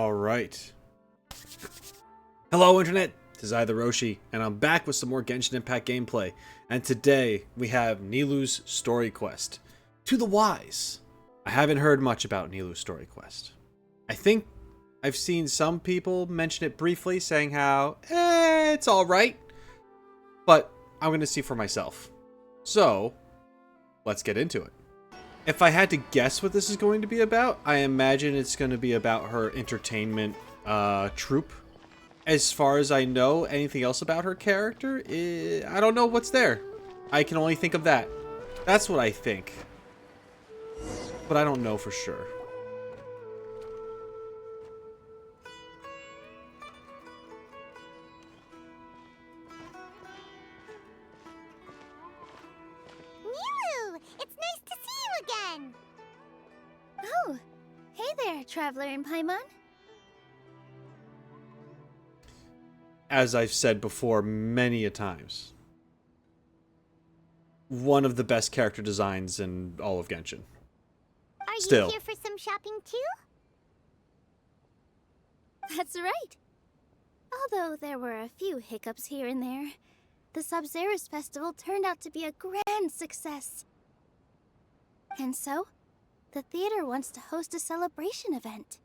Alright. Hello Internet! This is TheRoschi, and I'm back with some more Genshin Impact gameplay. And today, we have Nilou's Story Quest. To the wise. I haven't heard much about Nilou's Story Quest. I think I've seen some people mention it briefly, saying how, it's alright. But I'm going to see for myself. So, let's get into it. If I had to guess what this is going to be about, I imagine it's going to be about her entertainment troupe. As far as I know, anything else about her character, I don't know what's there. I can only think of that. That's what I think. But I don't know for sure. Nilou! It's nice to see you again! Oh, hey there, Traveler in Paimon. As I've said before many a times, one of the best character designs in all of Genshin. Are Still. you here for some shopping too? That's right. Although there were a few hiccups here and there, the Sabzeruz festival turned out to be a grand success. And so, the theater wants to host a celebration event.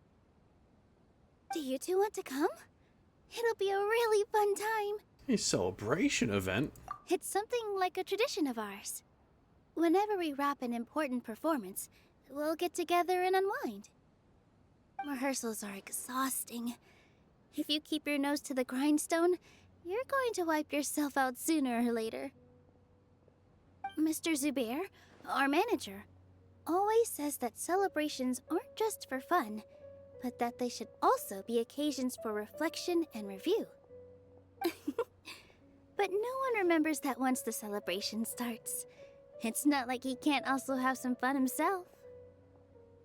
Do you two want to come? It'll be a really fun time. A celebration event? It's something like a tradition of ours. Whenever we wrap an important performance, we'll get together and unwind. Rehearsals are exhausting. If you keep your nose to the grindstone, you're going to wipe yourself out sooner or later. Mr. Zubair, our manager, always says that celebrations aren't just for fun, but that they should also be occasions for reflection and review. But no one remembers that once the celebration starts. It's not like he can't also have some fun himself.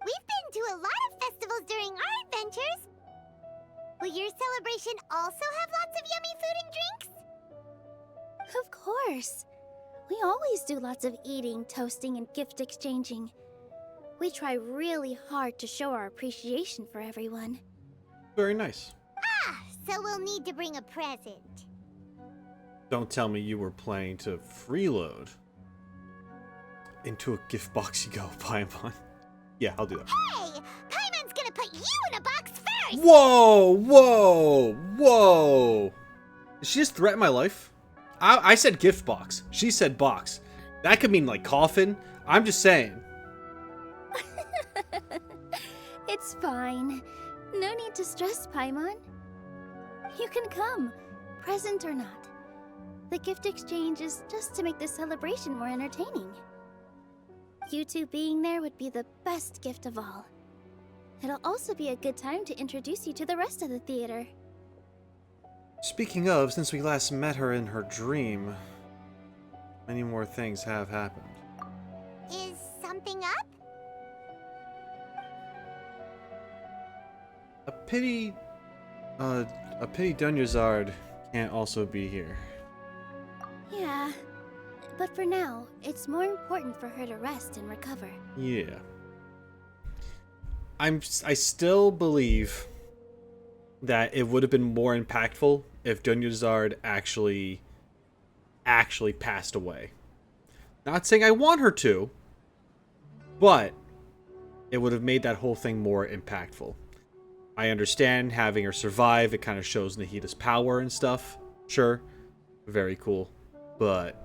We've been to a lot of festivals during our adventures. Will your celebration also have lots of yummy food and drinks? Of course. We always do lots of eating, toasting, and gift exchanging. We try really hard to show our appreciation for everyone. Very nice. Ah, so we'll need to bring a present. Don't tell me you were planning to freeload. Into a gift box you go, Paimon. Yeah, I'll do that. Hey! Paimon's gonna put you in a box first! Whoa! Whoa! Whoa! Did she just threaten my life? I said gift box. She said box. That could mean like coffin. I'm just saying. It's fine. No need to stress, Paimon. You can come, present or not. The gift exchange is just to make the celebration more entertaining. You two being there would be the best gift of all. It'll also be a good time to introduce you to the rest of the theater. Speaking of, since we last met her in her dream, many more things have happened. Is something up? A pity Dunyazard can't also be here. Yeah, but for now, it's more important for her to rest and recover. Yeah. I still believe that it would have been more impactful if Dunyazard actually passed away. Not saying I want her to, but it would have made that whole thing more impactful. I understand having her survive, it kind of shows Nahida's power and stuff. Sure, very cool. But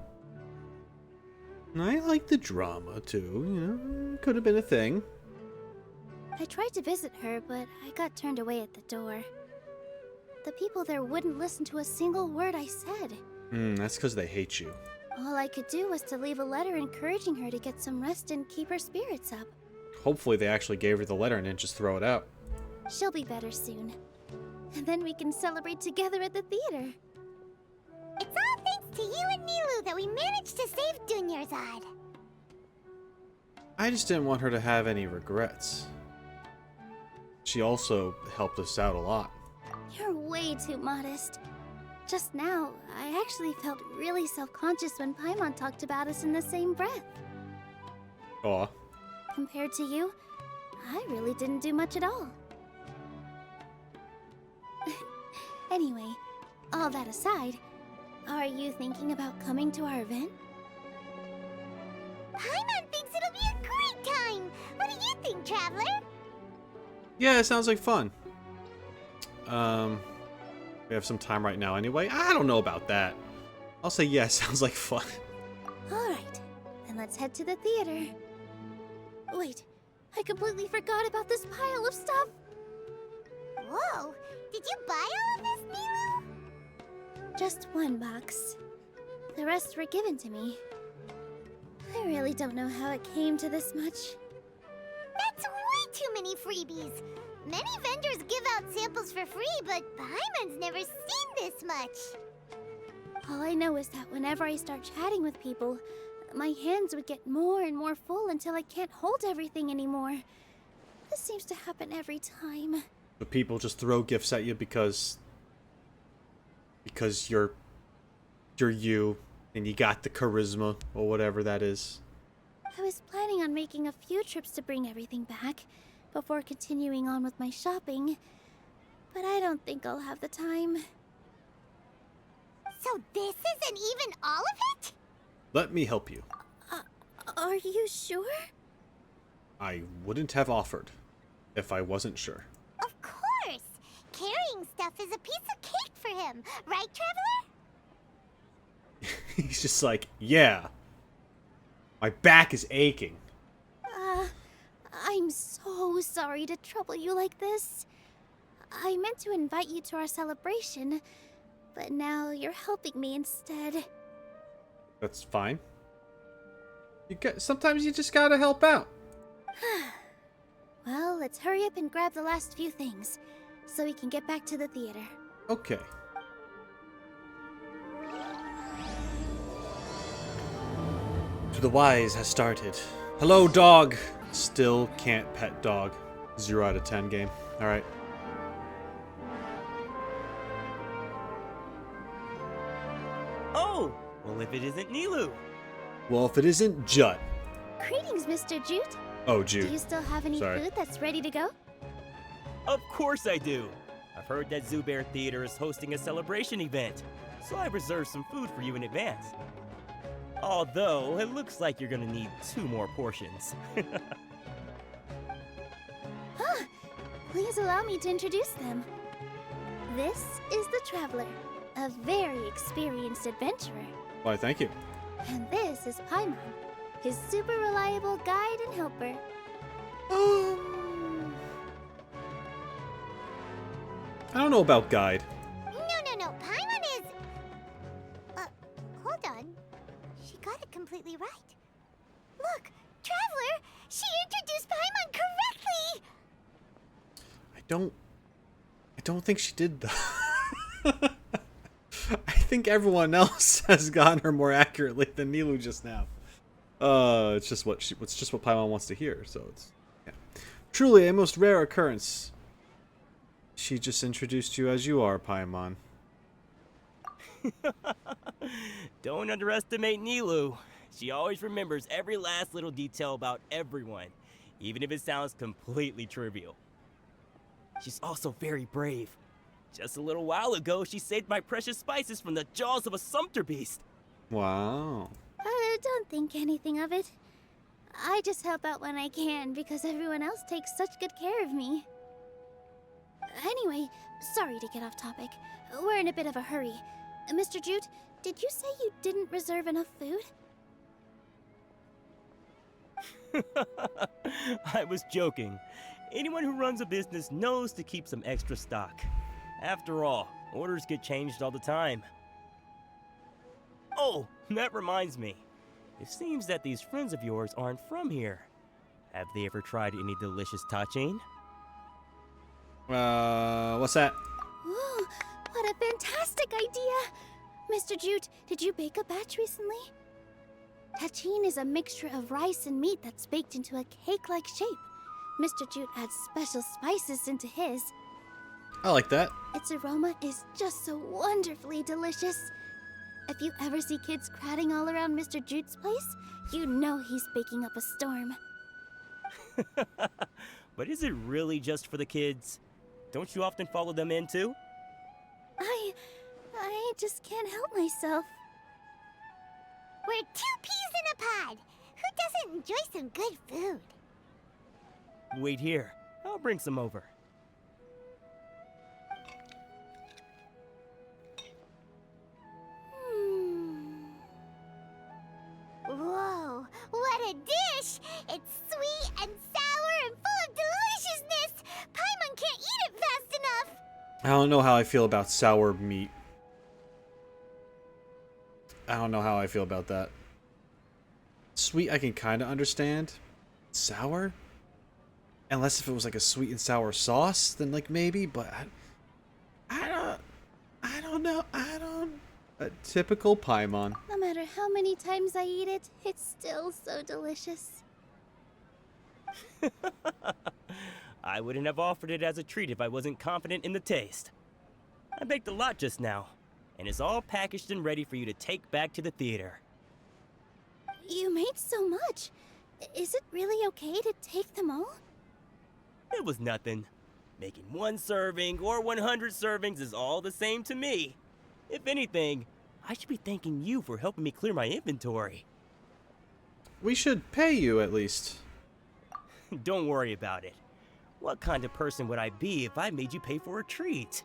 I like the drama too, you know, could have been a thing. I tried to visit her, but I got turned away at the door. The people there wouldn't listen to a single word I said. That's because they hate you. All I could do was to leave a letter encouraging her to get some rest and keep her spirits up. Hopefully they actually gave her the letter and didn't just throw it out. She'll be better soon. And then we can celebrate together at the theater. It's all thanks to you and Nilou that we managed to save Dunyazad. I just didn't want her to have any regrets. She also helped us out a lot. You're way too modest. Just now, I actually felt really self-conscious when Paimon talked about us in the same breath. Aw. Compared to you, I really didn't do much at all. Anyway, all that aside, are you thinking about coming to our event? Paimon thinks it'll be a great time! What do you think, Traveler? Yeah, it sounds like fun. We have some time right now anyway. I don't know about that. I'll say yeah, sounds like fun. Alright, then let's head to the theater. Wait, I completely forgot about this pile of stuff. Whoa! Did you buy all of this, Nilou? Just one box. The rest were given to me. I really don't know how it came to this much. That's way too many freebies! Many vendors give out samples for free, but Paimon's never seen this much! All I know is that whenever I start chatting with people, my hands would get more and more full until I can't hold everything anymore. This seems to happen every time. But people just throw gifts at you because you're you and you got the charisma or whatever that is. I was planning on making a few trips to bring everything back before continuing on with my shopping, but I don't think I'll have the time. So this isn't even all of it? Let me help you. Are you sure? I wouldn't have offered if I wasn't sure. Of course! Carrying stuff is a piece of cake for him, right, Traveler? He's just like, yeah. My back is aching. I'm so sorry to trouble you like this. I meant to invite you to our celebration, but now you're helping me instead. That's fine. Sometimes you just gotta help out. Well, let's hurry up and grab the last few things, so we can get back to the theater. Okay. To the Wise has started. Hello, dog. Still can't pet dog. 0 out of 10 game. All right. Oh, well, if it isn't Nilou. Well, if it isn't Jut. Greetings, Mr. Jute. Oh, Do you Jude. still have any Sorry. food that's ready to go? Of course I do. I've heard that Zubair Theater is hosting a celebration event, so I've reserved some food for you in advance. Although, it looks like you're gonna need 2 more portions. Please allow me to introduce them. This is the Traveler, a very experienced adventurer. Why, thank you. And this is Paimon, his super reliable guide and helper. I don't know about guide. No. Paimon is... hold on. She got it completely right. Look, Traveler! She introduced Paimon correctly! I don't think she did though. I think everyone else has gotten her more accurately than Nilou just now. It's just what Paimon wants to hear, so it's yeah. Truly a most rare occurrence. She just introduced you as you are, Paimon. Don't underestimate Nilou. She always remembers every last little detail about everyone, even if it sounds completely trivial. She's also very brave. Just a little while ago, she saved my precious spices from the jaws of a sumpter beast. Wow. Don't think anything of it. I just help out when I can because everyone else takes such good care of me. Anyway, sorry to get off topic. We're in a bit of a hurry. Mr. Jute, did you say you didn't reserve enough food? I was joking. Anyone who runs a business knows to keep some extra stock. After all, orders get changed all the time. Oh, that reminds me. It seems that these friends of yours aren't from here. Have they ever tried any delicious tachin? What's that? Ooh, what a fantastic idea! Mr. Jute, did you bake a batch recently? Tachin is a mixture of rice and meat that's baked into a cake-like shape. Mr. Jute adds special spices into his. I like that. Its aroma is just so wonderfully delicious. If you ever see kids crowding all around Mr. Jute's place, you know he's baking up a storm. But is it really just for the kids? Don't you often follow them in too? I just can't help myself. We're 2 peas in a pod. Who doesn't enjoy some good food? Wait here. I'll bring some over. Whoa, what a dish! It's sweet and sour and full of deliciousness! Paimon can't eat it fast enough! I don't know how I feel about sour meat. I don't know how I feel about that. Sweet, I can kind of understand. Sour? Unless if it was like a sweet and sour sauce, then like maybe, but I don't know. A typical Paimon. No matter how many times I eat it, it's still so delicious. I wouldn't have offered it as a treat if I wasn't confident in the taste. I baked a lot just now, and it's all packaged and ready for you to take back to the theater. You made so much. Is it really okay to take them all? It was nothing. Making 1 serving or 100 servings is all the same to me. If anything, I should be thanking you for helping me clear my inventory. We should pay you at least. Don't worry about it. What kind of person would I be if I made you pay for a treat?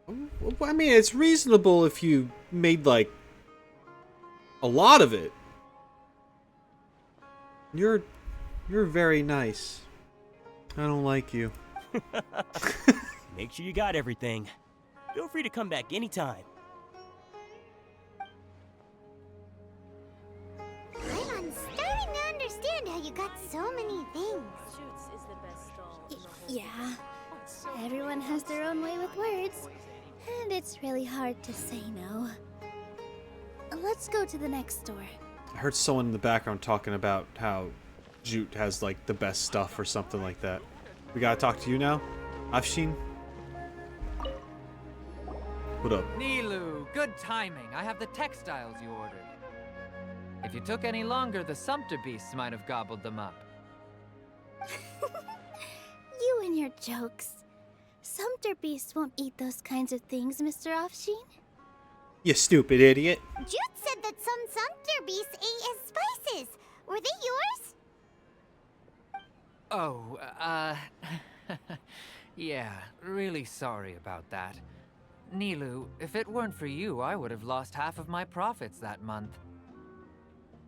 I mean, it's reasonable if you made like a lot of it. You're very nice. I don't like you. Make sure you got everything. Feel free to come back anytime. I'm starting to understand how you got so many things. Yeah. Everyone has their own way with words, and it's really hard to say no. Let's go to the next store. I heard someone in the background talking about how Jute has like the best stuff or something like that. We gotta talk to you now, Afshin. What up? Nilou, good timing. I have the textiles you ordered. If you took any longer, the Sumpter beasts might have gobbled them up. You and your jokes. Sumpter beasts won't eat those kinds of things, Mr. Afshin. You stupid idiot. Jude said that some Sumpter beasts ate his spices. Were they yours? Oh, yeah, really sorry about that. Nilou, if it weren't for you, I would have lost half of my profits that month.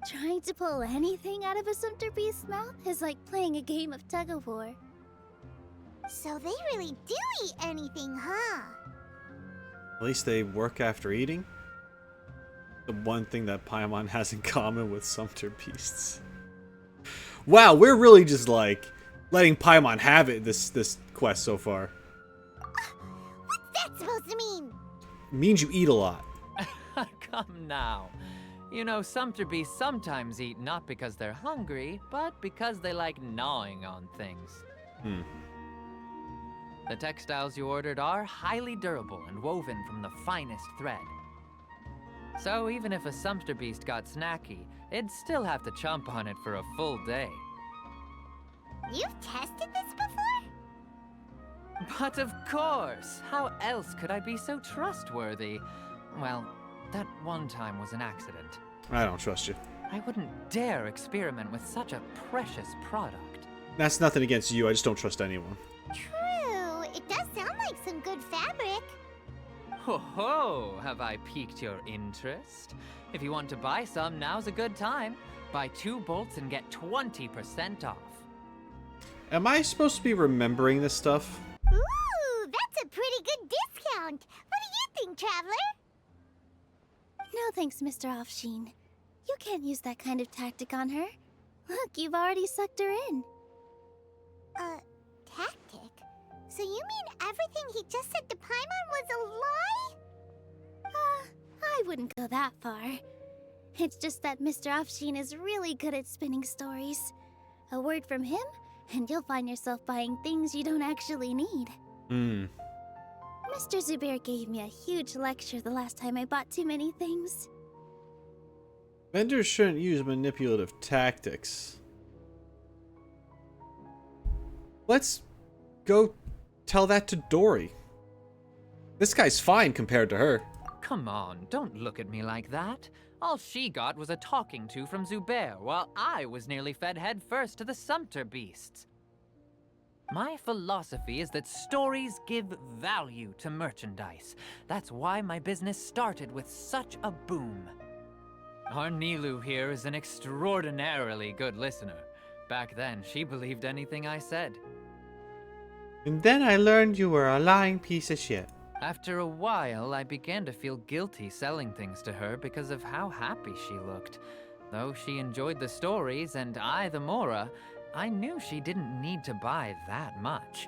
Trying to pull anything out of a Sumpter beast's mouth is like playing a game of tug-of-war. So they really do eat anything, huh? At least they work after eating. The one thing that Paimon has in common with Sumpter beasts. Wow, we're really just like letting Paimon have it this quest so far. What's that supposed to mean? It means you eat a lot. Come now. You know, Sumpter beasts sometimes eat not because they're hungry, but because they like gnawing on things. The textiles you ordered are highly durable and woven from the finest thread. So even if a Sumpter beast got snacky, it'd still have to chomp on it for a full day. You've tested this before? But of course! How else could I be so trustworthy? Well, that one time was an accident. I don't trust you. I wouldn't dare experiment with such a precious product. That's nothing against you, I just don't trust anyone. True. It does sound like some good fabric. Ho ho! Have I piqued your interest? If you want to buy some, now's a good time. Buy 2 bolts and get 20% off. Am I supposed to be remembering this stuff? Ooh, that's a pretty good discount. What do you think, Traveler? No thanks, Mr. Afshin. You can't use that kind of tactic on her. Look, you've already sucked her in. Tactic? So you mean everything he just said to Paimon was a lie? I wouldn't go that far. It's just that Mr. Afshin is really good at spinning stories. A word from him, and you'll find yourself buying things you don't actually need. Mr. Zubair gave me a huge lecture the last time I bought too many things. Vendors shouldn't use manipulative tactics. Let's go tell that to Dory. This guy's fine compared to her. Come on, don't look at me like that. All she got was a talking to from Zubair, while I was nearly fed head first to the sumpter beasts. My philosophy is that stories give value to merchandise. That's why my business started with such a boom. Our Nilou here is an extraordinarily good listener. Back then, she believed anything I said. And then I learned you were a lying piece of shit. After a while, I began to feel guilty selling things to her because of how happy she looked. Though she enjoyed the stories and I the Mora, I knew she didn't need to buy that much.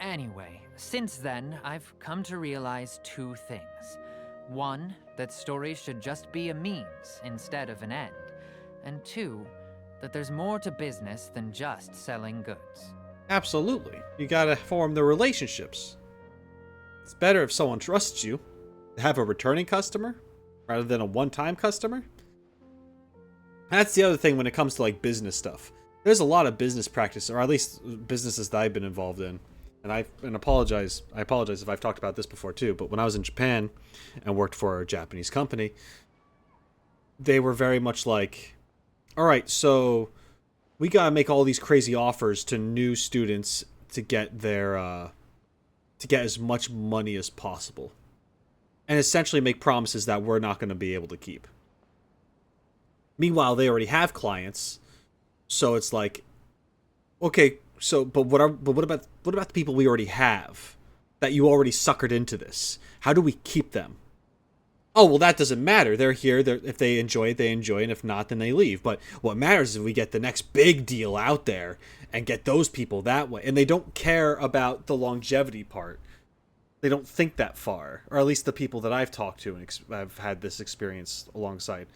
Anyway, since then, I've come to realize two things. One, that stories should just be a means instead of an end. And two, that there's more to business than just selling goods. Absolutely. You gotta form the relationships. It's better if someone trusts you to have a returning customer rather than a one-time customer. That's the other thing when it comes to like business stuff. There's a lot of business practice, or at least businesses that I've been involved in. And I apologize if I've talked about this before too, but when I was in Japan and worked for a Japanese company, they were very much like, all right, so we gotta make all these crazy offers to new students to get their to get as much money as possible, and essentially make promises that we're not going to be able to keep. Meanwhile, they already have clients, so it's like, okay, so but what about the people we already have that you already suckered into this? How do we keep them? Oh, well, that doesn't matter. They're here. If they enjoy it, they enjoy it. And if not, then they leave. But what matters is we get the next big deal out there and get those people that way. And they don't care about the longevity part. They don't think that far. Or at least the people that I've talked to and I've had this experience alongside.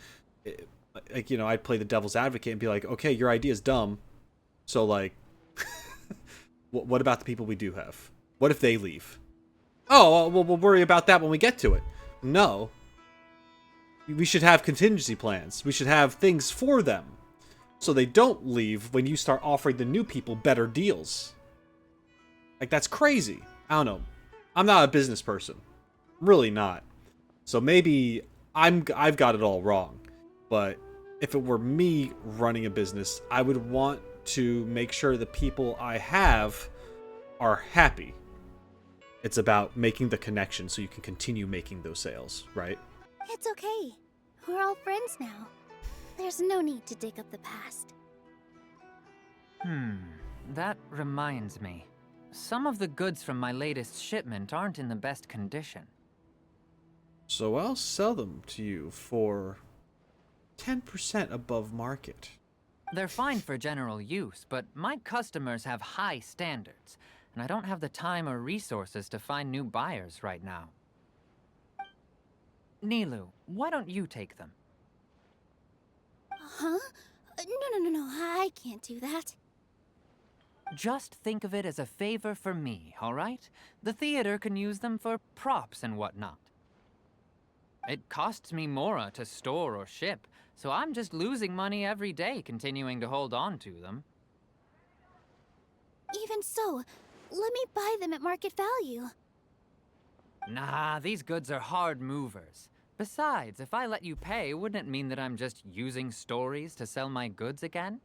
Like, you know, I'd play the devil's advocate and be like, okay, your idea is dumb. So, like, what about the people we do have? What if they leave? Oh, well, we'll worry about that when we get to it. No. We should have contingency plans. We should have things for them so they don't leave when you start offering the new people better deals. Like, that's crazy. I don't know. I'm not a business person. Really not. So maybe I've got it all wrong. But if it were me running a business, I would want to make sure the people I have are happy. It's about making the connection so you can continue making those sales, right? It's okay. We're all friends now. There's no need to dig up the past. That reminds me. Some of the goods from my latest shipment aren't in the best condition. So I'll sell them to you for 10% above market. They're fine for general use, but my customers have high standards, and I don't have the time or resources to find new buyers right now. Nilou, why don't you take them? Huh? No, I can't do that. Just think of it as a favor for me, alright? The theater can use them for props and whatnot. It costs me Mora to store or ship, so I'm just losing money every day continuing to hold on to them. Even so, let me buy them at market value. Nah, these goods are hard movers. Besides, if I let you pay, wouldn't it mean that I'm just using stories to sell my goods again?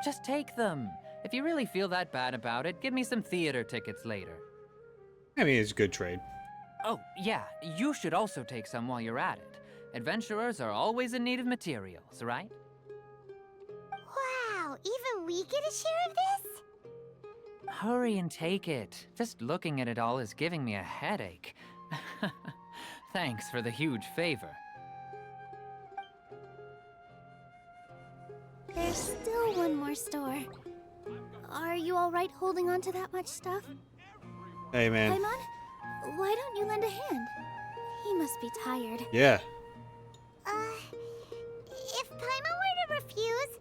Just take them. If you really feel that bad about it, give me some theater tickets later. I mean, it's a good trade. Oh, yeah, you should also take some while you're at it. Adventurers are always in need of materials, right? Wow, even we get a share of this? Hurry and take it. Just looking at it all is giving me a headache. Thanks for the huge favor. There's still one more store. Are you alright holding on to that much stuff? Hey, man. Paimon, why don't you lend a hand? He must be tired. Yeah. If Paimon were to refuse,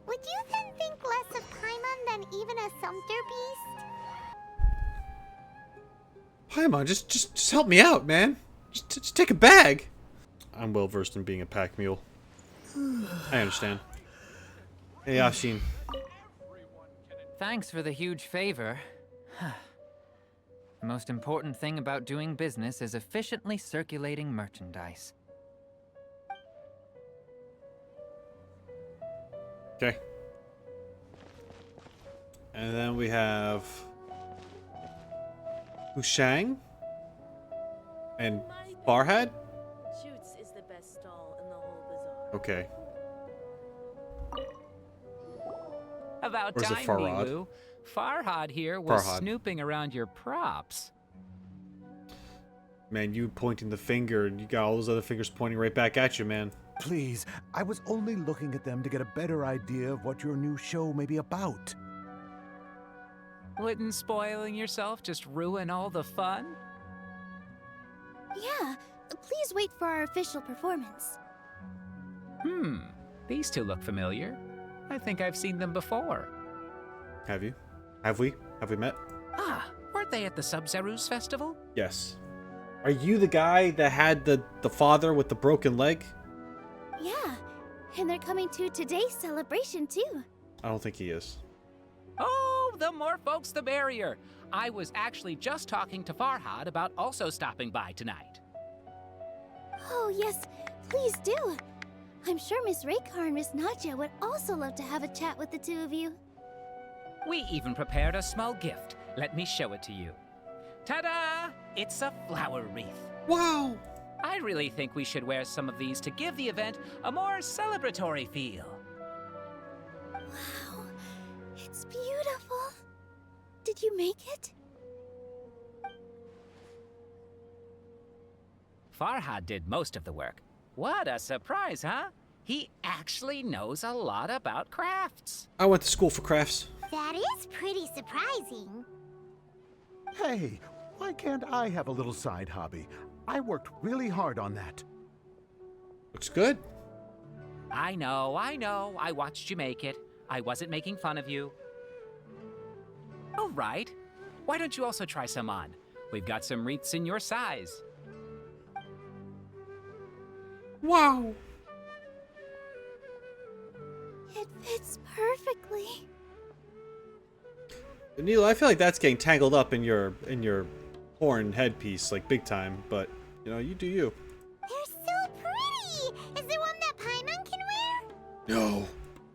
would you then think less of Paimon than even a sumpter beast? Paimon, just help me out, man. Just take a bag. I'm well versed in being a pack mule. I understand. Hey, Yashin. Thanks for the huge favor. The most important thing about doing business is efficiently circulating merchandise. Okay. And then we have Hushang and Farhad. Shoots is the best stall in the whole bazaar. Okay. About Or is it time, Farhad? Nilou. Farhad here was Farhad. snooping around your props. Man, you pointing the finger and you got all those other fingers pointing right back at you, man. Please, I was only looking at them to get a better idea of what your new show may be about. Wouldn't spoiling yourself just ruin all the fun? Yeah, please wait for our official performance. These two look familiar. I think I've seen them before. Have you? Have we? Have we met? Ah, weren't they at the Sub-Zerus festival? Yes. Are you the guy that had the father with the broken leg? Yeah, and they're coming to today's celebration too. I don't think he is. Oh, the more folks the merrier. I was actually just talking to Farhad about also stopping by tonight. Oh yes, please do. I'm sure Miss Raykar and Miss Nadja would also love to have a chat with the two of you. We even prepared a small gift. Let me show it to you. Ta-da! It's a flower wreath. Wow! I really think we should wear some of these to give the event a more celebratory feel. Wow, it's beautiful. Did you make it? Farhad did most of the work. What a surprise, huh? He actually knows a lot about crafts. I went to school for crafts. That is pretty surprising. Hey, why can't I have a little side hobby? I worked really hard on that. Looks good. I know. I watched you make it. I wasn't making fun of you. All right. Why don't you also try some on? We've got some wreaths in your size. Wow! It fits perfectly. Neil, I feel like that's getting tangled up in your horn headpiece, like big time. But you know, you do you. They're so pretty! Is there one that Paimon can wear? No.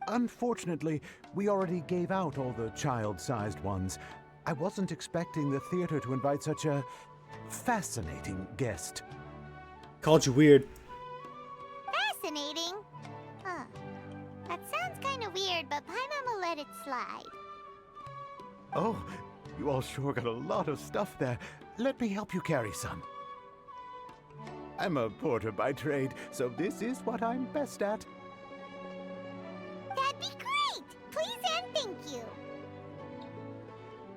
Unfortunately, we already gave out all the child-sized ones. I wasn't expecting the theater to invite such a fascinating guest. Called you weird. Fascinating. Huh. That sounds kind of weird, but Paimon will let it slide. Oh, you all sure got a lot of stuff there. Let me help you carry some. I'm a porter by trade, so this is what I'm best at. That'd be great! Please and thank you.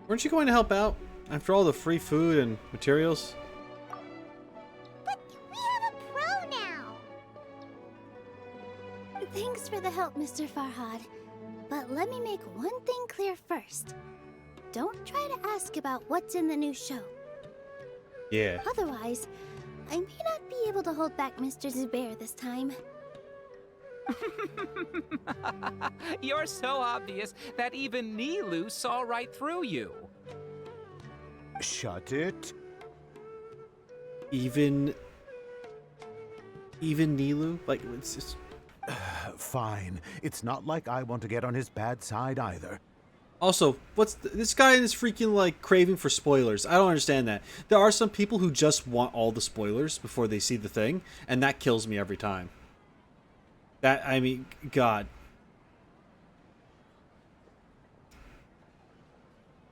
Weren't you going to help out after all the free food and materials? But we have a pro now. Thanks for the help, Mr. Farhad. But let me make one thing clear first. Don't try to ask about what's in the new show. Yeah. Otherwise, I may not be able to hold back Mr. Zubair this time. You're so obvious that even Nilou saw right through you. Shut it. Even Nilou? Like, it's just... Fine. It's not like I want to get on his bad side either. Also, what's this guy in this freaking, like, craving for spoilers? I don't understand that. There are some people who just want all the spoilers before they see the thing, and that kills me every time. I mean, God.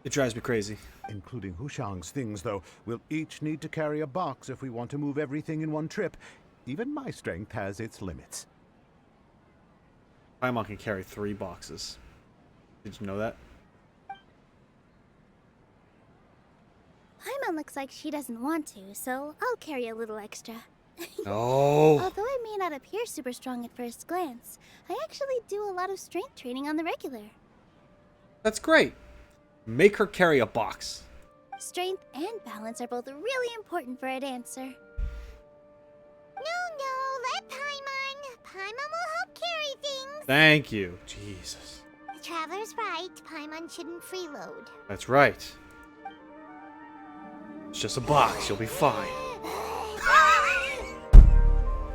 It drives me crazy. Including Hushang's things, though. We'll each need to carry a box if we want to move everything in one trip. Even my strength has its limits. Paimon can carry 3 boxes. Did you know that? Paimon looks like she doesn't want to, so I'll carry a little extra. No. Although I may not appear super strong at first glance, I actually do a lot of strength training on the regular. That's great. Make her carry a box. Strength and balance are both really important for a dancer. No, let Paimon. Paimon will help carry things. Thank you. Jesus. The Traveler's right. Paimon shouldn't freeload. That's right. It's just a box. You'll be fine.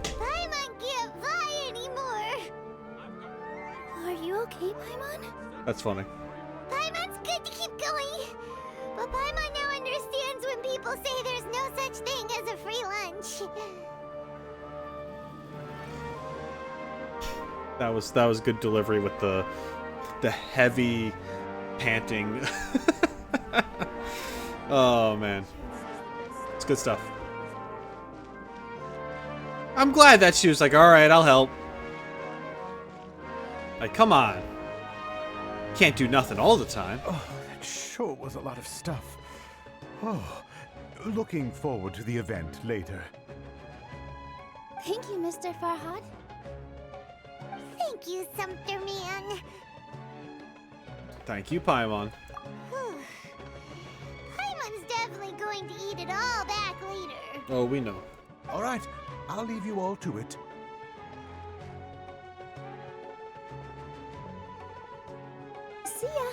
Paimon can't fly anymore. Are you okay, Paimon? That's funny. Paimon's good to keep going. But Paimon now understands when people say there's no such thing as a free lunch. That was good delivery with the heavy panting. Oh man, it's good stuff. I'm glad that she was like, all right, I'll help. Like, come on, can't do nothing all the time. Oh, that sure was a lot of stuff. Oh, looking forward to the event later. Thank you, Mr. Farhad. Thank you, Sumpter Man. Thank you, Paimon. Paimon's definitely going to eat it all back later. Oh, we know. All right, I'll leave you all to it. See ya.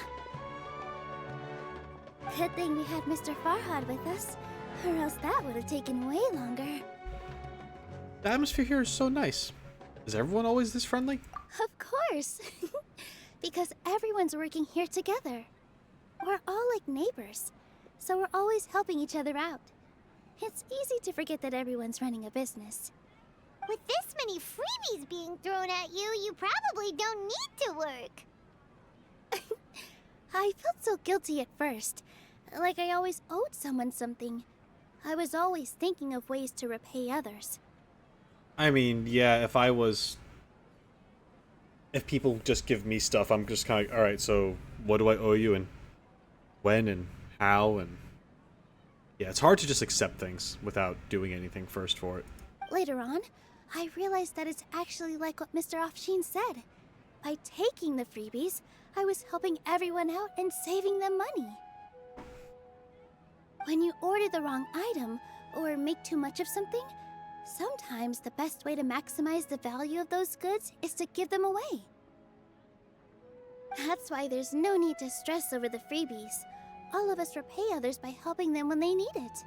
Good thing we had Mr. Farhad with us, or else that would have taken way longer. The atmosphere here is so nice. Is everyone always this friendly? Of course. Because everyone's working here together. We're all like neighbors, so we're always helping each other out. It's easy to forget that everyone's running a business. With this many freebies being thrown at you, you probably don't need to work. I felt so guilty at first, like I always owed someone something. I was always thinking of ways to repay others. I mean, yeah, if people just give me stuff, I'm just kind of, all right, so what do I owe you, and when, and how, and yeah, it's hard to just accept things without doing anything first for it. Later on, I realized that it's actually like what Mr. Afshin said. By taking the freebies, I was helping everyone out and saving them money. When you order the wrong item, or make too much of something, sometimes the best way to maximize the value of those goods is to give them away. That's why there's no need to stress over the freebies. All of us repay others by helping them when they need it.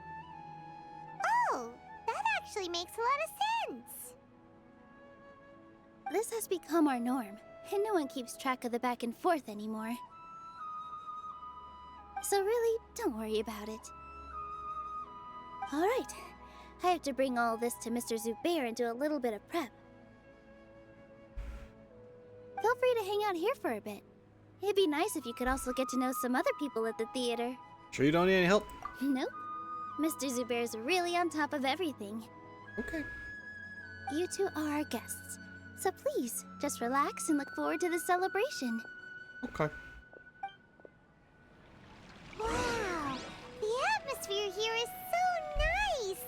Oh, that actually makes a lot of sense. This has become our norm, and no one keeps track of the back and forth anymore. So really, don't worry about it. Alright, I have to bring all this to Mr. Zubair and do a little bit of prep. Feel free to hang out here for a bit. It'd be nice if you could also get to know some other people at the theater. Sure you don't need any help? Nope. Mr. Zubair's really on top of everything. Okay. You two are our guests, so please, just relax and look forward to the celebration. Okay. Wow, the atmosphere here is so nice.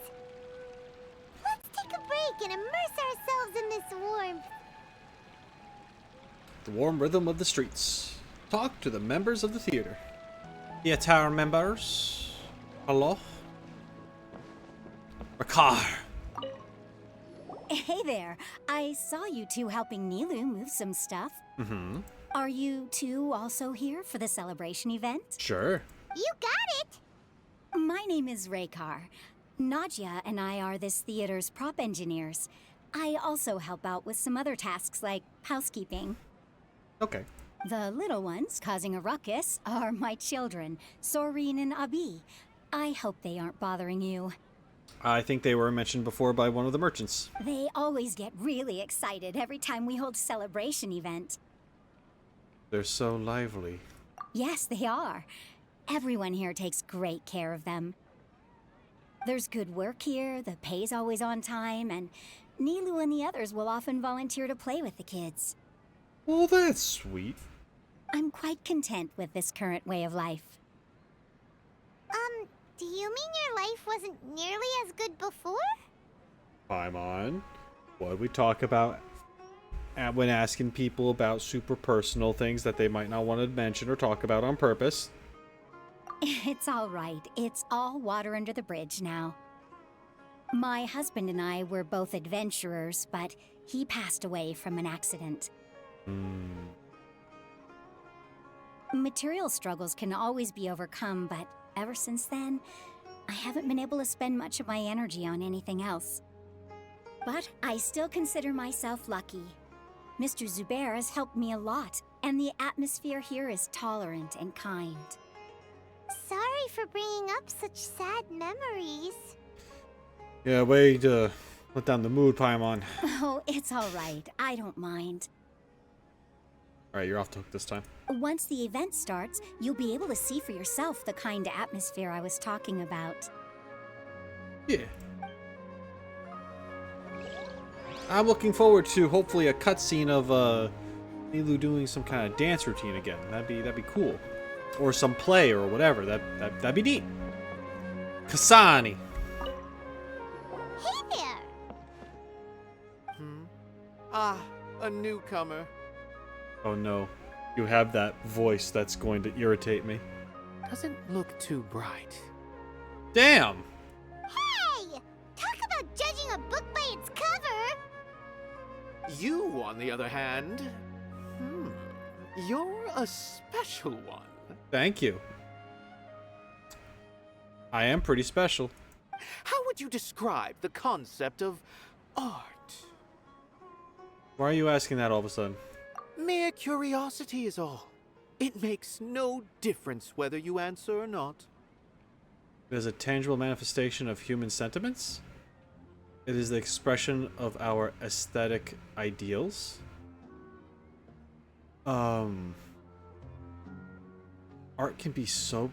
Let's take a break and immerse ourselves in this warmth. The warm rhythm of the streets. Talk to the members of the theater. Theater members. Hello? Rakar. Hey there. I saw you two helping Nilou move some stuff. Mm-hmm. Are you two also here for the celebration event? Sure. You got it. My name is Raykar. Nadia and I are this theater's prop engineers. I also help out with some other tasks like housekeeping. Okay. The little ones causing a ruckus are my children, Soreen and Abi. I hope they aren't bothering you. I think they were mentioned before by one of the merchants. They always get really excited every time we hold a celebration event. They're so lively. Yes, they are. Everyone here takes great care of them. There's good work here, the pay's always on time, and Nilou and the others will often volunteer to play with the kids. Well, that's sweet. I'm quite content with this current way of life. Do you mean your life wasn't nearly as good before? Paimon, what did we talk about when asking people about super personal things that they might not want to mention or talk about on purpose? It's all right. It's all water under the bridge now. My husband and I were both adventurers, but he passed away from an accident. Material struggles can always be overcome, but ever since then, I haven't been able to spend much of my energy on anything else. But I still consider myself lucky. Mr. Zubair has helped me a lot, and the atmosphere here is tolerant and kind. Sorry for bringing up such sad memories. Yeah, way to let down the mood, Paimon. Oh, it's all right. I don't mind. Alright, you're off the hook this time. Once the event starts, you'll be able to see for yourself the kind of atmosphere I was talking about. Yeah. I'm looking forward to hopefully a cutscene of Nilou doing some kind of dance routine again. That'd be cool. Or some play or whatever. That'd be neat. Kasani. Hey there! Ah, a newcomer. Oh no. You have that voice that's going to irritate me. Doesn't look too bright. Damn! Hey! Talk about judging a book by its cover! You, on the other hand, you're a special one. Thank you. I am pretty special. How would you describe the concept of art? Why are you asking that all of a sudden? Mere curiosity is all. It makes no difference whether you answer or not. It is a tangible manifestation of human sentiments. It is the expression of our aesthetic ideals. Art can be so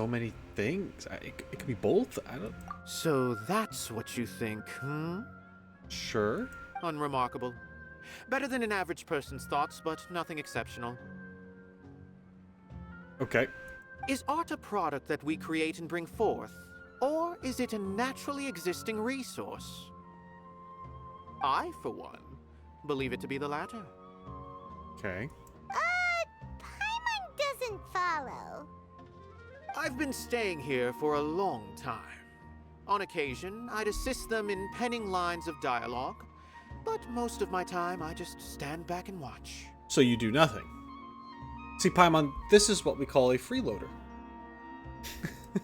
many things. It could be both. I don't. So that's what you think, Sure. Unremarkable. Better than an average person's thoughts, but nothing exceptional. Okay. Is art a product that we create and bring forth, or is it a naturally existing resource? I, for one, believe it to be the latter. Okay. Paimon doesn't follow. I've been staying here for a long time. On occasion, I'd assist them in penning lines of dialogue, but most of my time I just stand back and watch. So you do nothing. See, Paimon, this is what we call a freeloader.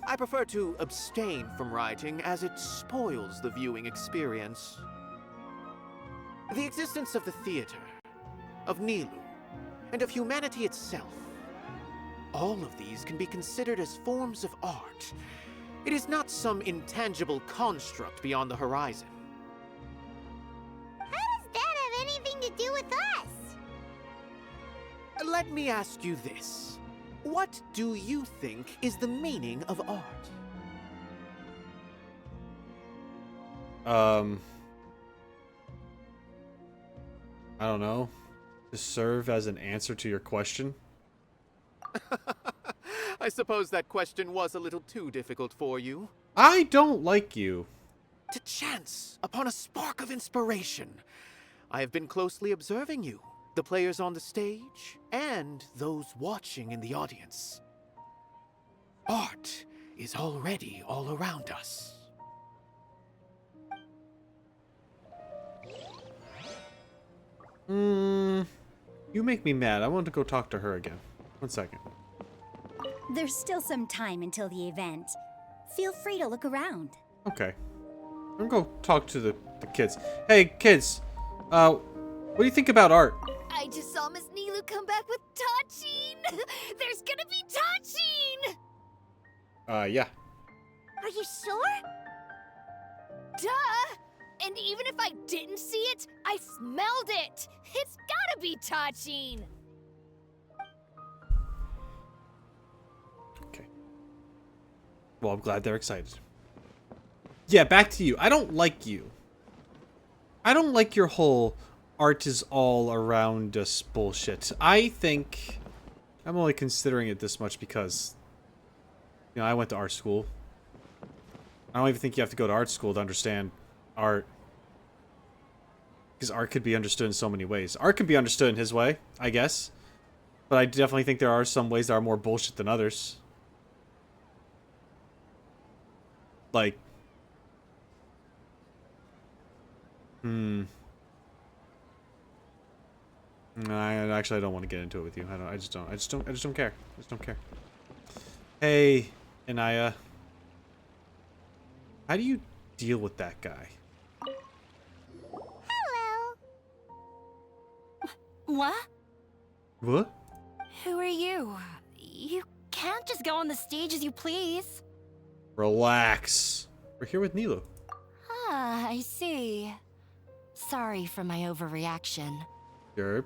I prefer to abstain from writing as it spoils the viewing experience. The existence of the theater, of Nilou, and of humanity itself. All of these can be considered as forms of art. It is not some intangible construct beyond the horizon. How does that have anything to do with us? Let me ask you this. What do you think is the meaning of art? I don't know. To serve as an answer to your question? I suppose that question was a little too difficult for you. I don't like you. To chance upon a spark of inspiration. I have been closely observing you, the players on the stage, and those watching in the audience. Art is already all around us. You make me mad. I want to go talk to her again. 1 second. There's still some time until the event. Feel free to look around. Okay. I'm gonna go talk to the kids. Hey, kids. What do you think about art? I just saw Miss Nilou come back with Tachin! There's gonna be Tachin! Yeah. Are you sure? Duh! And even if I didn't see it, I smelled it! It's gotta be Tachin! Okay. Well, I'm glad they're excited. Yeah, back to you. I don't like you. I don't like your whole art is all around us bullshit. I think I'm only considering it this much because, you know, I went to art school. I don't even think you have to go to art school to understand art. Because art could be understood in so many ways. Art can be understood in his way, I guess. But I definitely think there are some ways that are more bullshit than others. Like... I don't want to get into it with you. I just don't care. I just don't care. Hey, Inaya. How do you deal with that guy? Hello. What? What? Who are you? You can't just go on the stage as you please. Relax. We're here with Nilou. Ah, I see. Sorry for my overreaction. You're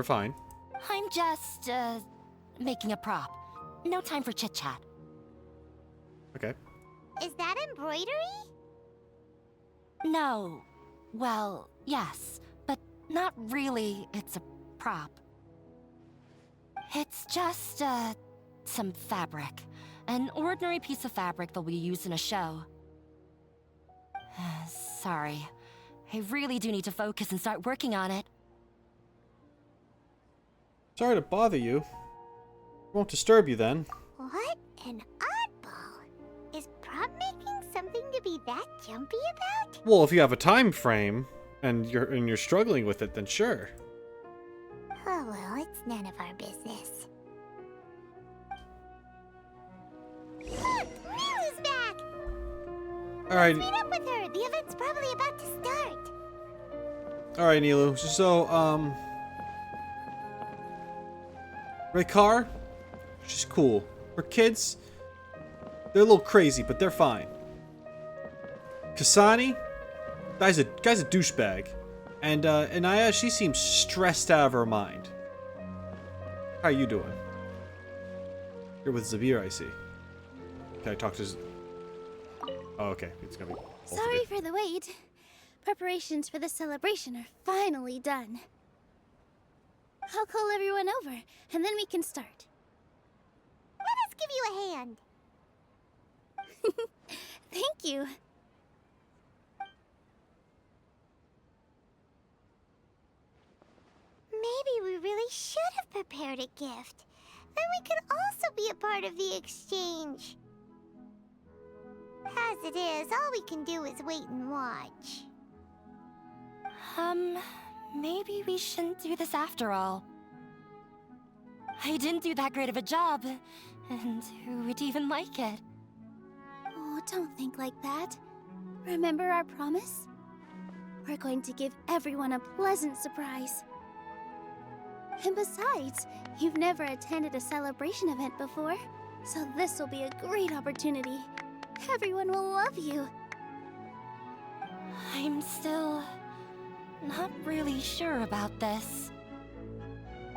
fine. I'm just, making a prop. No time for chit-chat. Okay. Is that embroidery? No. Well, yes, but not really. It's a prop. It's just, some fabric. An ordinary piece of fabric that we use in a show. Sorry. I really do need to focus and start working on it. Sorry to bother you. Won't disturb you then. What an oddball. Is prop making something to be that jumpy about? Well, if you have a time frame and you're struggling with it, then sure. Oh well, it's none of our business. Look! Nilou's back! All right. Meet up with her. The event's probably about to start. All right, Nilou. So, Raykar, she's cool. Her kids, they're a little crazy, but they're fine. Kasani, guy's a douchebag. And, Inaya, she seems stressed out of her mind. How are you doing? You're with Zabir, I see. Can I talk to Oh, okay. It's gonna be... Sorry for the wait. Preparations for the celebration are finally done. I'll call everyone over, and then we can start. Let us give you a hand. Thank you. Maybe we really should have prepared a gift. Then we could also be a part of the exchange. As it is, all we can do is wait and watch. Maybe we shouldn't do this after all. I didn't do that great of a job, and who would even like it? Oh, don't think like that. Remember our promise? We're going to give everyone a pleasant surprise. And besides, you've never attended a celebration event before, so this will be a great opportunity. Everyone will love you. I'm still not really sure about this.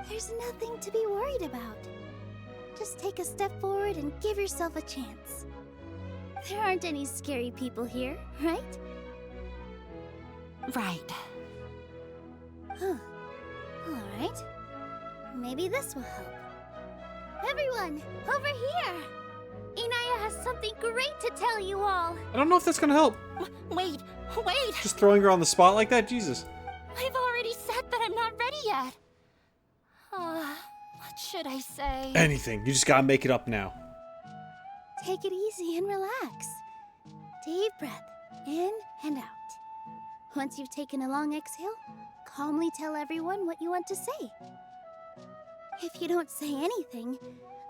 There's nothing to be worried about. Just take a step forward and give yourself a chance. There aren't any scary people here, right? Right. Huh. Alright. Maybe this will help. Everyone, over here! Inaya has something great to tell you all. I don't know if that's gonna help. Wait! Just throwing her on the spot like that? Jesus. I've already said that I'm not ready yet. What should I say? Anything. You just gotta make it up now. Take it easy and relax. Deep breath, in and out. Once you've taken a long exhale, calmly tell everyone what you want to say. If you don't say anything,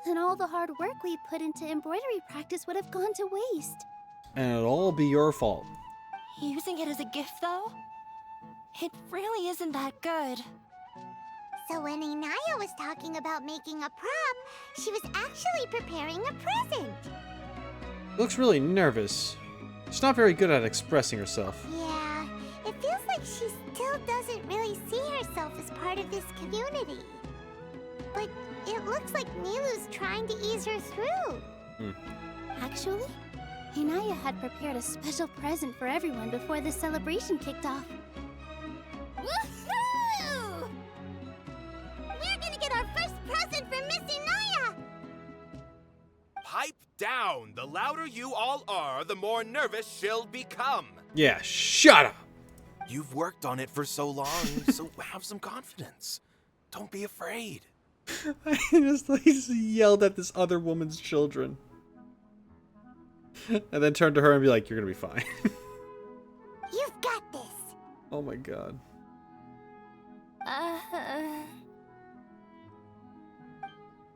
then all the hard work we put into embroidery practice would have gone to waste. And it'll all be your fault. Using it as a gift, though? It really isn't that good. So when Inaya was talking about making a prop, she was actually preparing a present. Looks really nervous. She's not very good at expressing herself. Yeah, it feels like she still doesn't really see herself as part of this community. But it looks like Nilou's trying to ease her through. Actually, Inaya had prepared a special present for everyone before the celebration kicked off. Woohoo! We're gonna get our first present from Miss Inaya! Pipe down! The louder you all are, the more nervous she'll become. Yeah, shut up! You've worked on it for so long, so have some confidence. Don't be afraid. I just yelled at this other woman's children. And then turned to her and be like, you're gonna be fine. You've got this! Oh my god.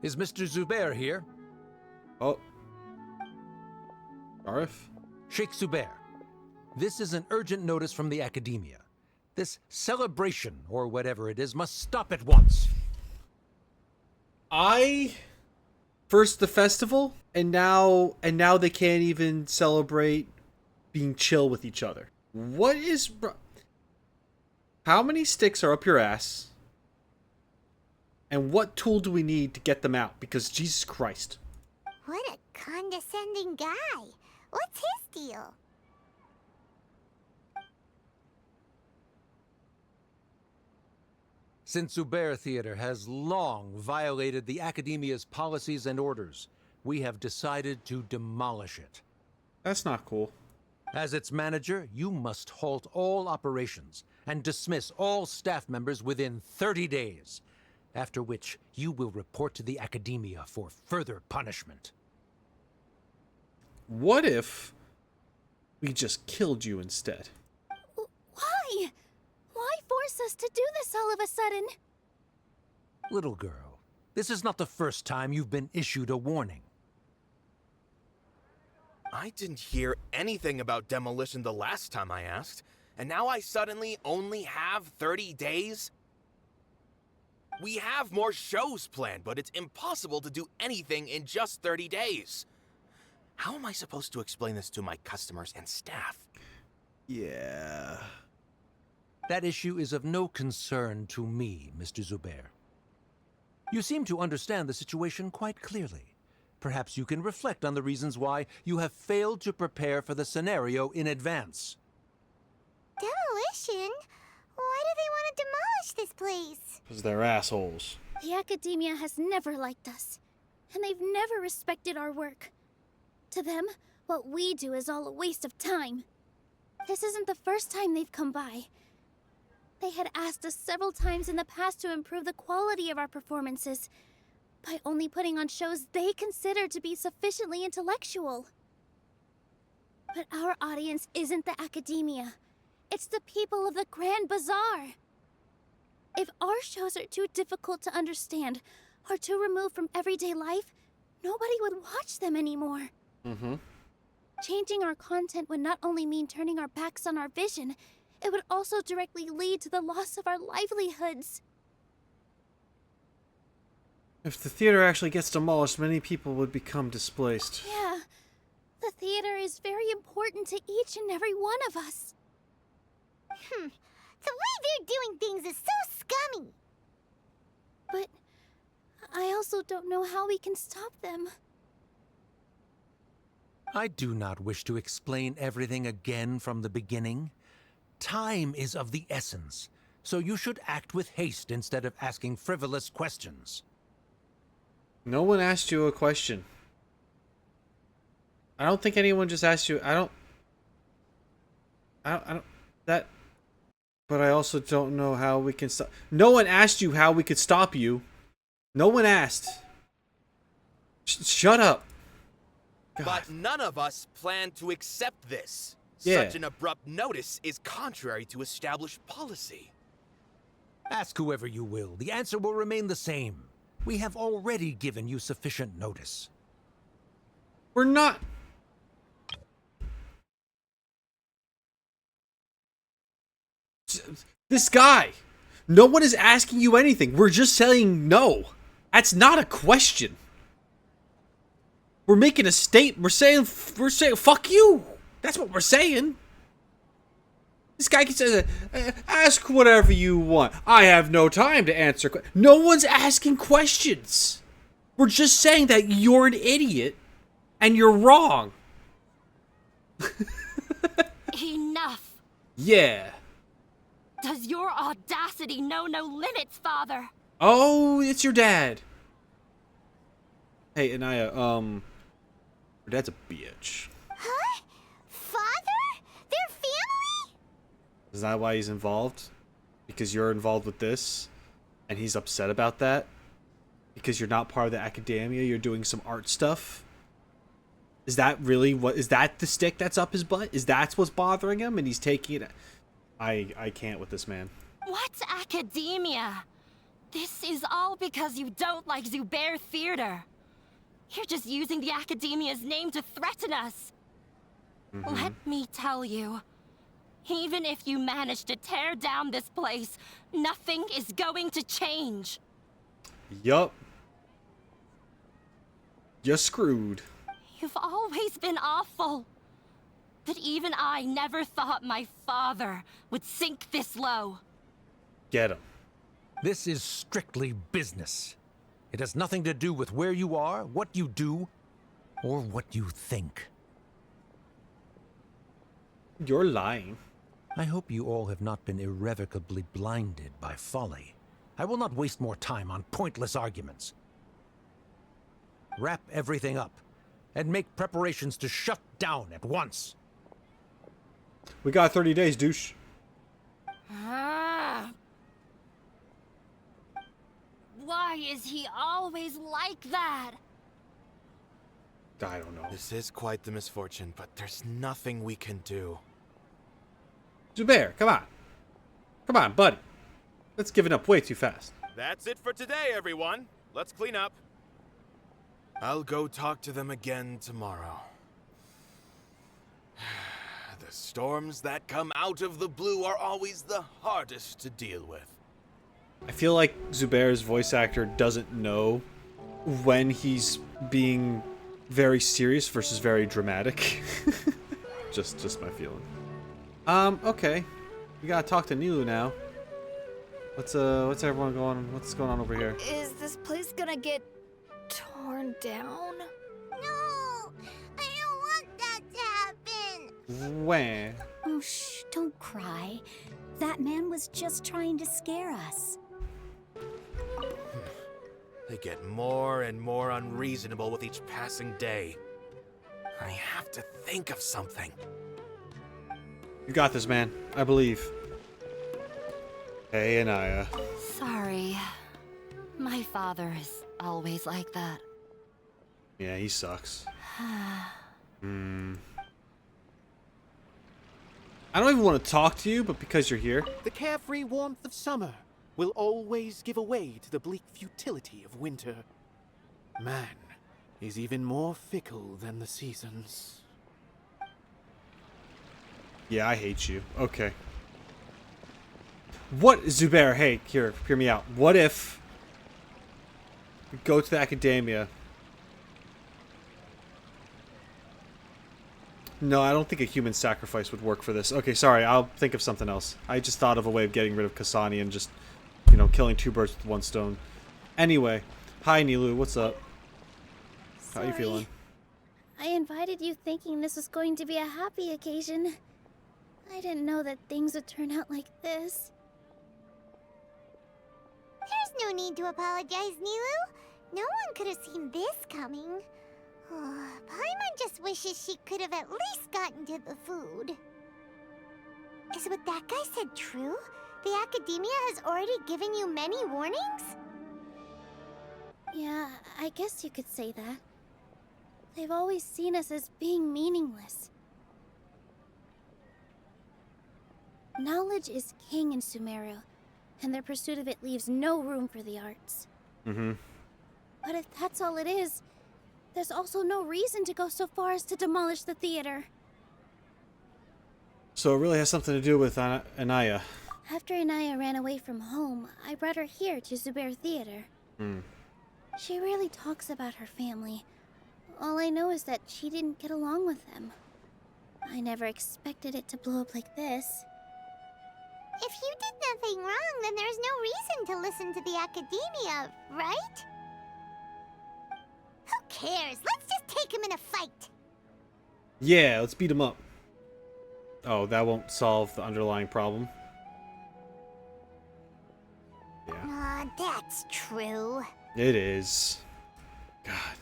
Is Mr. Zubair here? Oh. Arif? Sheikh Zubair, this is an urgent notice from the Academia. This celebration, or whatever it is, must stop at once. First the festival, and now they can't even celebrate being chill with each other. What is... How many sticks are up your ass? And what tool do we need to get them out? Because Jesus Christ. What a condescending guy. What's his deal? Since Zubair Theater has long violated the Academia's policies and orders, we have decided to demolish it. That's not cool. As its manager, you must halt all operations and dismiss all staff members within 30 days, after which you will report to the Academia for further punishment. What if we just killed you instead? Why? Why force us to do this all of a sudden? Little girl, this is not the first time you've been issued a warning. I didn't hear anything about demolition the last time I asked, and now I suddenly only have 30 days? We have more shows planned, but it's impossible to do anything in just 30 days. How am I supposed to explain this to my customers and staff? Yeah. That issue is of no concern to me, Mr. Zubair. You seem to understand the situation quite clearly. Perhaps you can reflect on the reasons why you have failed to prepare for the scenario in advance. Demolition? Why do they want to demolish this place? Because they're assholes. The Academia has never liked us, and they've never respected our work. To them, what we do is all a waste of time. This isn't the first time they've come by. They had asked us several times in the past to improve the quality of our performances by only putting on shows they consider to be sufficiently intellectual. But our audience isn't the Academia. It's the people of the Grand Bazaar. If our shows are too difficult to understand or too removed from everyday life, nobody would watch them anymore. Changing our content would not only mean turning our backs on our vision, it would also directly lead to the loss of our livelihoods. If the theater actually gets demolished, many people would become displaced. Yeah, the theater is very important to each and every one of us. The way they're doing things is so scummy. But I also don't know how we can stop them. I do not wish to explain everything again from the beginning. Time is of the essence, so you should act with haste instead of asking frivolous questions. No one asked you a question. I don't think anyone just asked you. I don't. That. But I also don't know how we can stop. No one asked you how we could stop you. No one asked. Shut up. God. But none of us plan to accept this. Yeah. Such an abrupt notice is contrary to established policy. Ask whoever you will. The answer will remain the same. We have already given you sufficient notice. We're not. This guy. No one is asking you anything. We're just saying no. That's not a question. We're making a statement. We're saying fuck you. That's what we're saying. This guy can say, ask whatever you want. I have no time to answer. No one's asking questions. We're just saying that you're an idiot and you're wrong. Enough. Yeah. Does your audacity know no limits, Father? Oh, it's your dad. Hey, Anaya, your dad's a bitch. Huh? Father? Their family? Is that why he's involved? Because you're involved with this? And he's upset about that? Because you're not part of the academia, you're doing some art stuff? Is that really what... Is that the stick that's up his butt? Is that what's bothering him? And he's taking it... I can't with this man. What's academia? This is all because you don't like Zubair Theater. You're just using the Academia's name to threaten us. Let me tell you, even if you manage to tear down this place, nothing is going to change. Yup. You're screwed. You've always been awful. But even I never thought my father would sink this low. Get him. This is strictly business. It has nothing to do with where you are, what you do, or what you think. You're lying. I hope you all have not been irrevocably blinded by folly. I will not waste more time on pointless arguments. Wrap everything up, and make preparations to shut down at once. We got 30 days, douche. Why is he always like that? I don't know. This is quite the misfortune, but there's nothing we can do. Zubair, come on. Come on, buddy. That's giving up way too fast. That's it for today, everyone. Let's clean up. I'll go talk to them again tomorrow. The storms that come out of the blue are always the hardest to deal with. I feel like Zubair's voice actor doesn't know when he's being very serious versus very dramatic. just my feeling. Okay. We gotta talk to Nilou now. What's everyone what's going on over here? Is this place gonna get torn down? No! I don't want that to happen! Where? Oh, shh, don't cry. That man was just trying to scare us. They get more and more unreasonable with each passing day. I have to think of something. You got this, man. I believe. Hey, Anaya. Sorry. My father is always like that. Yeah, he sucks. I don't even want to talk to you, but because you're here. The carefree warmth of summer will always give way to the bleak futility of winter. Man is even more fickle than the seasons. Yeah, I hate you. Okay. What, Zubair? Hey, hear me out. What if we go to the academia? No, I don't think a human sacrifice would work for this. Okay, sorry. I'll think of something else. I just thought of a way of getting rid of Kasani and just, you know, killing two birds with one stone. Anyway, hi Nilou. What's up? Sorry. How you feeling? I invited you thinking this was going to be a happy occasion. I didn't know that things would turn out like this. There's no need to apologize, Nilou. No one could have seen this coming. Paimon just wishes she could have at least gotten to the food. Is what that guy said true? The Academia has already given you many warnings? Yeah, I guess you could say that. They've always seen us as being meaningless. Knowledge is king in Sumeru, and their pursuit of it leaves no room for the arts. But if that's all it is, there's also no reason to go so far as to demolish the theater. So it really has something to do with Anaya. After Anaya ran away from home, I brought her here to Zubair Theater. She rarely talks about her family. All I know is that she didn't get along with them. I never expected it to blow up like this. If you did nothing wrong, then there's no reason to listen to the Academia, right? Who cares? Let's just take him in a fight. Yeah, let's beat him up. Oh, that won't solve the underlying problem. Yeah. That's true. It is. God.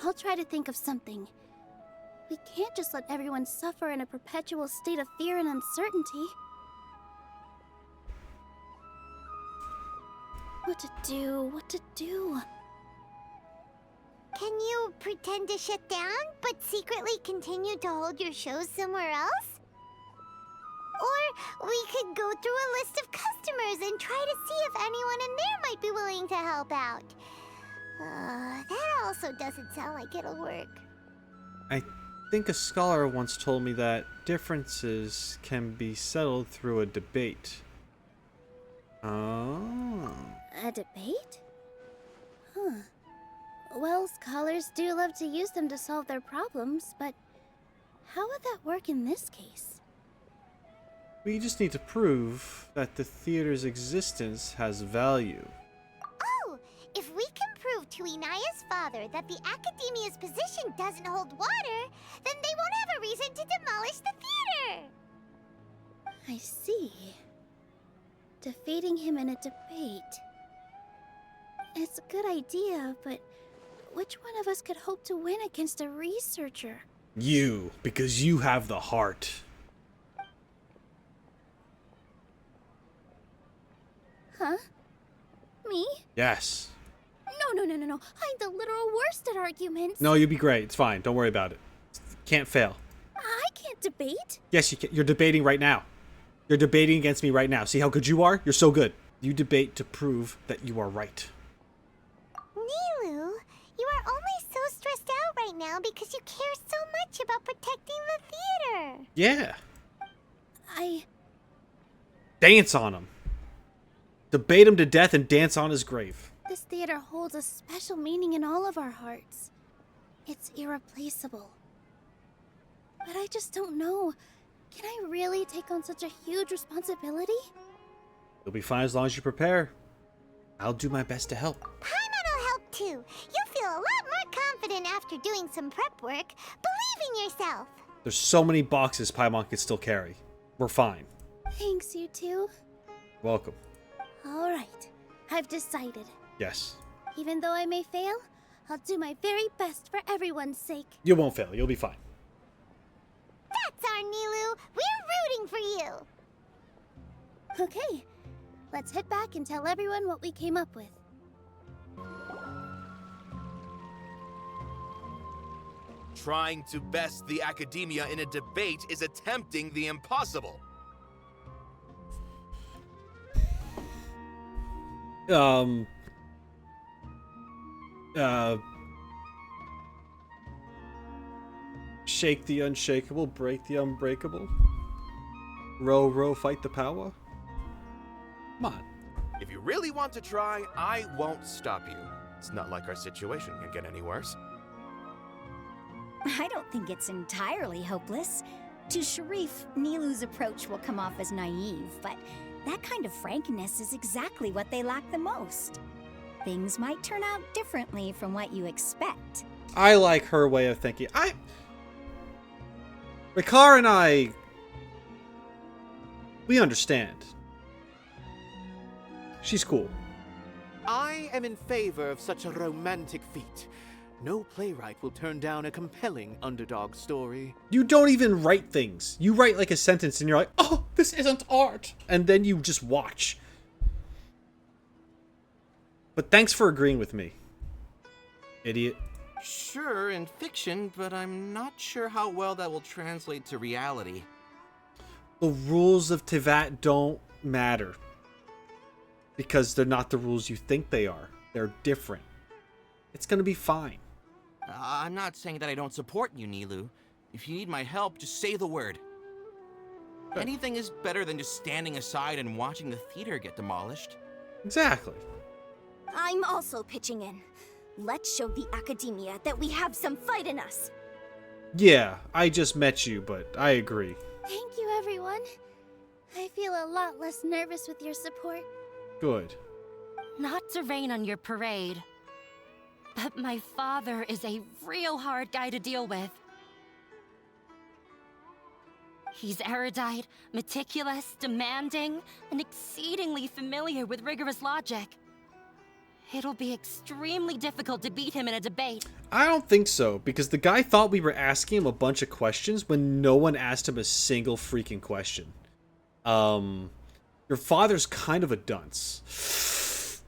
I'll try to think of something. We can't just let everyone suffer in a perpetual state of fear and uncertainty. What to do? Can you pretend to shut down, but secretly continue to hold your shows somewhere else? Or we could go through a list of customers and try to see if anyone in there might be willing to help out. That also doesn't sound like it'll work. I think a scholar once told me that differences can be settled through a debate. Oh. A debate? Huh. Well, scholars do love to use them to solve their problems, but how would that work in this case? We just need to prove that the theater's existence has value. Oh, if we can prove to Inaya's father that the Academia's position doesn't hold water, then they won't have a reason to demolish the theater! I see. Defeating him in a debate. It's a good idea, but which one of us could hope to win against a researcher? You, because you have the heart. Huh? Me? Yes. No. I'm the literal worst at arguments. No, you'll be great. It's fine. Don't worry about it. Can't fail. I can't debate. Yes, you can. You're debating right now. You're debating against me right now. See how good you are? You're so good. You debate to prove that you are right. Nilou, you are only so stressed out right now because you care so much about protecting the theater. Yeah. I... Dance on him. Debate him to death and dance on his grave. This theater holds a special meaning in all of our hearts. It's irreplaceable. But I just don't know. Can I really take on such a huge responsibility? You'll be fine as long as you prepare. I'll do my best to help. Paimon will help too. You'll feel a lot more confident after doing some prep work. Believe in yourself. There's so many boxes Paimon can still carry. We're fine. Thanks, you two. Welcome. All right. I've decided. Yes. Even though I may fail, I'll do my very best for everyone's sake. You won't fail. You'll be fine. That's our Nilou. We're rooting for you. Okay. Let's head back and tell everyone what we came up with. Trying to best the Academia in a debate is attempting the impossible. Shake the unshakable, break the unbreakable. Row, row, fight the power. Come on. If you really want to try, I won't stop you. It's not like our situation can get any worse. I don't think it's entirely hopeless. To Sharif, Nilou's approach will come off as naive, but that kind of frankness is exactly what they lack the most. Things might turn out differently from what you expect. I like her way of thinking. Rikar and I, we understand. She's cool. I am in favor of such a romantic feat. No playwright will turn down a compelling underdog story. You don't even write things. You write like a sentence and you're like, oh, this isn't art. And then you just watch. But thanks for agreeing with me, idiot. Sure, in fiction, but I'm not sure how well that will translate to reality. The rules of Tevat don't matter. Because they're not the rules you think they are. They're different. It's gonna be fine. I'm not saying that I don't support you, Nilou. If you need my help, just say the word. Anything is better than just standing aside and watching the theater get demolished. Exactly. I'm also pitching in. Let's show the Academia that we have some fight in us. Yeah, I just met you, but I agree. Thank you, everyone. I feel a lot less nervous with your support. Good. Not to rain on your parade, but my father is a real hard guy to deal with. He's erudite, meticulous, demanding, and exceedingly familiar with rigorous logic. It'll be extremely difficult to beat him in a debate. I don't think so, because the guy thought we were asking him a bunch of questions when no one asked him a single freaking question. Your father's kind of a dunce.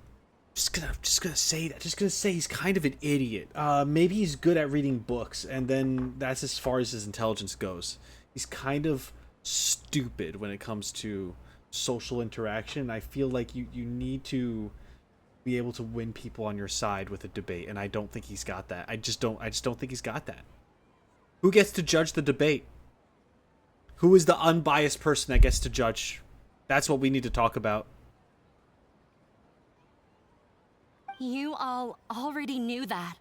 Just gonna say that. Just gonna say he's kind of an idiot. Maybe he's good at reading books, and then that's as far as his intelligence goes. He's kind of stupid when it comes to social interaction. I feel like you need to be able to win people on your side with a debate, and I don't think he's got that. I just don't think he's got that. Who gets to judge the debate? Who is the unbiased person that gets to judge? That's what we need to talk about. You all already knew that.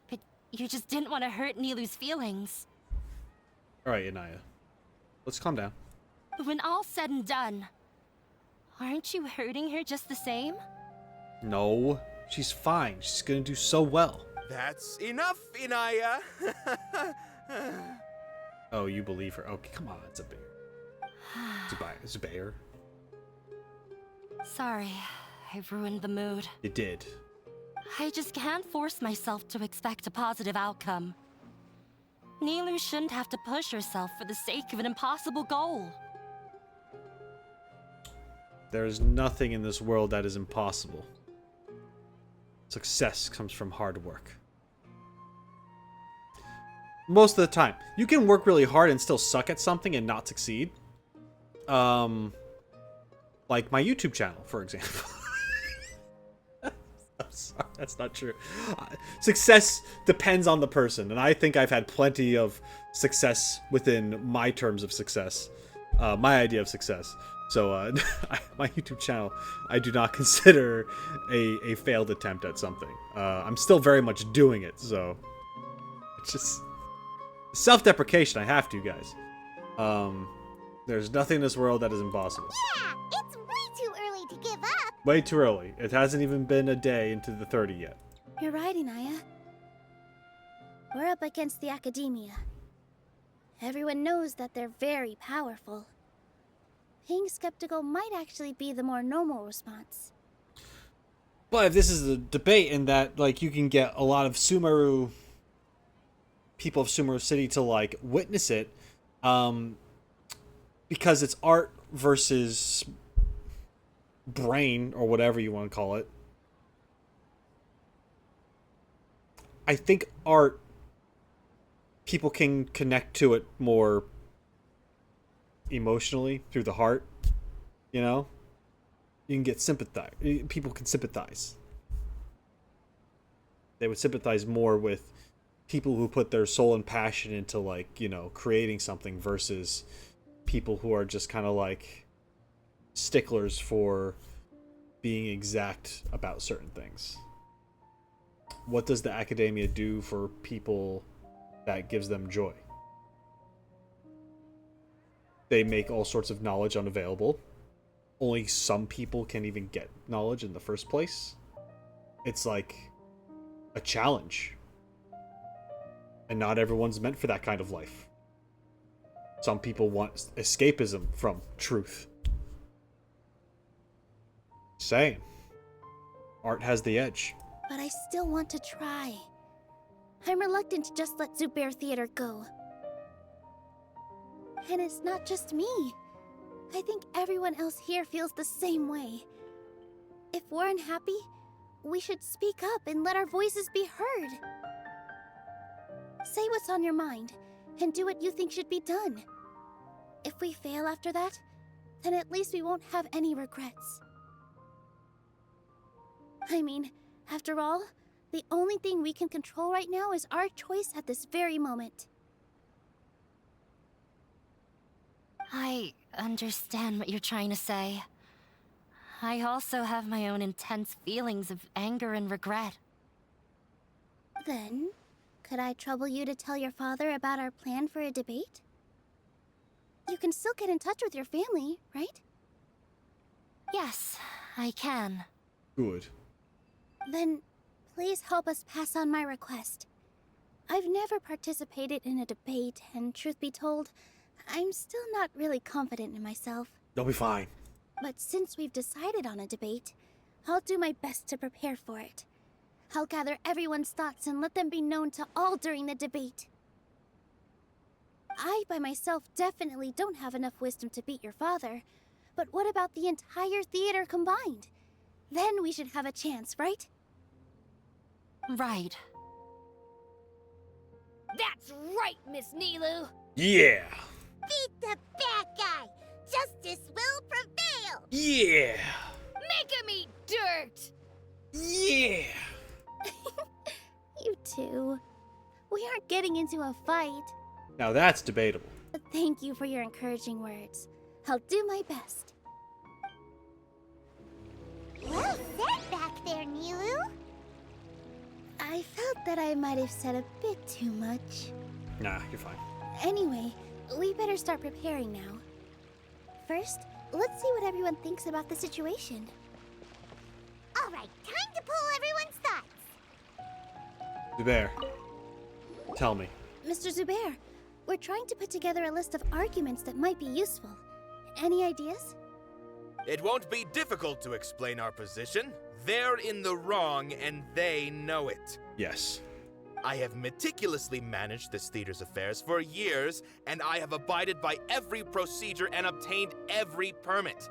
But you just didn't want to hurt Nilou's feelings. Alright, Anaya. Let's calm down. When all's said and done, aren't you hurting her just the same? No. She's fine. She's gonna do so well. That's enough, Inaya. Oh, you believe her. Okay, come on. It's a bear. It's a bear. Sorry, I ruined the mood. You did. I just can't force myself to expect a positive outcome. Nilou shouldn't have to push herself for the sake of an impossible goal. There is nothing in this world that is impossible. Success comes from hard work. Most of the time. You can work really hard and still suck at something and not succeed. Like my YouTube channel, for example. I'm sorry, that's not true. Success depends on the person, and I think I've had plenty of success within my terms of success. My idea of success. So, my YouTube channel, I do not consider a failed attempt at something. I'm still very much doing it, so it's just self-deprecation. I have to, guys. There's nothing in this world that is impossible. Yeah, it's way too early to give up. Way too early. It hasn't even been a day into the 30 yet. You're right, Inaya. We're up against the Academia. Everyone knows that they're very powerful. Being skeptical might actually be the more normal response. But if this is a debate in that, like, you can get a lot of Sumeru, people of Sumeru City to, like, witness it, because it's art versus brain, or whatever you want to call it. I think art, people can connect to it more emotionally through the heart, you know? You can get sympathize. People can sympathize. They would sympathize more with people who put their soul and passion into, like, you know, creating something versus people who are just kind of like sticklers for being exact about certain things. What does the Academia do for people that gives them joy? They make all sorts of knowledge unavailable. Only some people can even get knowledge in the first place. It's like a challenge. And not everyone's meant for that kind of life. Some people want escapism from truth. Same. Art has the edge. But I still want to try. I'm reluctant to just let Zubair Theater go. And it's not just me. I think everyone else here feels the same way. If we're unhappy, we should speak up and let our voices be heard. Say what's on your mind, and do what you think should be done. If we fail after that, then at least we won't have any regrets. I mean, after all, the only thing we can control right now is our choice at this very moment. I understand what you're trying to say. I also have my own intense feelings of anger and regret. Then, could I trouble you to tell your father about our plan for a debate? You can still get in touch with your family, right? Yes, I can. Good. Then, please help us pass on my request. I've never participated in a debate, and truth be told, I'm still not really confident in myself. You'll be fine. But since we've decided on a debate, I'll do my best to prepare for it. I'll gather everyone's thoughts and let them be known to all during the debate. I, by myself, definitely don't have enough wisdom to beat your father. But what about the entire theater combined? Then we should have a chance, right? Right. That's right, Miss Nilou. Yeah. Beat the bad guy. Justice will prevail. Yeah. Make him eat dirt. Yeah. You two. We aren't getting getting into a fight. Now that's debatable. But thank you for your encouraging words. I'll do my best. Well said back there, Nilou. I felt that I might have said a bit too much. Nah, you're fine. Anyway, we better start preparing now. First, let's see what everyone thinks about the situation. All right, time to pull everyone's thoughts. Zubair, tell me. Mr. Zubair, we're trying to put together a list of arguments that might be useful. Any ideas? It won't be difficult to explain our position. They're in the wrong, and they know it. Yes. I have meticulously managed this theater's affairs for years, and I have abided by every procedure and obtained every permit.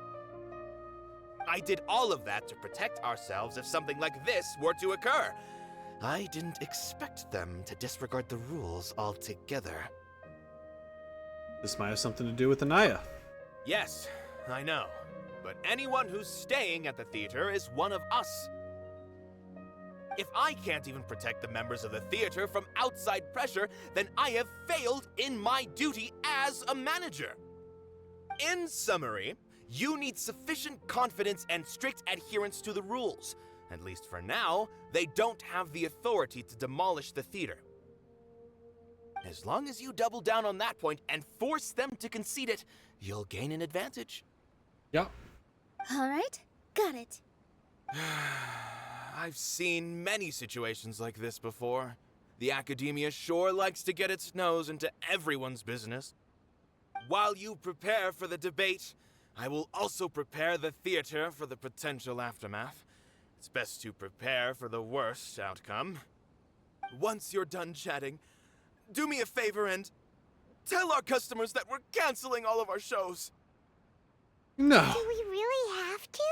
I did all of that to protect ourselves if something like this were to occur. I didn't expect them to disregard the rules altogether. This might have something to do with Anaya. Yes, I know. But anyone who's staying at the theater is one of us. If I can't even protect the members of the theater from outside pressure, then I have failed in my duty as a manager. In summary, you need sufficient confidence and strict adherence to the rules. At least for now, they don't have the authority to demolish the theater. As long as you double down on that point and force them to concede it, you'll gain an advantage. Yeah. All right, got it. I've seen many situations like this before. The academia sure likes to get its nose into everyone's business. While you prepare for the debate, I will also prepare the theater for the potential aftermath. It's best to prepare for the worst outcome. Once you're done chatting, do me a favor and tell our customers that we're canceling all of our shows. No. Do we really have to?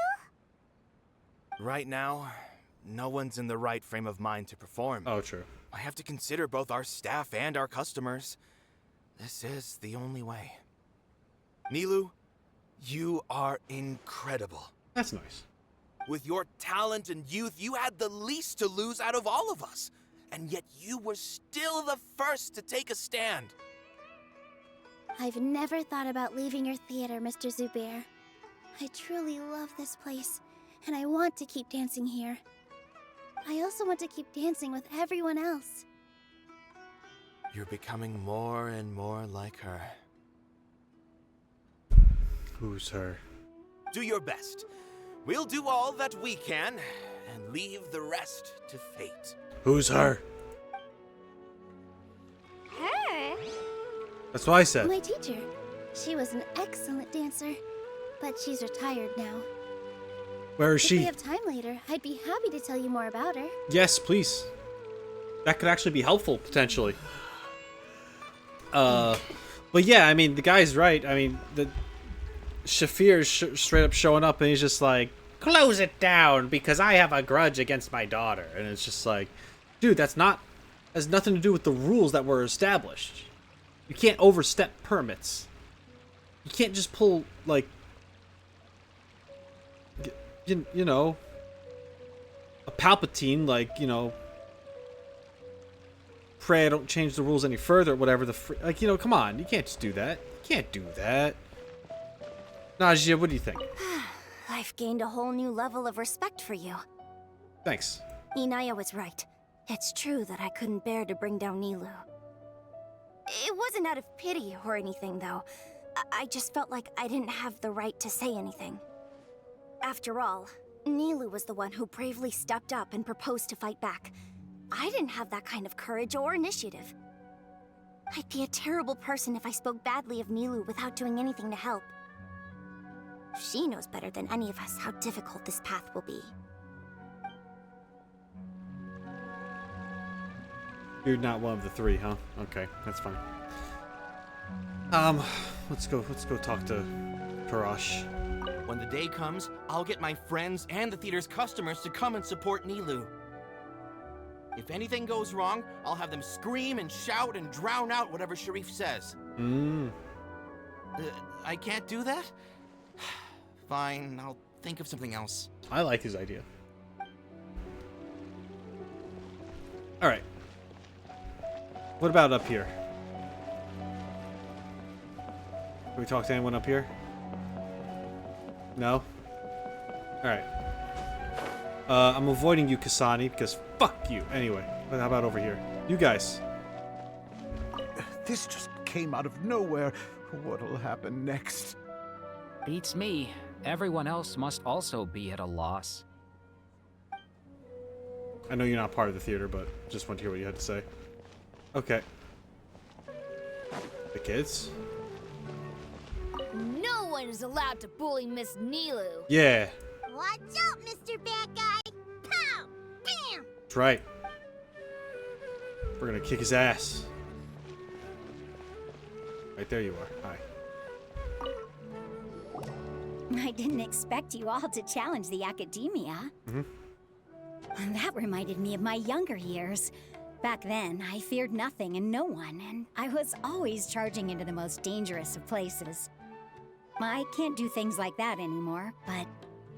Right now, no one's in the right frame of mind to perform. Oh, true. I have to consider both our staff and our customers. This is the only way. Nilou, you are incredible. That's nice. With your talent and youth, you had the least to lose out of all of us. And yet you were still the first to take a stand. I've never thought about leaving your theater, Mr. Zubair. I truly love this place, and I want to keep dancing here. I also want to keep dancing with everyone else. You're becoming more and more like her. Who's her? Do your best. We'll do all that we can, and leave the rest to fate. Who's her? Her? That's what I said. My teacher. She was an excellent dancer, but she's retired now. Where is If she? we have time later, I'd be happy to tell you more about her. Yes, please. That could actually be helpful, potentially. But yeah, I mean, the guy's right. I mean, the Shafir's straight up showing up, and he's just like, close it down because I have a grudge against my daughter. And it's just like, dude, has nothing to do with the rules that were established. You can't overstep permits. You can't just pull, like, you know, a Palpatine, like, you know, pray I don't change the rules any further, whatever like, you know, come on, you can't just do that. You can't do that. Najia, what do you think? I've gained a whole new level of respect for you. Thanks. Inaya was right. It's true that I couldn't bear to bring down Nilou. It wasn't out of pity or anything, though. I just felt like I didn't have the right to say anything. After all, Nilou was the one who bravely stepped up and proposed to fight back. I didn't have that kind of courage or initiative. I'd be a terrible person if I spoke badly of Nilou without doing anything to help. She knows better than any of us how difficult this path will be. You're not one of the three, huh? Okay, that's fine. Let's go talk to TheRoschi. When the day comes, I'll get my friends and the theater's customers to come and support Nilou. If anything goes wrong, I'll have them scream and shout and drown out whatever Sharif says. I can't do that? Fine, I'll think of something else. I like his idea. Alright. What about up here? Can we talk to anyone up here? No? Alright. I'm avoiding you, Kasani, because fuck you. Anyway, but how about over here? You guys. This just came out of nowhere. What'll happen next? Beats me. Everyone else must also be at a loss. I know you're not part of the theater, but just want to hear what you had to say. Okay. The kids? No one is allowed to bully Miss Nilou. Yeah, Watch out, Mr. Bad Guy! Pow! Bam! that's right. We're gonna kick his ass. Right there you are. Hi. I didn't expect you all to challenge the academia. And that reminded me of my younger years. Back then, I feared nothing and no one, and I was always charging into the most dangerous of places. I can't do things like that anymore, but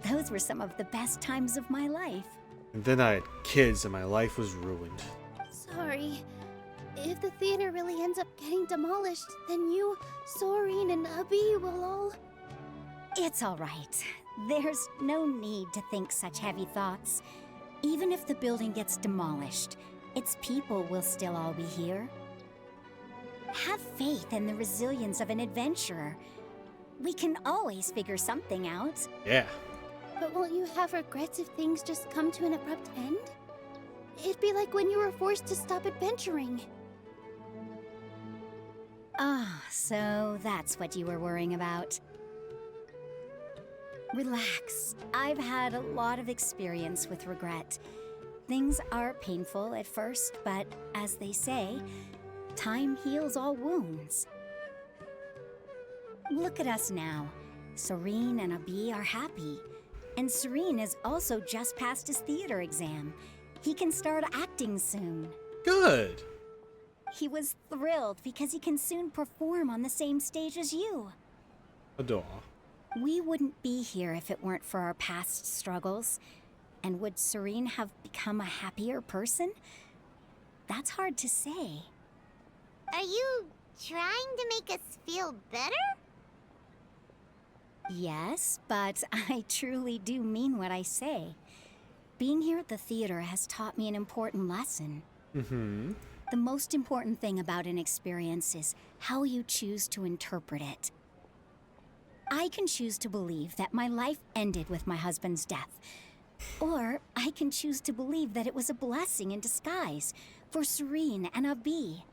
those were some of the best times of my life. And then I had kids and my life was ruined. Sorry. If the theater really ends up getting demolished, then you, Soren, and Abby will all... It's all right. There's no need to think such heavy thoughts. Even if the building gets demolished, its people will still all be here. Have faith in the resilience of an adventurer. We can always figure something out. Yeah. But won't you have regrets if things just come to an abrupt end? It'd be like when you were forced to stop adventuring. Ah, so that's what you were worrying about. Relax. I've had a lot of experience with regret. Things are painful at first, but as they say, time heals all wounds. Look at us now. Serene and Abi are happy. And Serene has also just passed his theater exam. He can start acting soon. Good. He was thrilled because he can soon perform on the same stage as you. Adore. We wouldn't be here if it weren't for our past struggles. And would Serene have become a happier person? That's hard to say. Are you trying to make us feel better? Yes, but I truly do mean what I say. Being here at the theater has taught me an important lesson. Mm-hmm. The most important thing about an experience is how you choose to interpret it. I can choose to believe that my life ended with my husband's death. Or I can choose to believe that it was a blessing in disguise for Serene and Abi.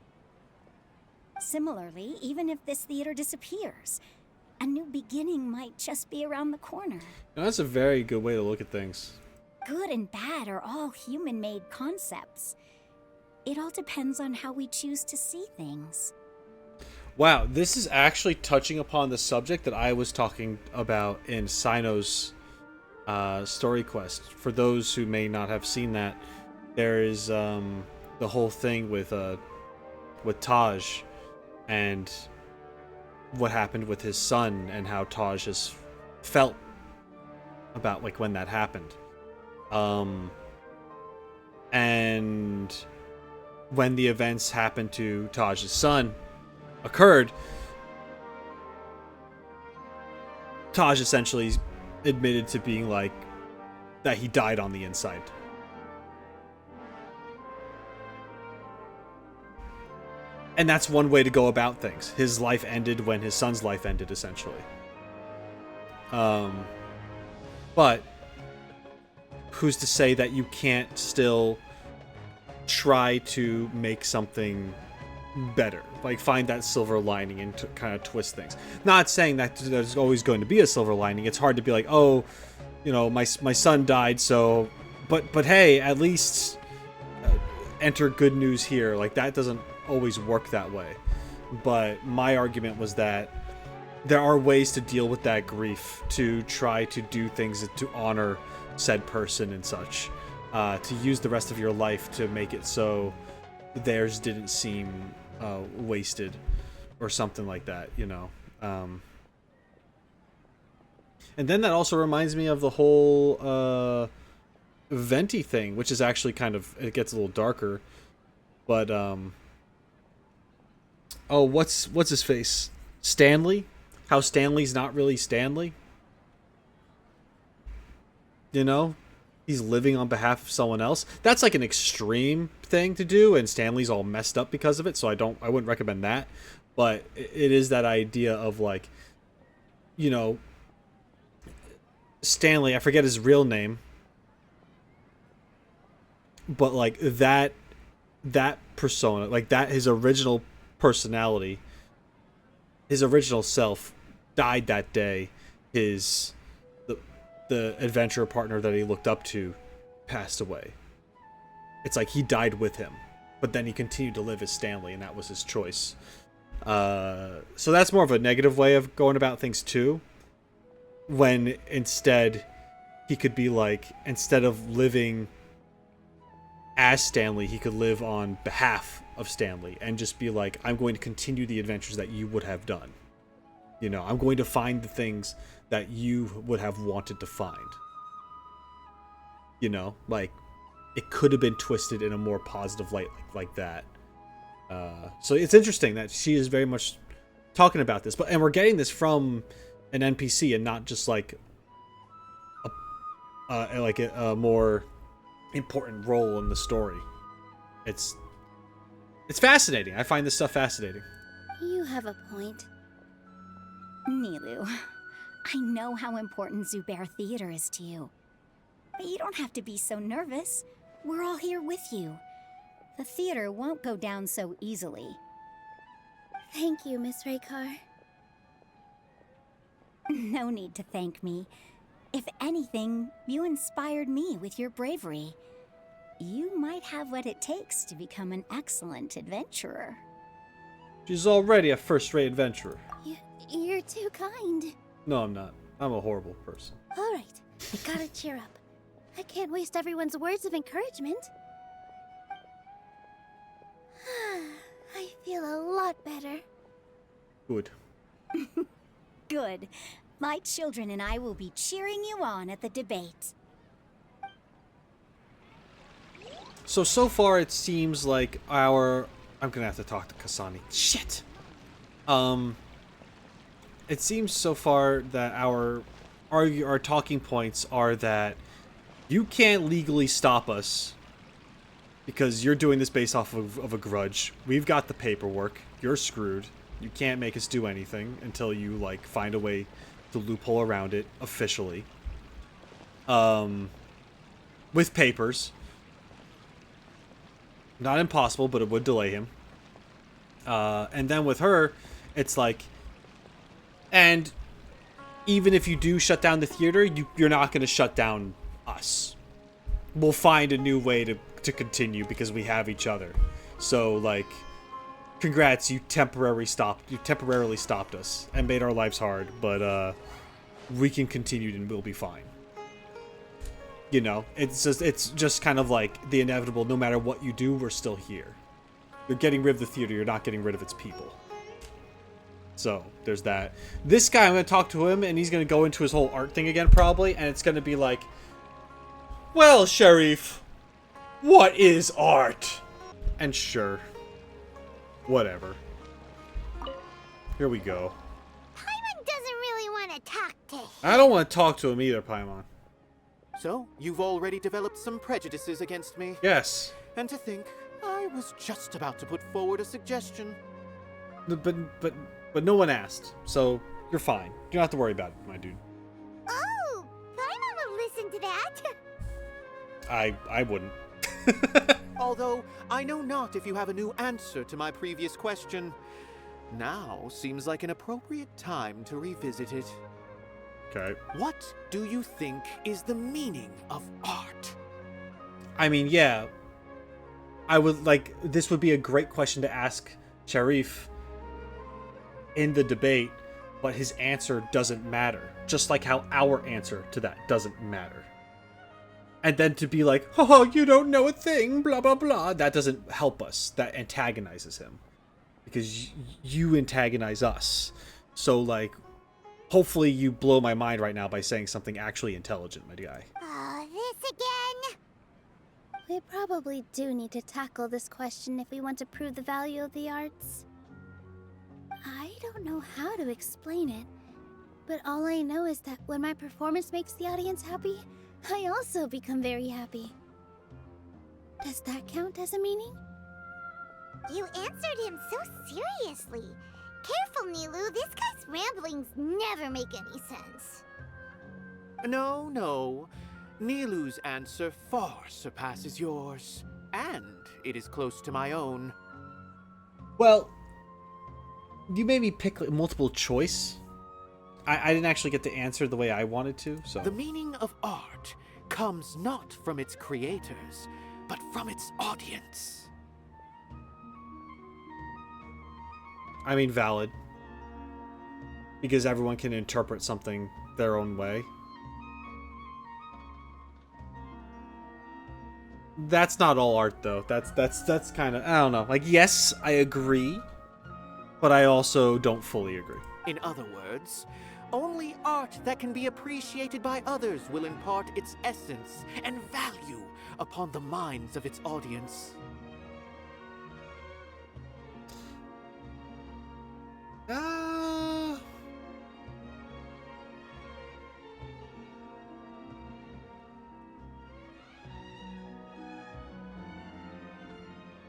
Similarly, even if this theater disappears, a new beginning might just be around the corner. Now, that's a very good way to look at things. Good and bad are all human-made concepts. It all depends on how we choose to see things. Wow, this is actually touching upon the subject that I was talking about in Sino's Story Quest. For those who may not have seen that, there is the whole thing with Taj and what happened with his son and how Taj has felt about like when that happened. And when the events happened to Taj's son occurred, Taj essentially admitted to being like that he died on the inside. And that's one way to go about things. His life ended when his son's life ended, essentially. But who's to say that you can't still try to make something better? Like, find that silver lining and kind of twist things. Not saying that there's always going to be a silver lining. It's hard to be like, oh, you know, my son died, so... But hey, at least enter good news here. Like, that doesn't always work that way. But my argument was that there are ways to deal with that grief, to try to do things to honor said person and such, to use the rest of your life to make it so theirs didn't seem wasted or something like that, you know. And then that also reminds me of the whole Venti thing, which is actually kind of, it gets a little darker, but oh, what's his face? Stanley? How Stanley's not really Stanley? You know? He's living on behalf of someone else. That's like an extreme thing to do, and Stanley's all messed up because of it, so I wouldn't recommend that. But it is that idea of like, you know, Stanley, I forget his real name, but like that persona, like that, his original personality, his original self died that day. The adventurer partner that he looked up to passed away. It's like he died with him, but then he continued to live as Stanley, and that was his choice. So that's more of a negative way of going about things too, when instead he could be like, instead of living as Stanley, he could live on behalf of Stanley and just be like, I'm going to continue the adventures that you would have done. You know, I'm going to find the things that you would have wanted to find. You know, like, it could have been twisted in a more positive light like that. So it's interesting that she is very much talking about this, and we're getting this from an NPC and not just like a more important role in the story. It's fascinating. I find this stuff fascinating. You have a point. Nilou, I know how important Zubair Theater is to you. But you don't have to be so nervous. We're all here with you. The theater won't go down so easily. Thank you, Miss Raykar. No need to thank me. If anything, you inspired me with your bravery. You might have what it takes to become an excellent adventurer. She's already a first-rate adventurer. You're too kind. No, I'm not. I'm a horrible person. All right, I gotta cheer up. I can't waste everyone's words of encouragement. I feel a lot better. Good. Good. My children and I will be cheering you on at the debate. So far it seems like I'm gonna have to talk to Kasani. Shit! It seems so far that our talking points are that you can't legally stop us because you're doing this based off of a grudge. We've got the paperwork. You're screwed. You can't make us do anything until you, like, find a way to loophole around it officially. With papers. Not impossible, but it would delay him. And then with her, it's like, and even if you do shut down the theater, you're not going to shut down us. We'll find a new way to continue because we have each other. So, like, congrats, you temporarily stopped us and made our lives hard, but we can continue and we'll be fine. You know, it's just kind of like the inevitable. No matter what you do, we're still here. You're getting rid of the theater. You're not getting rid of its people. So there's that. This guy, I'm going to talk to him, and he's going to go into his whole art thing again, probably, and it's going to be like, well, Sheriff, what is art? And sure, whatever. Here we go. Paimon doesn't really want to talk to him. I don't want to talk to him either, Paimon. So, you've already developed some prejudices against me? Yes. And to think, I was just about to put forward a suggestion. But no one asked, so you're fine. You don't have to worry about it, my dude. Oh, Paimon will listen to that. I wouldn't. Although, I know not if you have a new answer to my previous question. Now seems like an appropriate time to revisit it. Okay. What do you think is the meaning of art? I mean, yeah. I would like, this would be a great question to ask Sharif in the debate, but his answer doesn't matter. Just like how our answer to that doesn't matter. And then to be like, oh, you don't know a thing, blah, blah, blah. That doesn't help us. That antagonizes him. Because you antagonize us. So, like, hopefully you blow my mind right now by saying something actually intelligent, my guy. Oh, this again? We probably do need to tackle this question if we want to prove the value of the arts. don't know how to explain it, but all I know is that when my performance makes the audience happy, I also become very happy. Does that count as a meaning? You answered him so seriously. Careful, Nilou. This guy's ramblings never make any sense. No, no. Nilou's answer far surpasses yours. And it is close to my own. Well, you made me pick like, multiple choice. I didn't actually get to answer the way I wanted to, so... The meaning of art comes not from its creators, but from its audience. I mean, valid. Because everyone can interpret something their own way. That's not all art, though. That's kind of... I don't know. Like, yes, I agree. But I also don't fully agree. In other words, only art that can be appreciated by others will impart its essence and value upon the minds of its audience.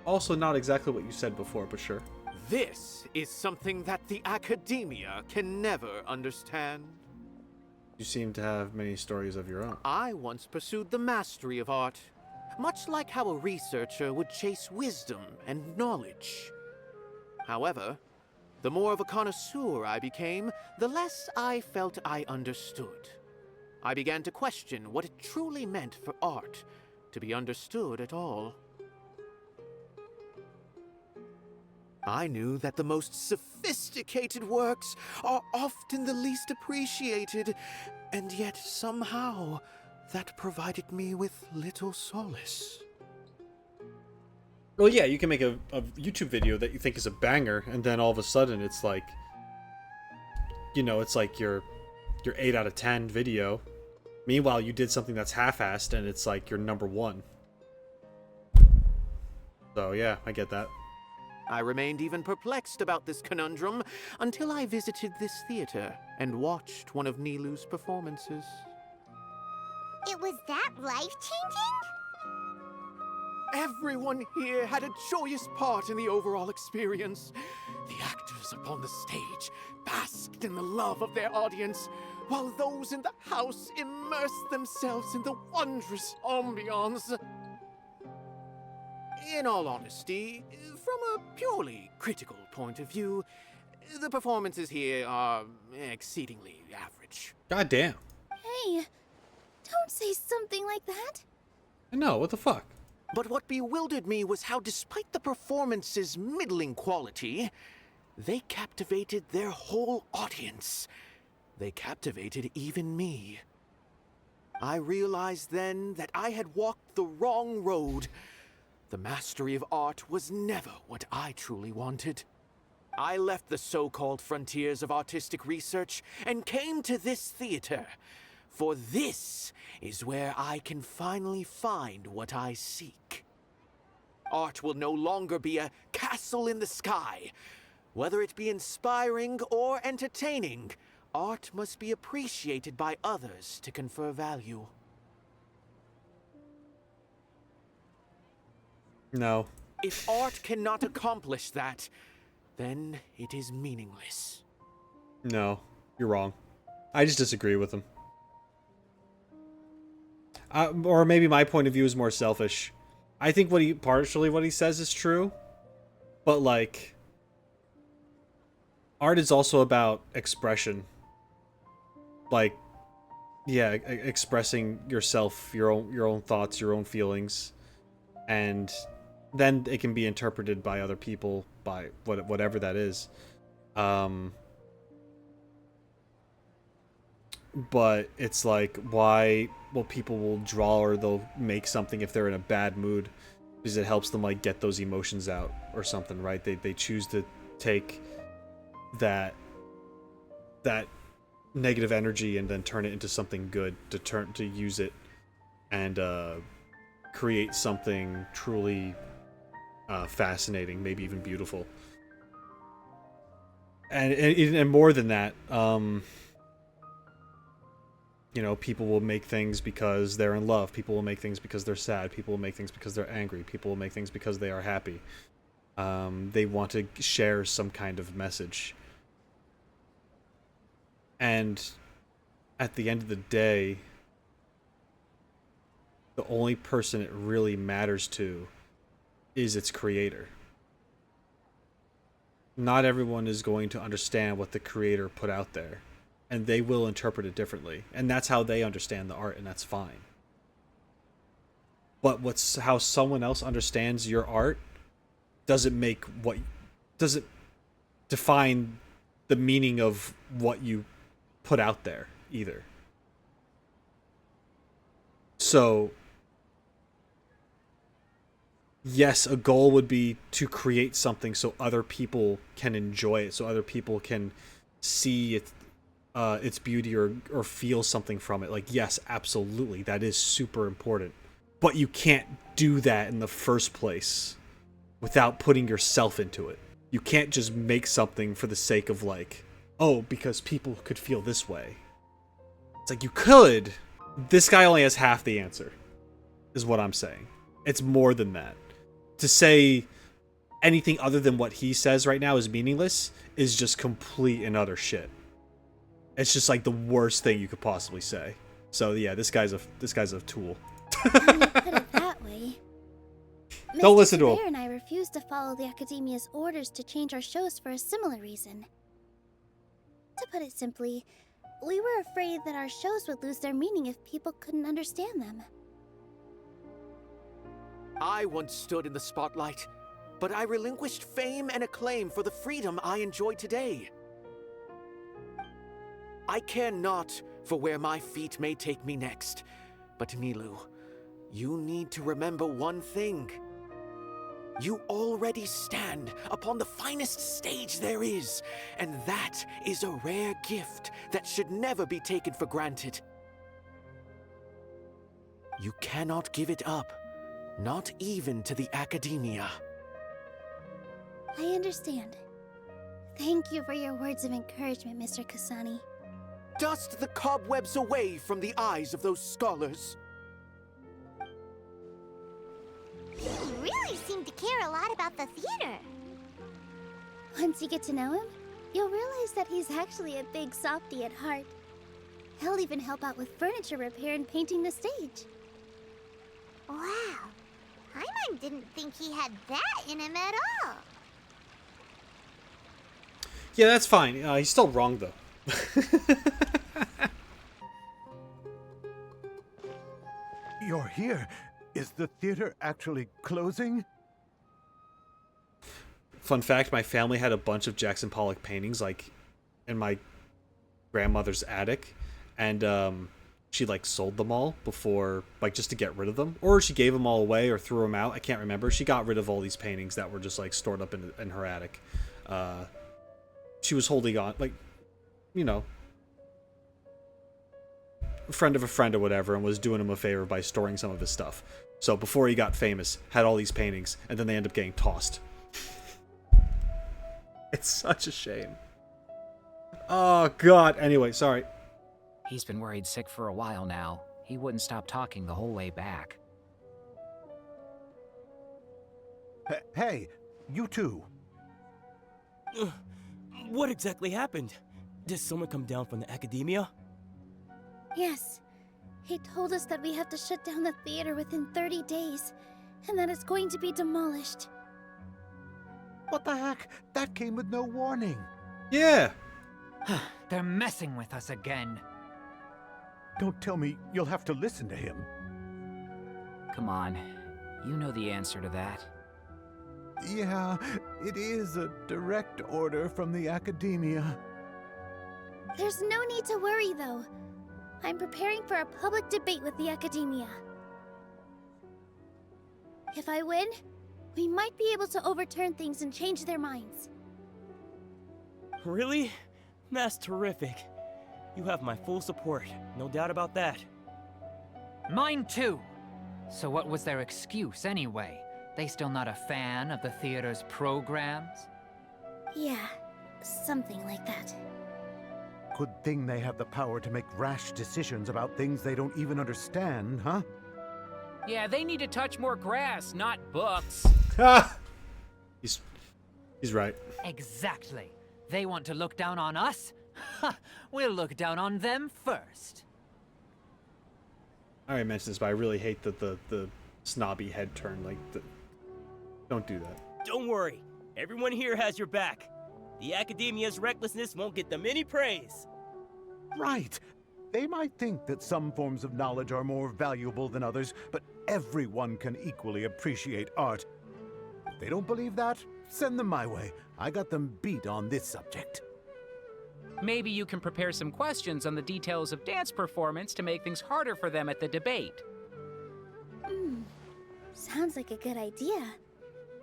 Also not exactly what you said before, but sure. This is something that the academia can never understand. You seem to have many stories of your own. I once pursued the mastery of art, much like how a researcher would chase wisdom and knowledge. However, the more of a connoisseur I became, the less I felt I understood. I began to question what it truly meant for art to be understood at all. I knew that the most sophisticated works are often the least appreciated, and yet somehow that provided me with little solace. Well, yeah, you can make a YouTube video that you think is a banger, and then all of a sudden it's like, you know, it's like your 8 out of 10 video. Meanwhile, you did something that's half-assed, and it's like your number 1. So yeah, I get that. I remained even perplexed about this conundrum until I visited this theater and watched one of Nilou's performances. It was that life-changing? Everyone here had a joyous part in the overall experience. The actors upon the stage basked in the love of their audience, while those in the house immersed themselves in the wondrous ambiance. In all honesty, from a purely critical point of view, the performances here are exceedingly average. God damn. Hey, don't say something like that. I know, what the fuck? But what bewildered me was how, despite the performance's middling quality, they captivated their whole audience. They captivated even me. I realized then that I had walked the wrong road. The mastery of art was never what I truly wanted. I left the so-called frontiers of artistic research and came to this theater, for this is where I can finally find what I seek. Art will no longer be a castle in the sky. Whether it be inspiring or entertaining, art must be appreciated by others to confer value. No. If art cannot accomplish that, then it is meaningless. No, you're wrong. I just disagree with him. Or maybe my point of view is more selfish. I think partially what he says is true, but like, art is also about expression. Like, yeah, expressing yourself, your own thoughts, your own feelings, and then it can be interpreted by other people, by whatever that is. But it's like, why? Well, people will draw or they'll make something if they're in a bad mood, because it helps them like get those emotions out or something, right? They choose to take that negative energy and then turn it into something good, to use it and create something truly fascinating, maybe even beautiful. and more than that, you know, people will make things because they're in love. People will make things because they're sad. People will make things because they're angry. People will make things because they are happy. They want to share some kind of message. And at the end of the day, the only person it really matters to is its creator. Not everyone is going to understand what the creator put out there, and they will interpret it differently, and that's how they understand the art, and that's fine. But how someone else understands your art doesn't define the meaning of what you put out there either. So yes, a goal would be to create something so other people can enjoy it, so other people can see its beauty or feel something from it. Like, yes, absolutely, that is super important. But you can't do that in the first place without putting yourself into it. You can't just make something for the sake of, like, oh, because people could feel this way. It's like, you could. This guy only has half the answer, is what I'm saying. It's more than that. To say anything other than what he says right now is meaningless is just complete and utter shit. It's just like the worst thing you could possibly say. So yeah, this guy's a tool. When you put it that way, Don't listen to him. Mr. and I refused to follow the Academia's orders to change our shows for a similar reason. To put it simply, we were afraid that our shows would lose their meaning if people couldn't understand them. I once stood in the spotlight, but I relinquished fame and acclaim for the freedom I enjoy today. I care not for where my feet may take me next, but Nilou, you need to remember one thing. You already stand upon the finest stage there is, and that is a rare gift that should never be taken for granted. You cannot give it up, not even to the Academia. I understand. Thank you for your words of encouragement, Mr. Kasani. Dust the cobwebs away from the eyes of those scholars. You really seem to care a lot about the theater. Once you get to know him, you'll realize that he's actually a big softie at heart. He'll even help out with furniture repair and painting the stage. Wow. Paimon didn't think he had that in him at all. Yeah, that's fine. He's still wrong, though. You're here. Is the theater actually closing? Fun fact, my family had a bunch of Jackson Pollock paintings, like, in my grandmother's attic. And, she, like, sold them all before, like, just to get rid of them. Or she gave them all away or threw them out. I can't remember. She got rid of all these paintings that were just, like, stored up in her attic. She was holding on, like, you know, a friend of a friend or whatever, and was doing him a favor by storing some of his stuff. So before he got famous, had all these paintings, and then they end up getting tossed. It's such a shame. Oh, God. Anyway, sorry. He's been worried sick for a while now. He wouldn't stop talking the whole way back. Hey, you two. What exactly happened? Did someone come down from the Academia? Yes. He told us that we have to shut down the theater within 30 days, and that it's going to be demolished. What the heck? That came with no warning. Yeah. They're messing with us again. Don't tell me you'll have to listen to him. Come on. You know the answer to that. Yeah, it is a direct order from the Academia. There's no need to worry, though. I'm preparing for a public debate with the Academia. If I win, we might be able to overturn things and change their minds. Really? That's terrific. You have my full support, no doubt about that. Mine too. So what was their excuse anyway? They still not a fan of the theater's programs? Yeah, Something like that. Good thing they have the power to make rash decisions about things they don't even understand, huh? Yeah, they need to touch more grass, not books. Ha! He's right. Exactly. They want to look down on us? Ha! We'll look down on them first. I already mentioned this, but I really hate the snobby head turn. Like, don't do that. Don't worry. Everyone here has your back. The Academia's recklessness won't get them any praise. Right. They might think that some forms of knowledge are more valuable than others, but everyone can equally appreciate art. If they don't believe that, send them my way. I got them beat on this subject. Maybe you can prepare some questions on the details of dance performance to make things harder for them at the debate. Sounds like a good idea.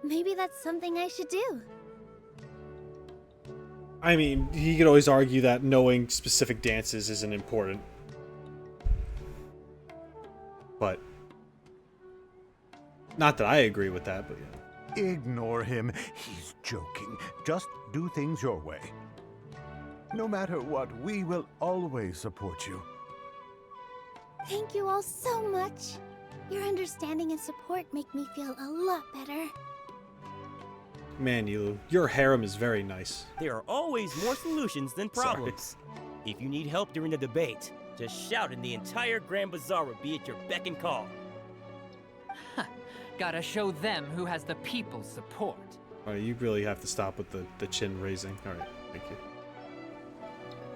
Maybe that's something I should do. I mean, he could always argue that knowing specific dances isn't important. But not that I agree with that, but yeah. Ignore him. He's joking. Just do things your way. No matter what, we will always support you. Thank you all so much. Your understanding and support make me feel a lot better. Man, Nilou, your harem is very nice. There are always more solutions than problems. If you need help during the debate, just shout and the entire Grand Bazaar will be at your beck and call. Gotta show them who has the people's support. Alright, you really have to stop with the chin raising. Alright, thank you.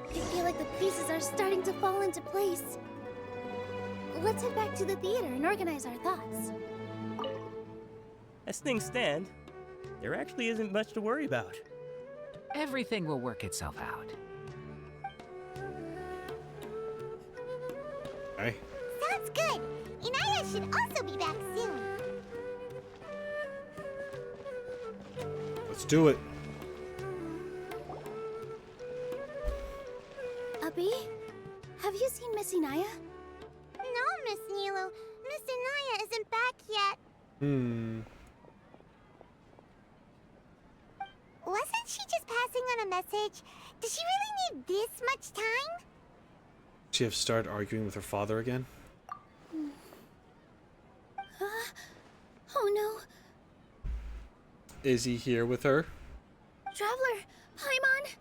I feel like the pieces are starting to fall into place. Let's head back to the theater and organize our thoughts. As things stand, there actually isn't much to worry about. Everything will work itself out. Okay. Sounds good. Inaya should also be back soon. Let's do it. Abby, have you seen Miss Inaya? No, Miss Nilou. Miss Inaya isn't back yet. Wasn't she just passing on a message? Does she really need this much time? She have started arguing with her father again? Oh no. Is he here with her? Traveler, Paimon,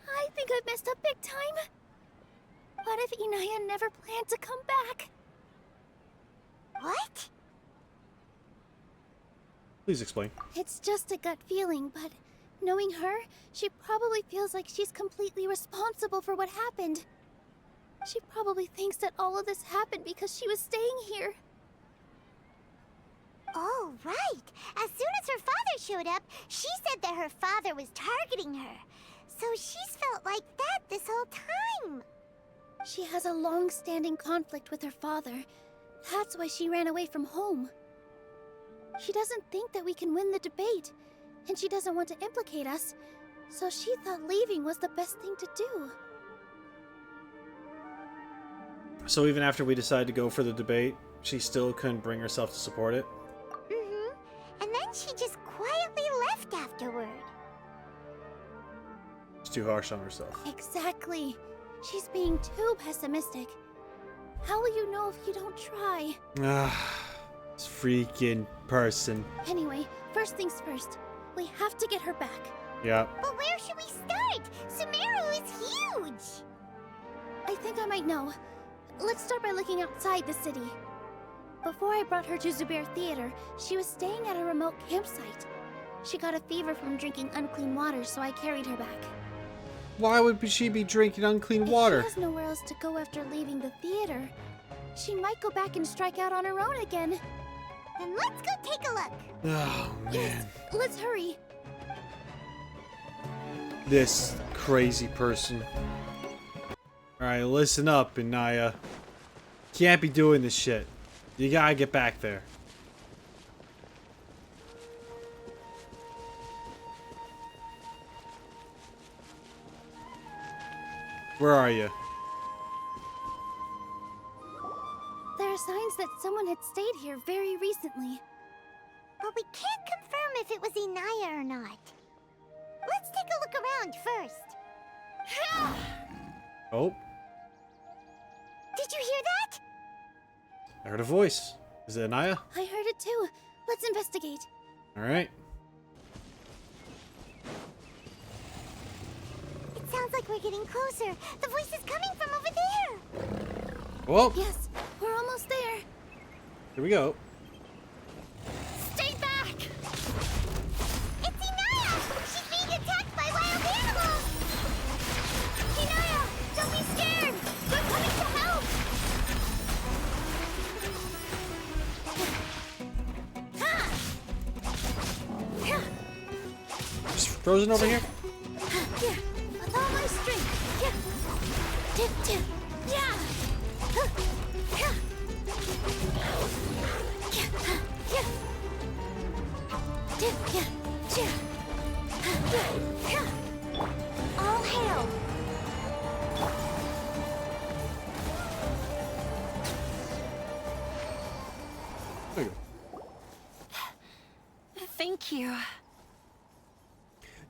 I think I've messed up big time. What if Inaya never planned to come back? What? Please explain. It's just a gut feeling, but knowing her, she probably feels like she's completely responsible for what happened. She probably thinks that all of this happened because she was staying here. Oh, right. As soon as her father showed up, she said that her father was targeting her. So she's felt like that this whole time. She has a long-standing conflict with her father. That's why she ran away from home. She doesn't think that we can win the debate, and she doesn't want to implicate us, so she thought leaving was the best thing to do. So even after we decided to go for the debate, she still couldn't bring herself to support it? Mm-hmm. And then she just quietly left afterward. She's too harsh on herself. Exactly. She's being too pessimistic. How will you know if you don't try? This freaking person. Anyway, first things first. We have to get her back. Yeah. But where should we start? Sumeru is huge! I think I might know. Let's start by looking outside the city. Before I brought her to Zubair Theater, she was staying at a remote campsite. She got a fever from drinking unclean water, so I carried her back. Why would she be drinking unclean water? If she has nowhere else to go after leaving the theater, she might go back and strike out on her own again. Then let's go take a look. Oh, man. Yes, let's hurry. This crazy person. Alright, listen up, Inaya. Can't be doing this shit. You gotta get back there. Where are you? There are signs that someone had stayed here very recently. But we can't confirm if it was Inaya or not. Let's take a look around first. Oh, Did you hear that? I heard a voice. Is it Anaya? I heard it too. Let's investigate. All right. It sounds like we're getting closer. The voice is coming from over there. Well, Yes, we're almost there. here we go. Stay back! It's Inaya! She's being attacked by wild animals! Inaya, don't be scared! We're coming to help! Just frozen over here. Yeah, with all my strength. Yeah. Tip, tip. Yeah. Yeah. Yeah. Tip, yeah. Yeah. All hail! There you go. Thank you.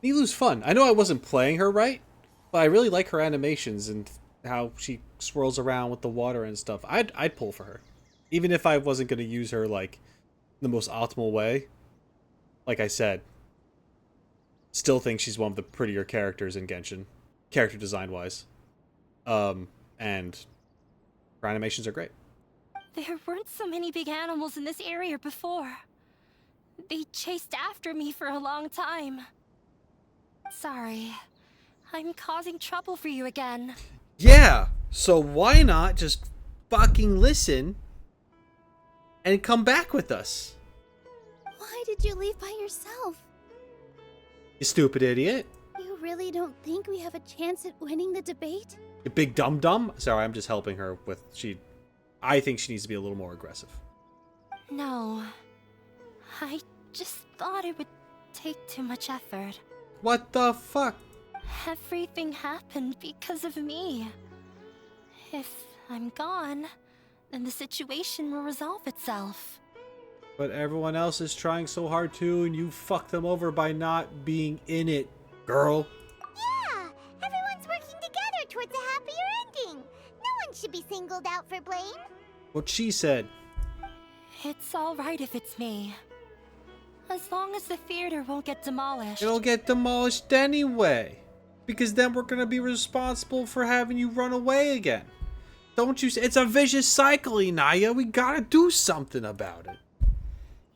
Nilou's fun. I know I wasn't playing her right, but I really like her animations and how she swirls around with the water and stuff. I'd pull for her, even if I wasn't going to use her like the most optimal way. Like I said, still think she's one of the prettier characters in Genshin, character design wise. And her animations are great. There weren't so many big animals in this area before. They chased after me for a long time. Sorry. I'm causing trouble for you again. Yeah, so why not just fucking listen and come back with us? Why did you leave by yourself? You stupid idiot. You really don't think we have a chance at winning the debate? You big dum-dum. Sorry, I'm just helping her with... I think she needs to be a little more aggressive. No. I just thought it would take too much effort. What the fuck? Everything happened because of me. If I'm gone, then the situation will resolve itself. But everyone else is trying so hard too, and you fuck them over by not being in it, girl. Yeah! Everyone's working together towards a happier ending! No one should be singled out for blame! What she said. It's alright if it's me. As long as the theater won't get demolished. It'll get demolished anyway. Because then we're gonna be responsible for having you run away again. Don't you see? It's a vicious cycle, Inaya. We gotta do something about it.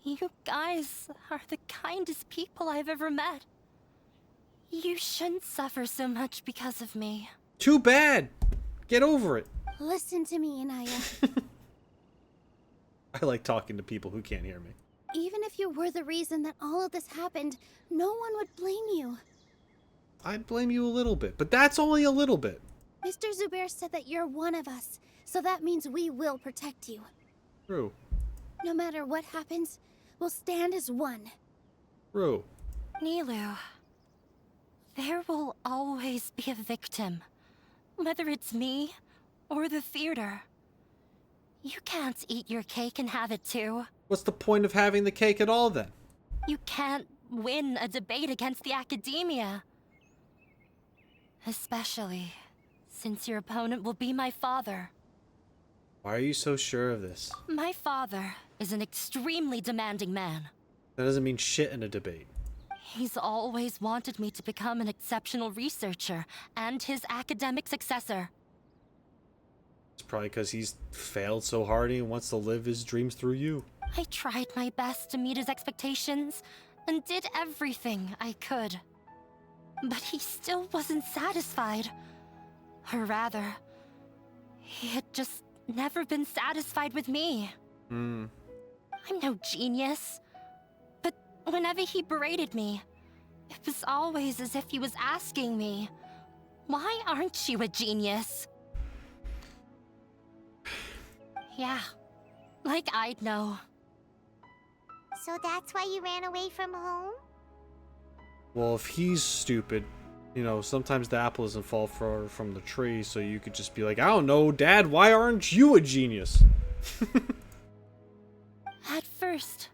You guys are the kindest people I've ever met. You shouldn't suffer so much because of me. Too bad. Get over it. Listen to me, Inaya. I like talking to people who can't hear me. Even if you were the reason that all of this happened, no one would blame you. I blame you a little bit, but that's only a little bit. Mr. Zubair said that you're one of us, so that means we will protect you. True. No matter what happens, we'll stand as one. True. Nilou, there will always be a victim. Whether it's me or the theater. You can't eat your cake and have it too. What's the point of having the cake at all then? You can't win a debate against the academia. Especially since your opponent will be my father. Why are you so sure of this? My father is an extremely demanding man. That doesn't mean shit in a debate. He's always wanted me to become an exceptional researcher and his academic successor. It's probably because he's failed so hard and he wants to live his dreams through you. I tried my best to meet his expectations and did everything I could. But he still wasn't satisfied. Or rather, he had just never been satisfied with me. I'm no genius. But whenever he berated me, it was always as if he was asking me, "Why aren't you a genius?" Yeah, like I'd know. So that's why you ran away from home? Well, if he's stupid, you know, sometimes the apple doesn't fall far from the tree, so you could just be like, I don't know, Dad, why aren't you a genius? At first,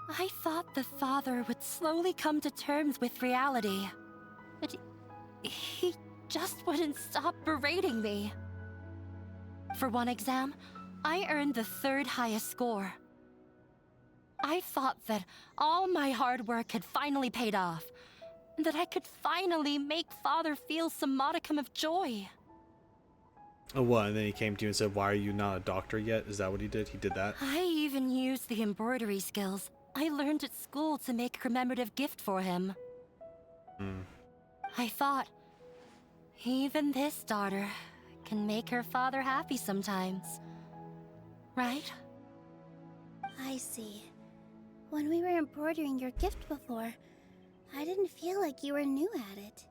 I thought the father would slowly come to terms with reality. But He just wouldn't stop berating me. For one exam, I earned the 3rd highest score. I thought that all my hard work had finally paid off, that I could finally make Father feel some modicum of joy. Oh, what? And then he came to you and said, "Why are you not a doctor yet?" Is that what he did? He did that? I even used the embroidery skills I learned at school to make a commemorative gift for him. I thought, even this daughter can make her father happy sometimes. Right? I see. When we were embroidering your gift before, I didn't feel like you were new at it.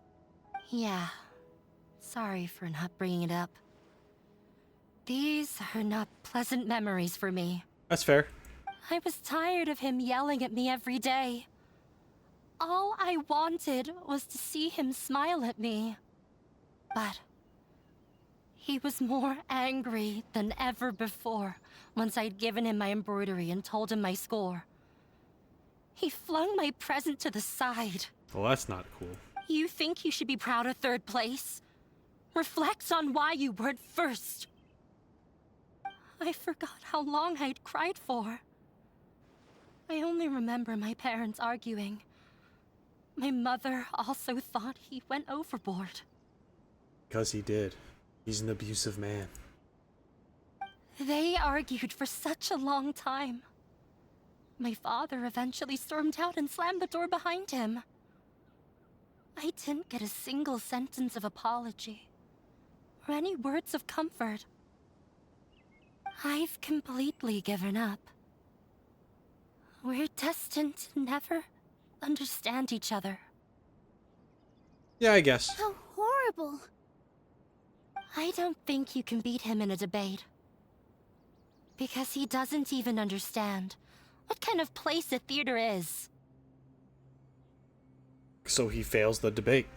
Yeah. Sorry for not bringing it up. These are not pleasant memories for me. That's fair. I was tired of him yelling at me every day. All I wanted was to see him smile at me. But he was more angry than ever before once I'd given him my embroidery and told him my score. He flung my present to the side. Well, that's not cool. You think you should be proud of 3rd place? Reflect on why you weren't first. I forgot how long I'd cried for. I only remember my parents arguing. My mother also thought he went overboard. Because he did. He's an abusive man. They argued for such a long time. My father eventually stormed out and slammed the door behind him. I didn't get a single sentence of apology or any words of comfort. I've completely given up. We're destined to never understand each other. Yeah, I guess. How horrible. I don't think you can beat him in a debate. Because he doesn't even understand what kind of place a theater is. So he fails the debate.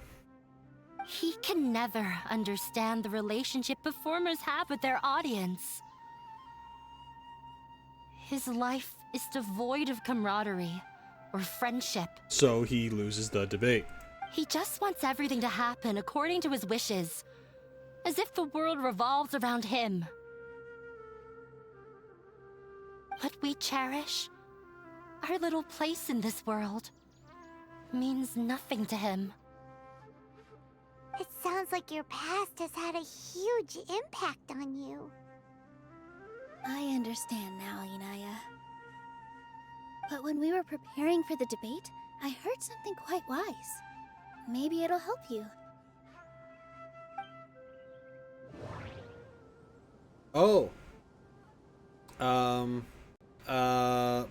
He can never understand the relationship performers have with their audience. His life is devoid of camaraderie or friendship. So he loses the debate. He just wants everything to happen according to his wishes, as if the world revolves around him. What we cherish, our little place in this world, means nothing to him. It sounds like your past has had a huge impact on you. I understand now, Inaya. But when we were preparing for the debate, I heard something quite wise. Maybe it'll help you. Oh.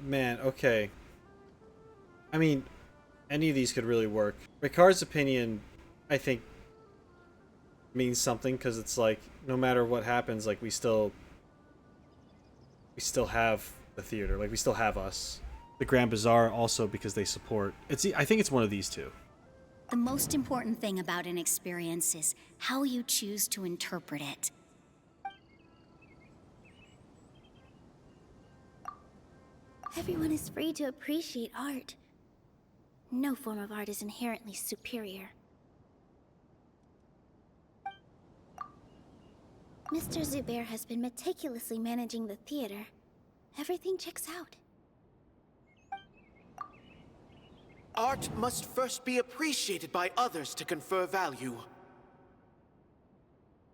Man, okay. I mean, any of these could really work. Ricard's opinion, I think, means something, because it's like, no matter what happens, like, we still have the theater. Like, we still have us. The Grand Bazaar also because they support. I think it's one of these two. The most important thing about an experience is how you choose to interpret it. Everyone is free to appreciate art. No form of art is inherently superior. Mr. Zubair has been meticulously managing the theater. Everything checks out. Art must first be appreciated by others to confer value.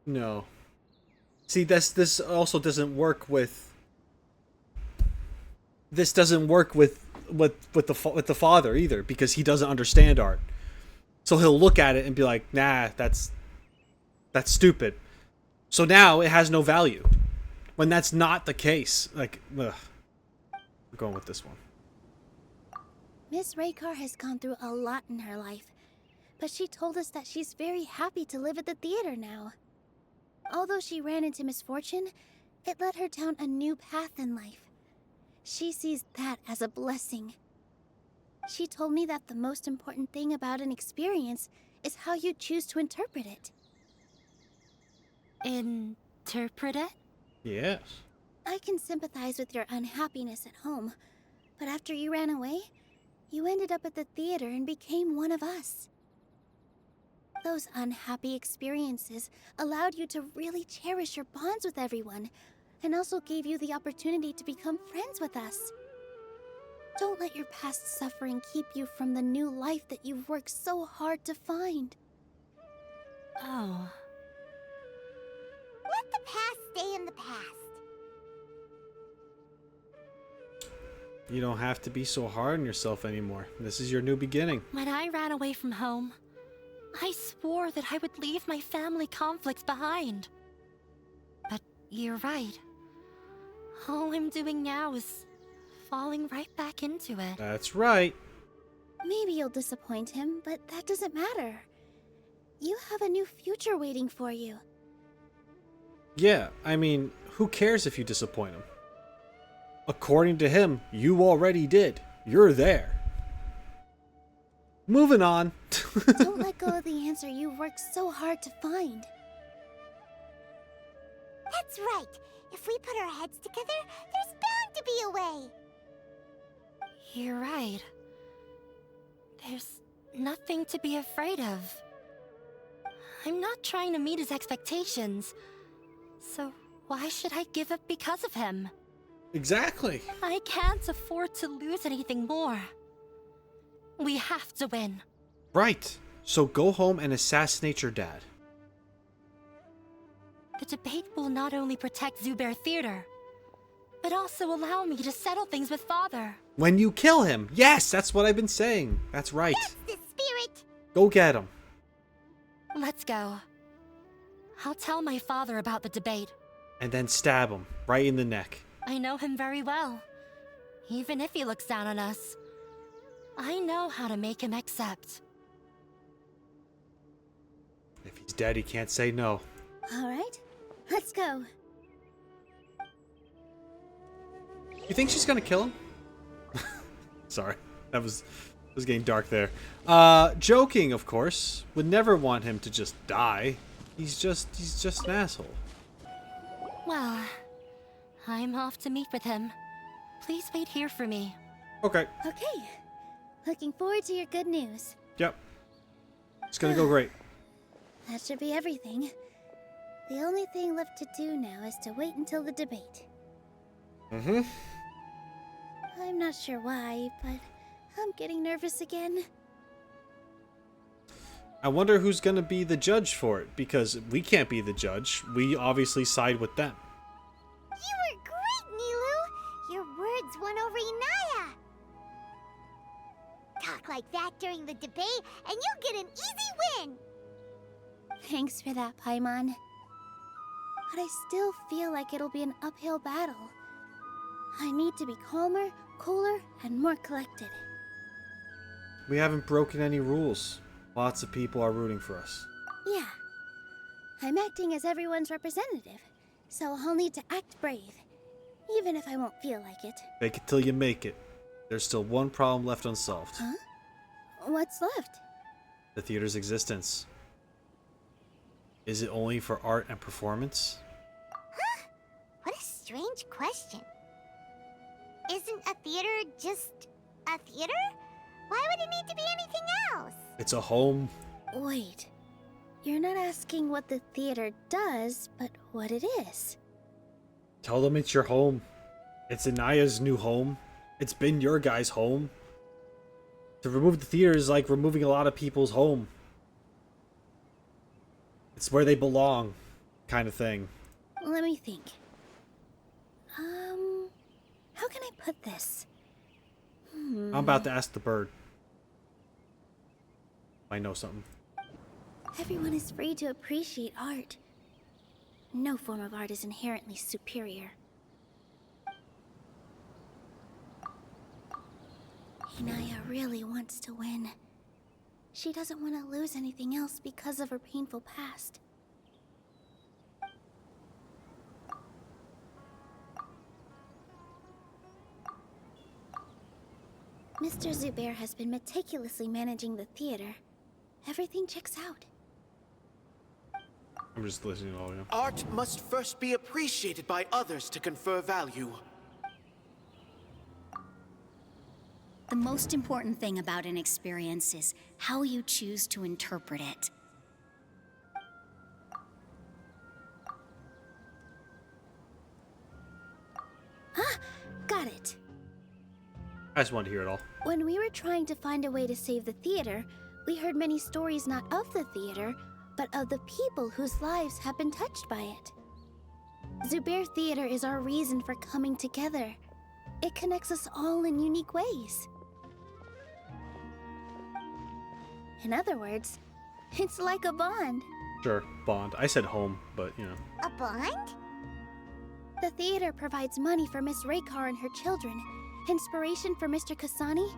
No. See, this also doesn't work with. This doesn't work with the father either, because he doesn't understand art. So he'll look at it and be like, "Nah, that's stupid." So now it has no value, when that's not the case. Like, ugh. I'm going with this one. Miss Raykar has gone through a lot in her life, but she told us that she's very happy to live at the theater now. Although she ran into misfortune, it led her down a new path in life. She sees that as a blessing. She told me that the most important thing about an experience is how you choose to interpret it. Interpret it? Yes. I can sympathize with your unhappiness at home, but after you ran away, you ended up at the theater and became one of us. Those unhappy experiences allowed you to really cherish your bonds with everyone, and also gave you the opportunity to become friends with us. Don't let your past suffering keep you from the new life that you've worked so hard to find. Oh. Let the past stay in the past. You don't have to be so hard on yourself anymore. This is your new beginning. When I ran away from home, I swore that I would leave my family conflicts behind. But you're right. All I'm doing now is falling right back into it. That's right. Maybe you'll disappoint him, but that doesn't matter. You have a new future waiting for you. Yeah, I mean, who cares if you disappoint him? According to him, you already did. You're there. Moving on. Don't let go of the answer you've worked so hard to find. That's right. If we put our heads together, there's bound to be a way. You're right. There's nothing to be afraid of. I'm not trying to meet his expectations. So why should I give up because of him? Exactly. I can't afford to lose anything more. We have to win. Right. So go home and assassinate your dad. The debate will not only protect Zubair Theater, but also allow me to settle things with Father. When you kill him. Yes, that's what I've been saying. That's right. That's the spirit. Go get him. Let's go. I'll tell my father about the debate. And then stab him right in the neck. I know him very well. Even if he looks down on us, I know how to make him accept. If he's dead, he can't say no. All right, let's go. You think she's gonna kill him? Sorry, that was getting dark there. Joking, of course. Would never want him to just die. He's just an asshole. Well, I'm off to meet with him. Please wait here for me. Okay. Okay. Looking forward to your good news. Yep. It's gonna go great. That should be everything. The only thing left to do now is to wait until the debate. Mm-hmm. I'm not sure why, but I'm getting nervous again. I wonder who's gonna be the judge for it, because we can't be the judge. We obviously side with them. You were great, Nilou! Your words won over Inaya! Talk like that during the debate, and you'll get an easy win! Thanks for that, Paimon. But I still feel like it'll be an uphill battle. I need to be calmer, cooler, and more collected. We haven't broken any rules. Lots of people are rooting for us. Yeah. I'm acting as everyone's representative, so I'll need to act brave, even if I won't feel like it. Fake it till you make it. There's still one problem left unsolved. Huh? What's left? The theater's existence. Is it only for art and performance? Huh? What a strange question. Isn't a theater just a theater? Why would it need to be anything else? It's a home. Wait. You're not asking what the theater does, but what it is. Tell them it's your home. It's Inaya's new home. It's been your guys' home. To remove the theater is like removing a lot of people's home. It's where they belong, kind of thing. Let me think. How can I put this? I'm about to ask the bird. I know something. Everyone is free to appreciate art. No form of art is inherently superior. Inaya really wants to win. She doesn't want to lose anything else because of her painful past. Mr. Zubair has been meticulously managing the theater. Everything checks out. I'm just listening to all of you. Art must first be appreciated by others to confer value. The most important thing about an experience is how you choose to interpret it. got it. I just wanted to hear it all. When we were trying to find a way to save the theater, we heard many stories not of the theater, but of the people whose lives have been touched by it. Zubair Theater is our reason for coming together. It connects us all in unique ways. In other words, it's like a bond. Sure, bond. I said home, but you know. A bond? The theater provides money for Miss Raykar and her children, inspiration for Mr. Kasani,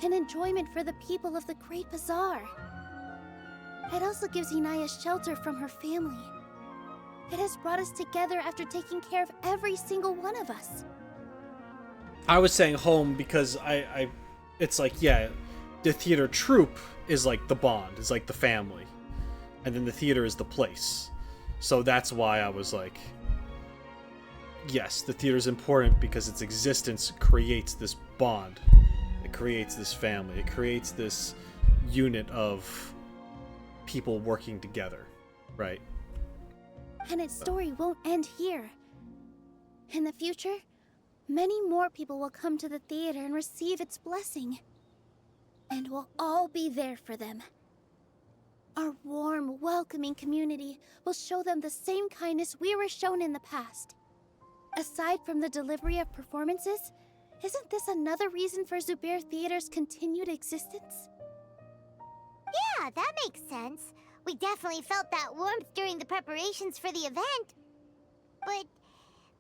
and enjoyment for the people of the Great Bazaar. It also gives Inaya shelter from her family. It has brought us together after taking care of every single one of us. I was saying home because it's like, yeah, the theater troupe is like the bond, is like the family. And then the theater is the place. So that's why I was like, yes, the theater is important because its existence creates this bond. It creates this family. It creates this unit of people working together, right? And its story won't end here. In the future, many more people will come to the theater and receive its blessing. And we'll all be there for them. Our warm, welcoming community will show them the same kindness we were shown in the past. Aside from the delivery of performances, isn't this another reason for Zubair Theater's continued existence? Yeah, that makes sense. We definitely felt that warmth during the preparations for the event. But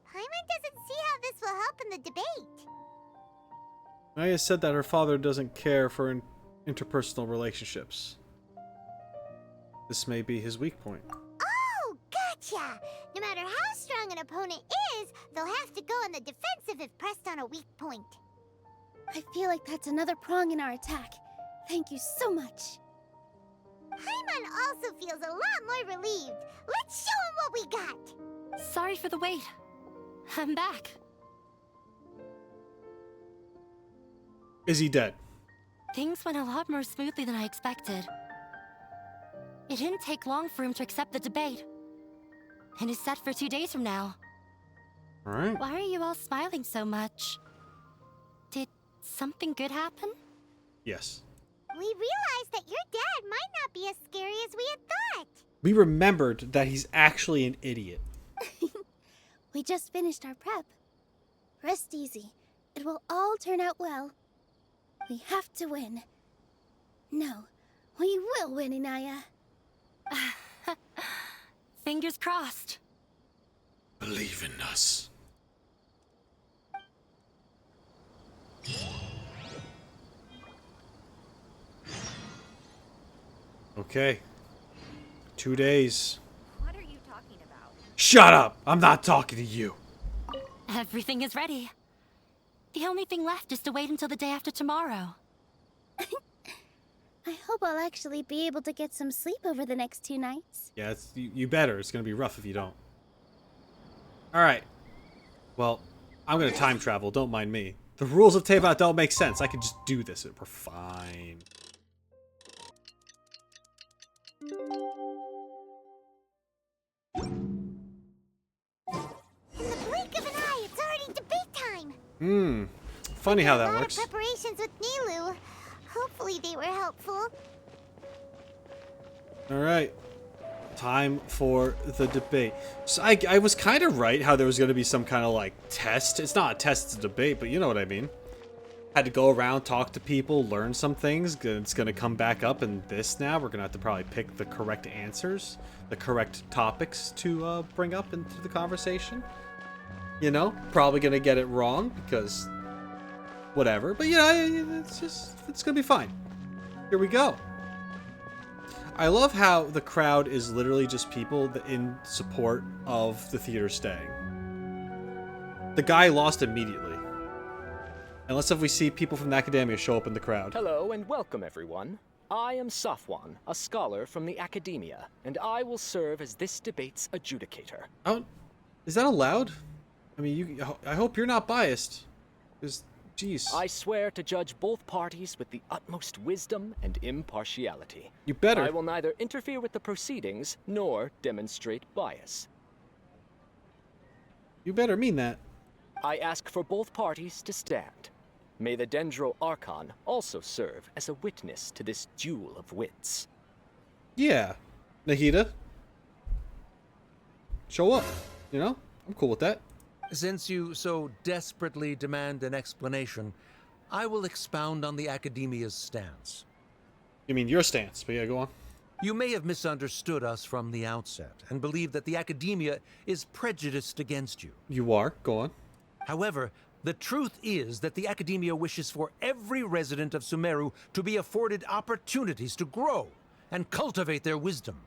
Paimon doesn't see how this will help in the debate. Naya said that her father doesn't care for interpersonal relationships. This may be his weak point. Oh, gotcha! No matter how strong an opponent is, they'll have to go on the defensive if pressed on a weak point. I feel like that's another prong in our attack. Thank you so much. Paimon also feels a lot more relieved. Let's show him what we got! Sorry for the wait. I'm back. Is he dead? Things went a lot more smoothly than I expected. It didn't take long for him to accept the debate. And it's set for 2 days from now. Alright. Why are you all smiling so much? Did something good happen? Yes. We realized that your dad might not be as scary as we had thought. We remembered that he's actually an idiot. We just finished our prep. Rest easy. It will all turn out well. We have to win. No, we will win, Inaya. Fingers crossed. Believe in us. Okay. 2 days. What are you talking about? Shut up! I'm not talking to you. Everything is ready. The only thing left is to wait until the day after tomorrow. I hope I'll actually be able to get some sleep over the next 2 nights. Yeah, you better. It's gonna be rough if you don't. Alright. Well, I'm gonna time travel, don't mind me. The rules of Teyvat don't make sense. I can just do this. We're fine. In the blink of an eye, it's already debate time. Funny how that A lot works. of preparations with Nilou. Hopefully they were helpful. Alright. Time for the debate. So I was kind of right how there was going to be some kind of like test. It's not a test, it's a debate, but you know what I mean. Had to go around, talk to people, learn some things. It's going to come back up in this now. We're going to have to probably pick the correct answers, the correct topics to bring up into the conversation. You know, probably going to get it wrong because whatever. But yeah, it's going to be fine. Here we go. I love how the crowd is literally just people in support of the theater staying. The guy lost immediately. Unless if we see people from the academia show up in the crowd. Hello and welcome everyone. I am Safwan, a scholar from the academia, and I will serve as this debate's adjudicator. Oh, is that allowed? I mean, I hope you're not biased. Because, jeez. I swear to judge both parties with the utmost wisdom and impartiality. You better. I will neither interfere with the proceedings nor demonstrate bias. You better mean that. I ask for both parties to stand. May the Dendro Archon also serve as a witness to this duel of wits. Yeah. Nahida. Show up. You know? I'm cool with that. Since you so desperately demand an explanation, I will expound on the Academia's stance. You mean your stance, but yeah, go on. You may have misunderstood us from the outset and believe that the Academia is prejudiced against you. You are. Go on. However, the truth is that the Academia wishes for every resident of Sumeru to be afforded opportunities to grow and cultivate their wisdom.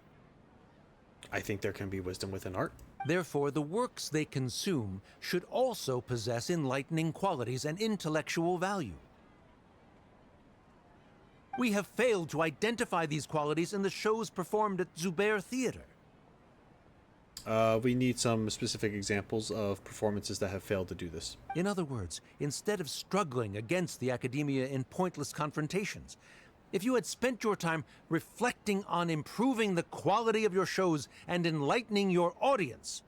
I think there can be wisdom within art. Therefore, the works they consume should also possess enlightening qualities and intellectual value. We have failed to identify these qualities in the shows performed at Zubair Theater. We need some specific examples of performances that have failed to do this. In other words, instead of struggling against the Academia in pointless confrontations, if you had spent your time reflecting on improving the quality of your shows and enlightening your audience,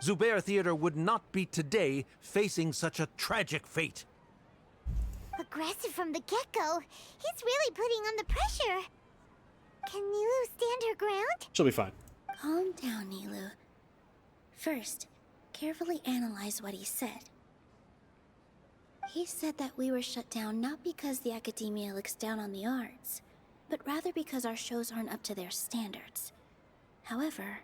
Zubair Theater would not be today facing such a tragic fate. Aggressive from the get-go. He's really putting on the pressure. Can Nilou stand her ground? She'll be fine. Calm down, Nilou. First, carefully analyze what he said. He said that we were shut down not because the Academia looks down on the arts, but rather because our shows aren't up to their standards. However,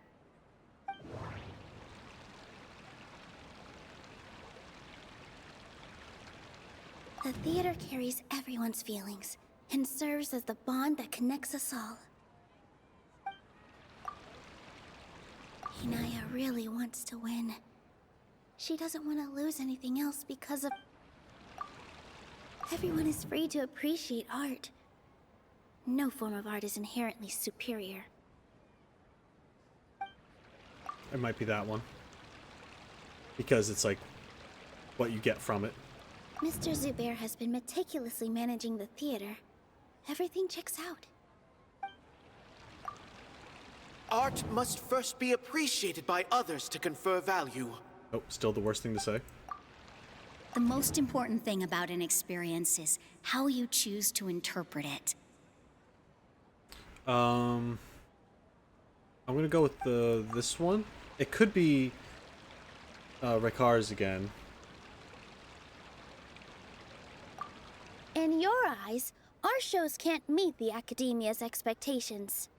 the theater carries everyone's feelings and serves as the bond that connects us all. Inaya really wants to win. She doesn't want to lose anything else because of... Everyone is free to appreciate art. No form of art is inherently superior. It might be that one. Because it's like what you get from it. Mr. Zubair has been meticulously managing the theater. Everything checks out. Art must first be appreciated by others to confer value. Oh, still the worst thing to say. The most important thing about an experience is how you choose to interpret it. I'm gonna go with this one. It could be Rikar's again. In your eyes, our shows can't meet the Academia's expectations.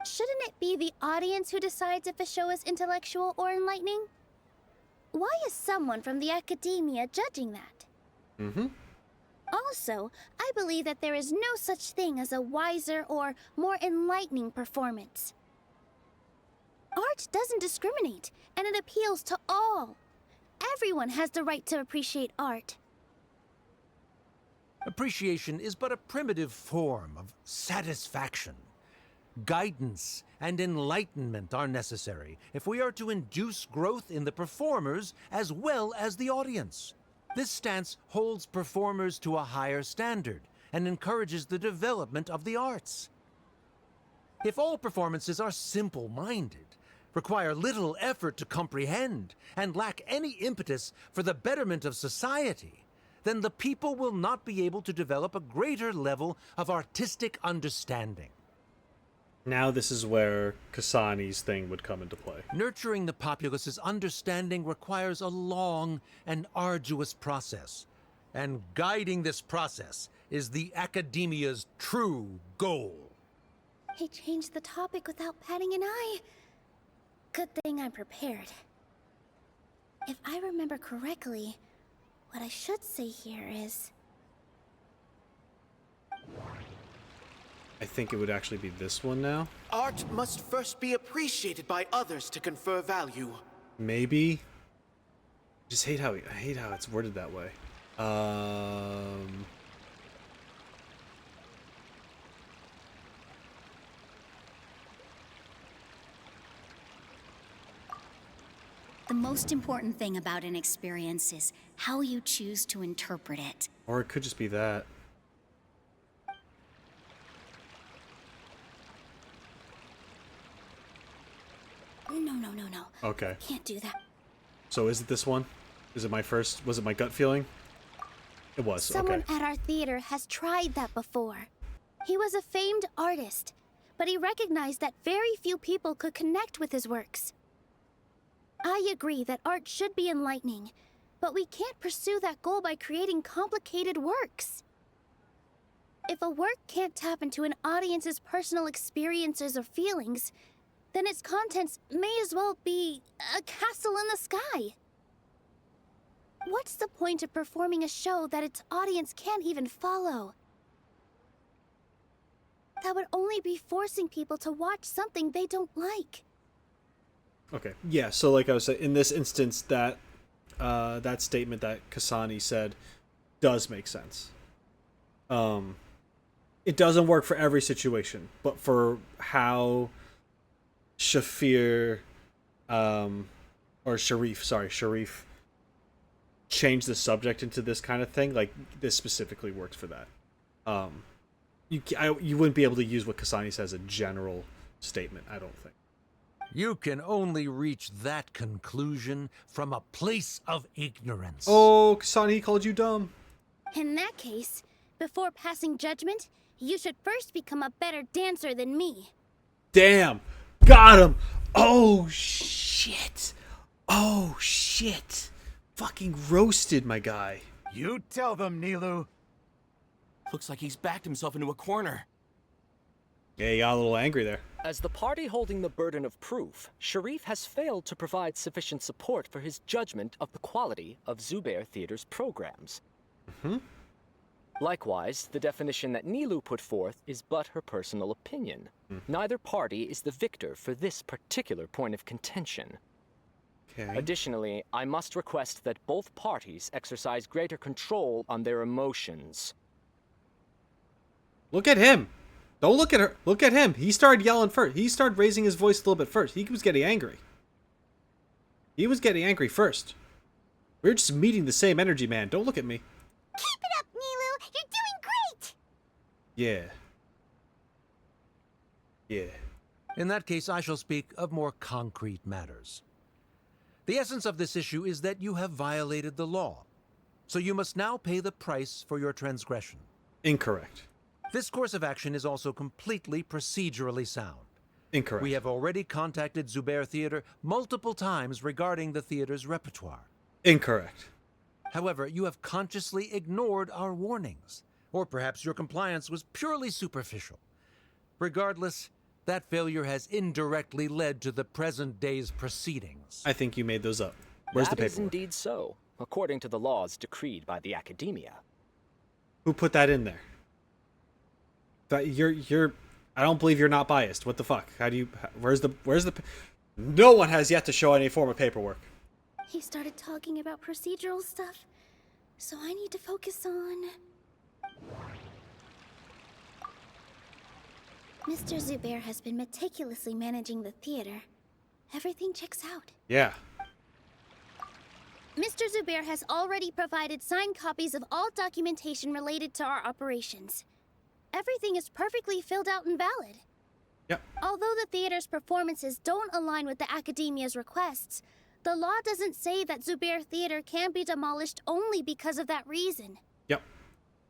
Shouldn't it be the audience who decides if a show is intellectual or enlightening? Why is someone from the Academia judging that? Mm-hmm. Also, I believe that there is no such thing as a wiser or more enlightening performance. Art doesn't discriminate, and it appeals to all. Everyone has the right to appreciate art. Appreciation is but a primitive form of satisfaction. Guidance and enlightenment are necessary if we are to induce growth in the performers as well as the audience. This stance holds performers to a higher standard and encourages the development of the arts. If all performances are simple-minded, require little effort to comprehend, and lack any impetus for the betterment of society, then the people will not be able to develop a greater level of artistic understanding. Now this is where Kasani's thing would come into play. Nurturing the populace's understanding requires a long and arduous process, and guiding this process is the Academia's true goal. He changed the topic without batting an eye. Good thing I'm prepared. If I remember correctly, what I should say here is... I think it would actually be this one now. Art must first be appreciated by others to confer value. Maybe. I hate how it's worded that way. The most important thing about an experience is how you choose to interpret it. Or it could just be that. No. Okay. Can't do that. So is it this one? Is it my first? Was it my gut feeling? It was. Someone Okay. at our theater has tried that before. He was a famed artist, but he recognized that very few people could connect with his works. I agree that art should be enlightening, but we can't pursue that goal by creating complicated works. If a work can't tap into an audience's personal experiences or feelings, then its contents may as well be a castle in the sky. What's the point of performing a show that its audience can't even follow? That would only be forcing people to watch something they don't like. Okay. Yeah. So, like I was saying, in this instance, that that statement that Kasani said does make sense. It doesn't work for every situation, but for how Sharif Sharif changed the subject into this kind of thing, like this specifically works for that. You wouldn't be able to use what Kasani says as a general statement, I don't think. You can only reach that conclusion from a place of ignorance. Oh, Kasani called you dumb. In that case, before passing judgment, you should first become a better dancer than me. Damn. Got him. Oh, shit. Oh, shit. Fucking roasted, my guy. You tell them, Nilou. Looks like he's backed himself into a corner. Yeah, he got a little angry there. As the party holding the burden of proof, Sharif has failed to provide sufficient support for his judgment of the quality of Zubair Theater's programs. Likewise, the definition that Nilou put forth is but her personal opinion. Neither party is the victor for this particular point of contention. Okay. Additionally, I must request that both parties exercise greater control on their emotions. Look at him. Don't look at her. Look at him. He started yelling first. He started raising his voice a little bit first. He was getting angry. He was getting angry first. We're just meeting the same energy, man. Don't look at me. Keep it up, Nilou! You're doing great! Yeah. Yeah. In that case, I shall speak of more concrete matters. The essence of this issue is that you have violated the law, so you must now pay the price for your transgression. Incorrect. This course of action is also completely procedurally sound. Incorrect. We have already contacted Zubair Theater multiple times regarding the theater's repertoire. Incorrect. However, you have consciously ignored our warnings, or perhaps your compliance was purely superficial. Regardless, that failure has indirectly led to the present day's proceedings. I think you made those up. Where's the That is paperwork? indeed so, according to the laws decreed by the Academia. Who put that in there? That you're. I don't believe you're not biased. What the fuck? How do you? Where's the? No one has yet to show any form of paperwork. He started talking about procedural stuff, so I need to focus on... Mr. Zubair has been meticulously managing the theater. Everything checks out. Yeah. Mr. Zubair has already provided signed copies of all documentation related to our operations. Everything is perfectly filled out and valid. Yep. Although the theater's performances don't align with the Academia's requests, the law doesn't say that Zubair Theater can be demolished only because of that reason. Yep.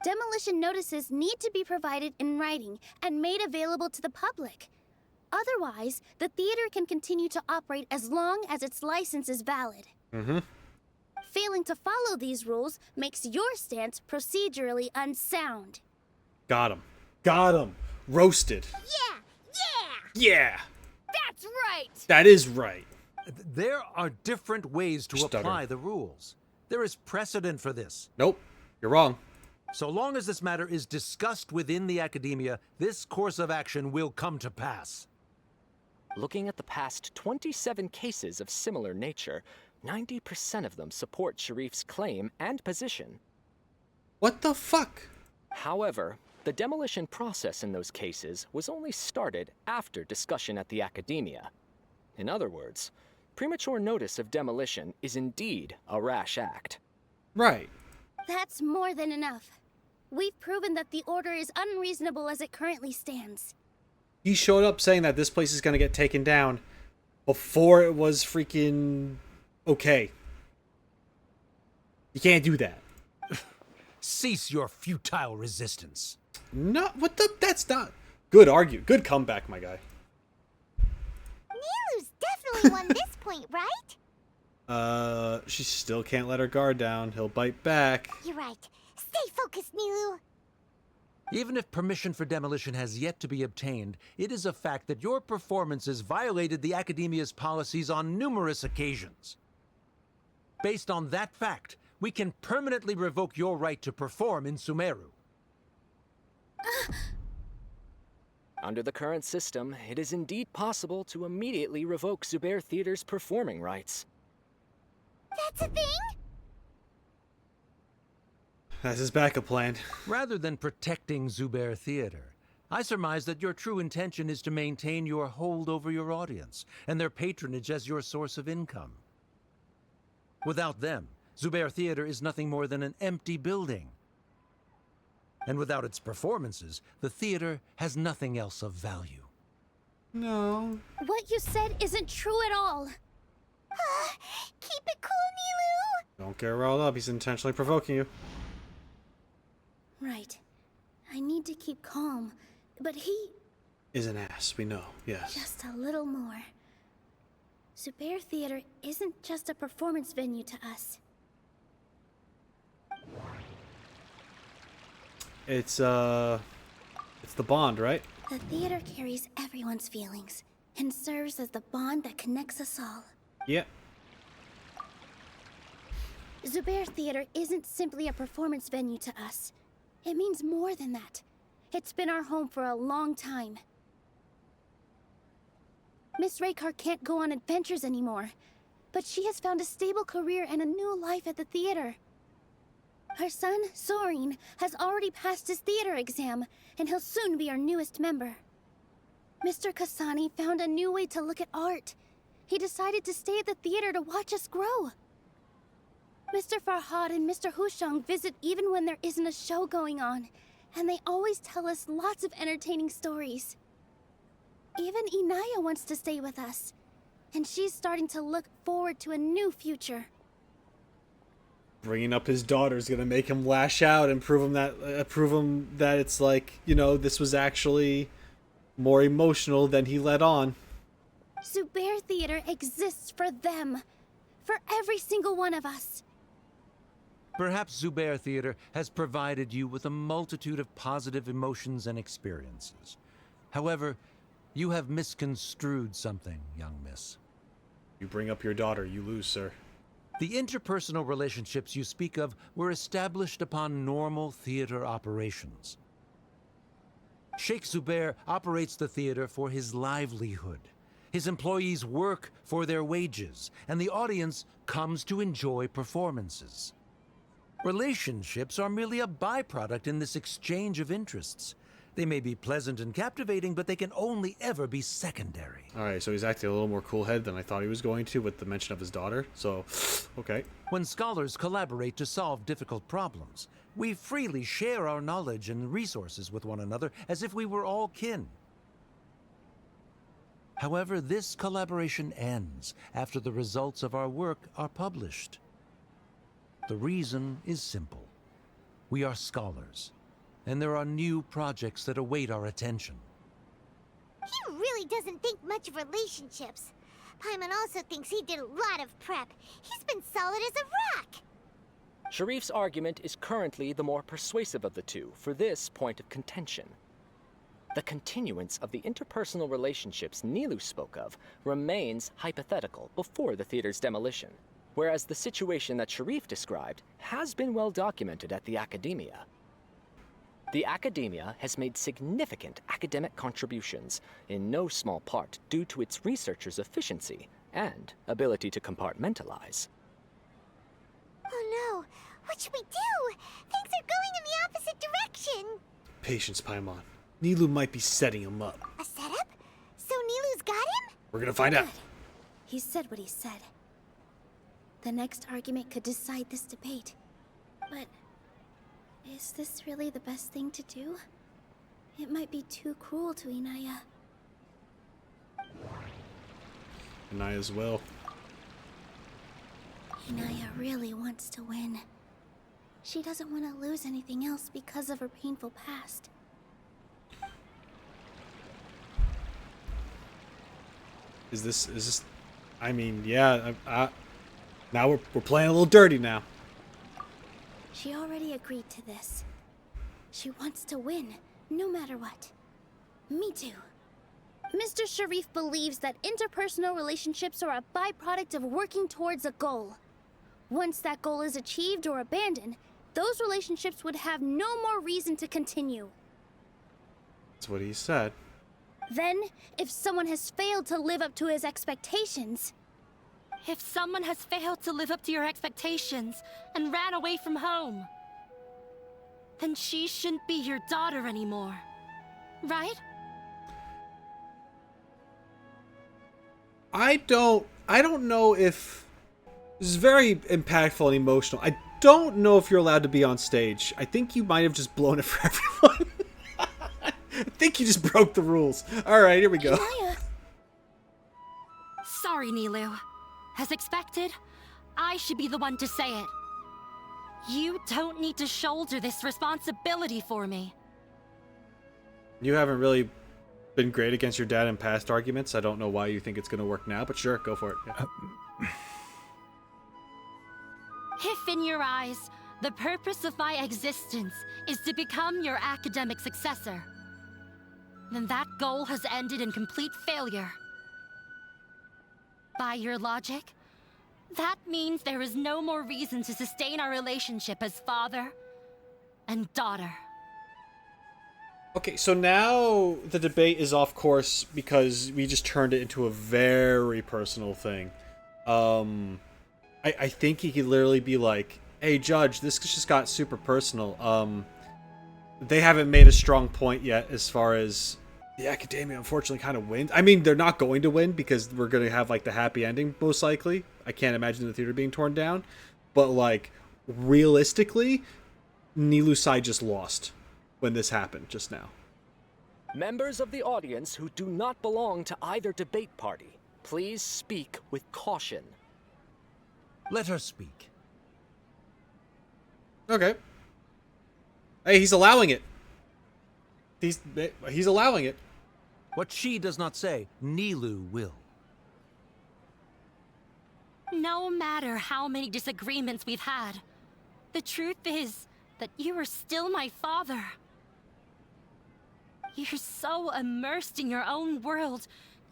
Demolition notices need to be provided in writing and made available to the public. Otherwise, the theater can continue to operate as long as its license is valid. Failing to follow these rules makes your stance procedurally unsound. Got him. Got him. Roasted. Yeah. That's right! That is right. There are different ways to Stutter. apply the rules. There is precedent for this. Nope. You're wrong. So long as this matter is discussed within the Academia, this course of action will come to pass. Looking at the past 27 cases of similar nature, 90% of them support Sharif's claim and position. What the fuck? However, the demolition process in those cases was only started after discussion at the Academia. In other words, premature notice of demolition is indeed a rash act. Right. That's more than enough. We've proven that the order is unreasonable as it currently stands. He showed up saying that this place is going to get taken down before it was freaking okay. You can't do that. Cease your futile resistance. No, what the? That's not... Good argue. Good comeback, my guy. Nilou's definitely won this point, right? She still can't let her guard down. He'll bite back. You're right. Stay focused, Nilou. Even if permission for demolition has yet to be obtained, it is a fact that your performances violated the Academia's policies on numerous occasions. Based on that fact, we can permanently revoke your right to perform in Sumeru. Under the current system, it is indeed possible to immediately revoke Zubair Theater's performing rights. That's a thing? That's his backup plan. Rather than protecting Zubair Theater, I surmise that your true intention is to maintain your hold over your audience and their patronage as your source of income. Without them, Zubair Theater is nothing more than an empty building. And without its performances, the theater has nothing else of value. No. What you said isn't true at all. Keep it cool, Nilou. Don't get riled up. He's intentionally provoking you. Right. I need to keep calm, but he... Is an ass, we know, yes. Just a little more. Zubair Theater isn't just a performance venue to us. It's the bond, right? The theater carries everyone's feelings and serves as the bond that connects us all. Yep. Zubair Theater isn't simply a performance venue to us. It means more than that. It's been our home for a long time. Miss Raykar can't go on adventures anymore, but she has found a stable career and a new life at the theater. Her son, Sorin, has already passed his theater exam, and he'll soon be our newest member. Mr. Kasani found a new way to look at art. He decided to stay at the theater to watch us grow. Mr. Farhad and Mr. Hushang visit even when there isn't a show going on, and they always tell us lots of entertaining stories. Even Inaya wants to stay with us, and she's starting to look forward to a new future. Bringing up his daughter's gonna make him lash out and prove him that it's like, you know, this was actually more emotional than he let on. Zubair Theater exists for them, for every single one of us. Perhaps Zubair Theater has provided you with a multitude of positive emotions and experiences. However, you have misconstrued something, young miss. You bring up your daughter, you lose, sir. The interpersonal relationships you speak of were established upon normal theater operations. Sheikh Zubair operates the theater for his livelihood. His employees work for their wages, and the audience comes to enjoy performances. Relationships are merely a byproduct in this exchange of interests. They may be pleasant and captivating, but they can only ever be secondary. Alright, so he's acting a little more cool-headed than I thought he was going to with the mention of his daughter, so, okay. When scholars collaborate to solve difficult problems, we freely share our knowledge and resources with one another as if we were all kin. However, this collaboration ends after the results of our work are published. The reason is simple. We are scholars, and there are new projects that await our attention. He really doesn't think much of relationships. Paimon also thinks he did a lot of prep. He's been solid as a rock. Sharif's argument is currently the more persuasive of the two for this point of contention. The continuance of the interpersonal relationships Nilou spoke of remains hypothetical before the theater's demolition, whereas the situation that Sharif described has been well documented at the Academia. The Academia has made significant academic contributions, in no small part due to its researchers' efficiency and ability to compartmentalize. Oh no, what should we do? Things are going in the opposite direction. Patience, Paimon. Nilou might be setting him up. A setup? So Nilou's got him? We're gonna find out. He said what he said. The next argument could decide this debate. But is this really the best thing to do? It might be too cruel to Inaya. And I as well. Inaya really wants to win. She doesn't want to lose anything else because of her painful past. Is this? I mean, yeah. Now we're playing a little dirty now. She already agreed to this. She wants to win, no matter what. Me too. Mr. Sharif believes that interpersonal relationships are a byproduct of working towards a goal. Once that goal is achieved or abandoned, those relationships would have no more reason to continue. That's what he said. Then, if someone has failed to live up to his expectations... If someone has failed to live up to your expectations and ran away from home, then she shouldn't be your daughter anymore, right? I don't know if... This is very impactful and emotional. I don't know if you're allowed to be on stage. I think you might have just blown it for everyone. I think you just broke the rules. Alright, here we go. Sorry, Nilou. As expected, I should be the one to say it. You don't need to shoulder this responsibility for me. You haven't really been great against your dad in past arguments. I don't know why you think it's going to work now, but sure, go for it. Yeah. If in your eyes, the purpose of my existence is to become your academic successor, then that goal has ended in complete failure. By your logic, that means there is no more reason to sustain our relationship as father and daughter. Okay, so now the debate is off course because we just turned it into a very personal thing. I think he could literally be like, hey, Judge, this just got super personal. They haven't made a strong point yet as far as the Academia unfortunately kind of wins. I mean, they're not going to win because we're going to have, like, the happy ending, most likely. I can't imagine the theater being torn down. But, like, realistically, Nilou's side just lost when this happened just now. Members of the audience who do not belong to either debate party, please speak with caution. Let her speak. Okay. Hey, he's allowing it. He's allowing it. What she does not say, Nilou will. No matter how many disagreements we've had, the truth is that you are still my father. You're so immersed in your own world,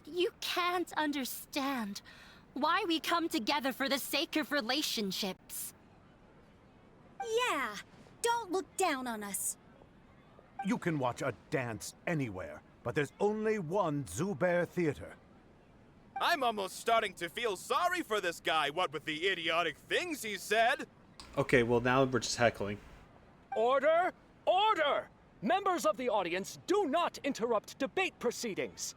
you can't understand why we come together for the sake of relationships. Yeah, don't look down on us. You can watch a dance anywhere, but there's only one Zubair Theater. I'm almost starting to feel sorry for this guy, what with the idiotic things he said. Okay, well now we're just heckling. Order! Order! Members of the audience, do not interrupt debate proceedings.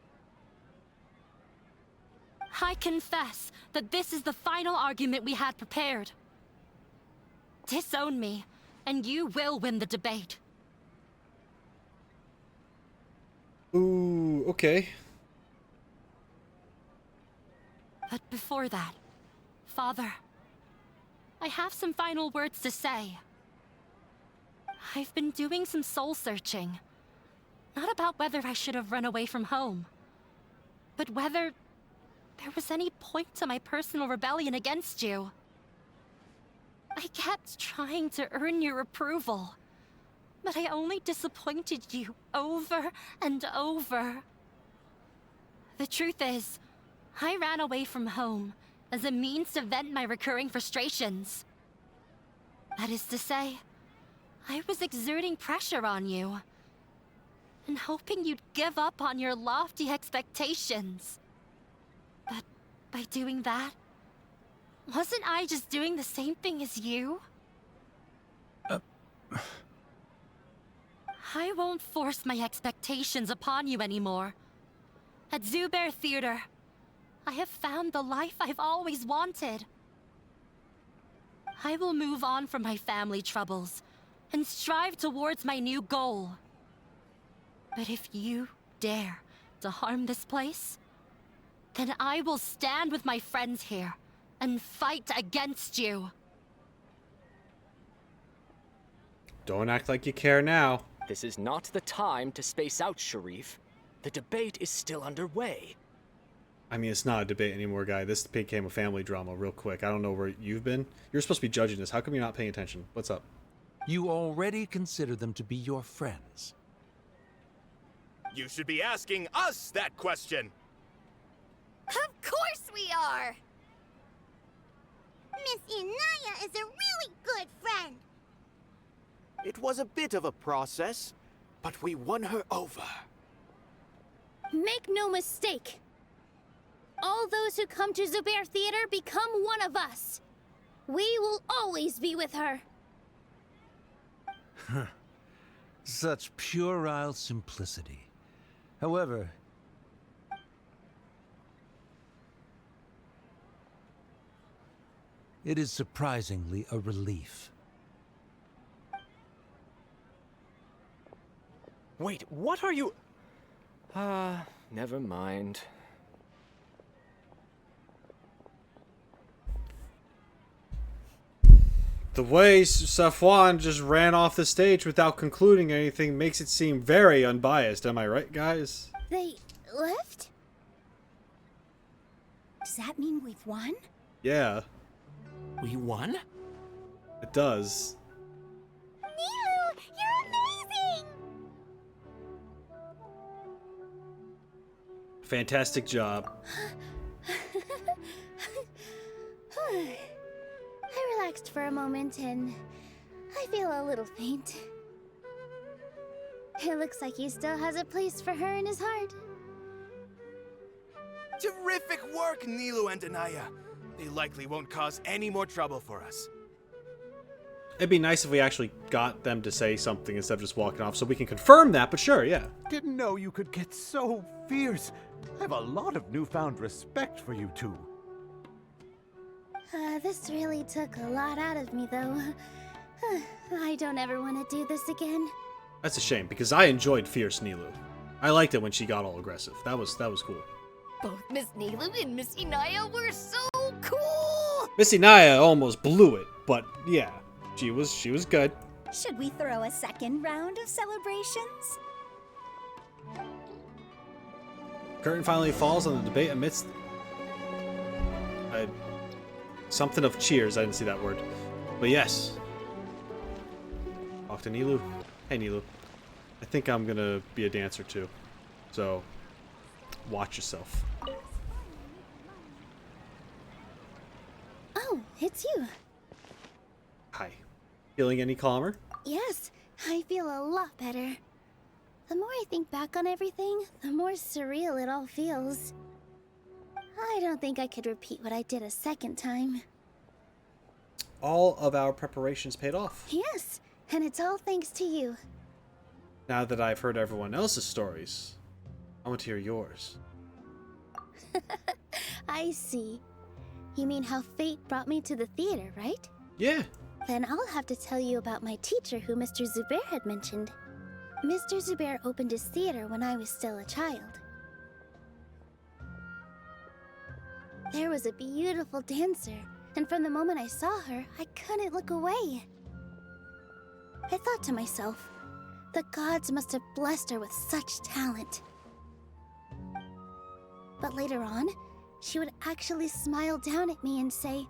I confess that this is the final argument we had prepared. Disown me, and you will win the debate. Ooh, okay. But before that, Father, I have some final words to say. I've been doing some soul-searching. Not about whether I should have run away from home, but whether there was any point to my personal rebellion against you. I kept trying to earn your approval, but I only disappointed you over and over. The truth is, I ran away from home as a means to vent my recurring frustrations. That is to say, I was exerting pressure on you, and hoping you'd give up on your lofty expectations. But by doing that, wasn't I just doing the same thing as you? I won't force my expectations upon you anymore. At Zubair Theater, I have found the life I've always wanted. I will move on from my family troubles and strive towards my new goal. But if you dare to harm this place, then I will stand with my friends here and fight against you. Don't act like you care now. This is not the time to space out, Sharif. The debate is still underway. I mean, it's not a debate anymore, guy. This became a family drama real quick. I don't know where you've been. You're supposed to be judging this. How come you're not paying attention? What's up? You already consider them to be your friends. You should be asking us that question. Of course we are! Miss Inaya is a really good friend. It was a bit of a process, but we won her over. Make no mistake. All those who come to Zubair Theater become one of us. We will always be with her. Such puerile simplicity. However, it is surprisingly a relief. Wait, what are you... never mind. The way Safwan just ran off the stage without concluding anything makes it seem very unbiased. Am I right, guys? They left? Does that mean we've won? Yeah, We won? it does. Nilou, you're amazing! Fantastic job. I relaxed for a moment and I feel a little faint. It looks like he still has a place for her in his heart. Terrific work, Nilou and Anaya. They likely won't cause any more trouble for us. It'd be nice if we actually got them to say something instead of just walking off so we can confirm that, but sure, yeah. Didn't know you could get so fierce. I have a lot of newfound respect for you two. This really took a lot out of me, though. I don't ever want to do this again. That's a shame, because I enjoyed Fierce Nilou. I liked it when she got all aggressive. That was cool. Both Miss Nilou and Miss Inaya were so cool! Miss Inaya almost blew it, but yeah, she was good. Should we throw a second round of celebrations? Curtain finally falls on the debate amidst something of cheers. I didn't see that word, but yes. Talk to Nilou. Hey Nilou, I think I'm gonna be a dancer too, so watch yourself. Oh, it's you. Hi. Feeling any calmer? Yes, I feel a lot better. The more I think back on everything, the more surreal it all feels. I don't think I could repeat what I did a second time. All of our preparations paid off. Yes, and it's all thanks to you. Now that I've heard everyone else's stories, I want to hear yours. I see. You mean how fate brought me to the theater, right? Yeah. Then I'll have to tell you about my teacher who Mr. Zubair had mentioned. Mr. Zubair opened his theater when I was still a child. There was a beautiful dancer, and from the moment I saw her, I couldn't look away. I thought to myself, the gods must have blessed her with such talent. But later on, she would actually smile down at me and say,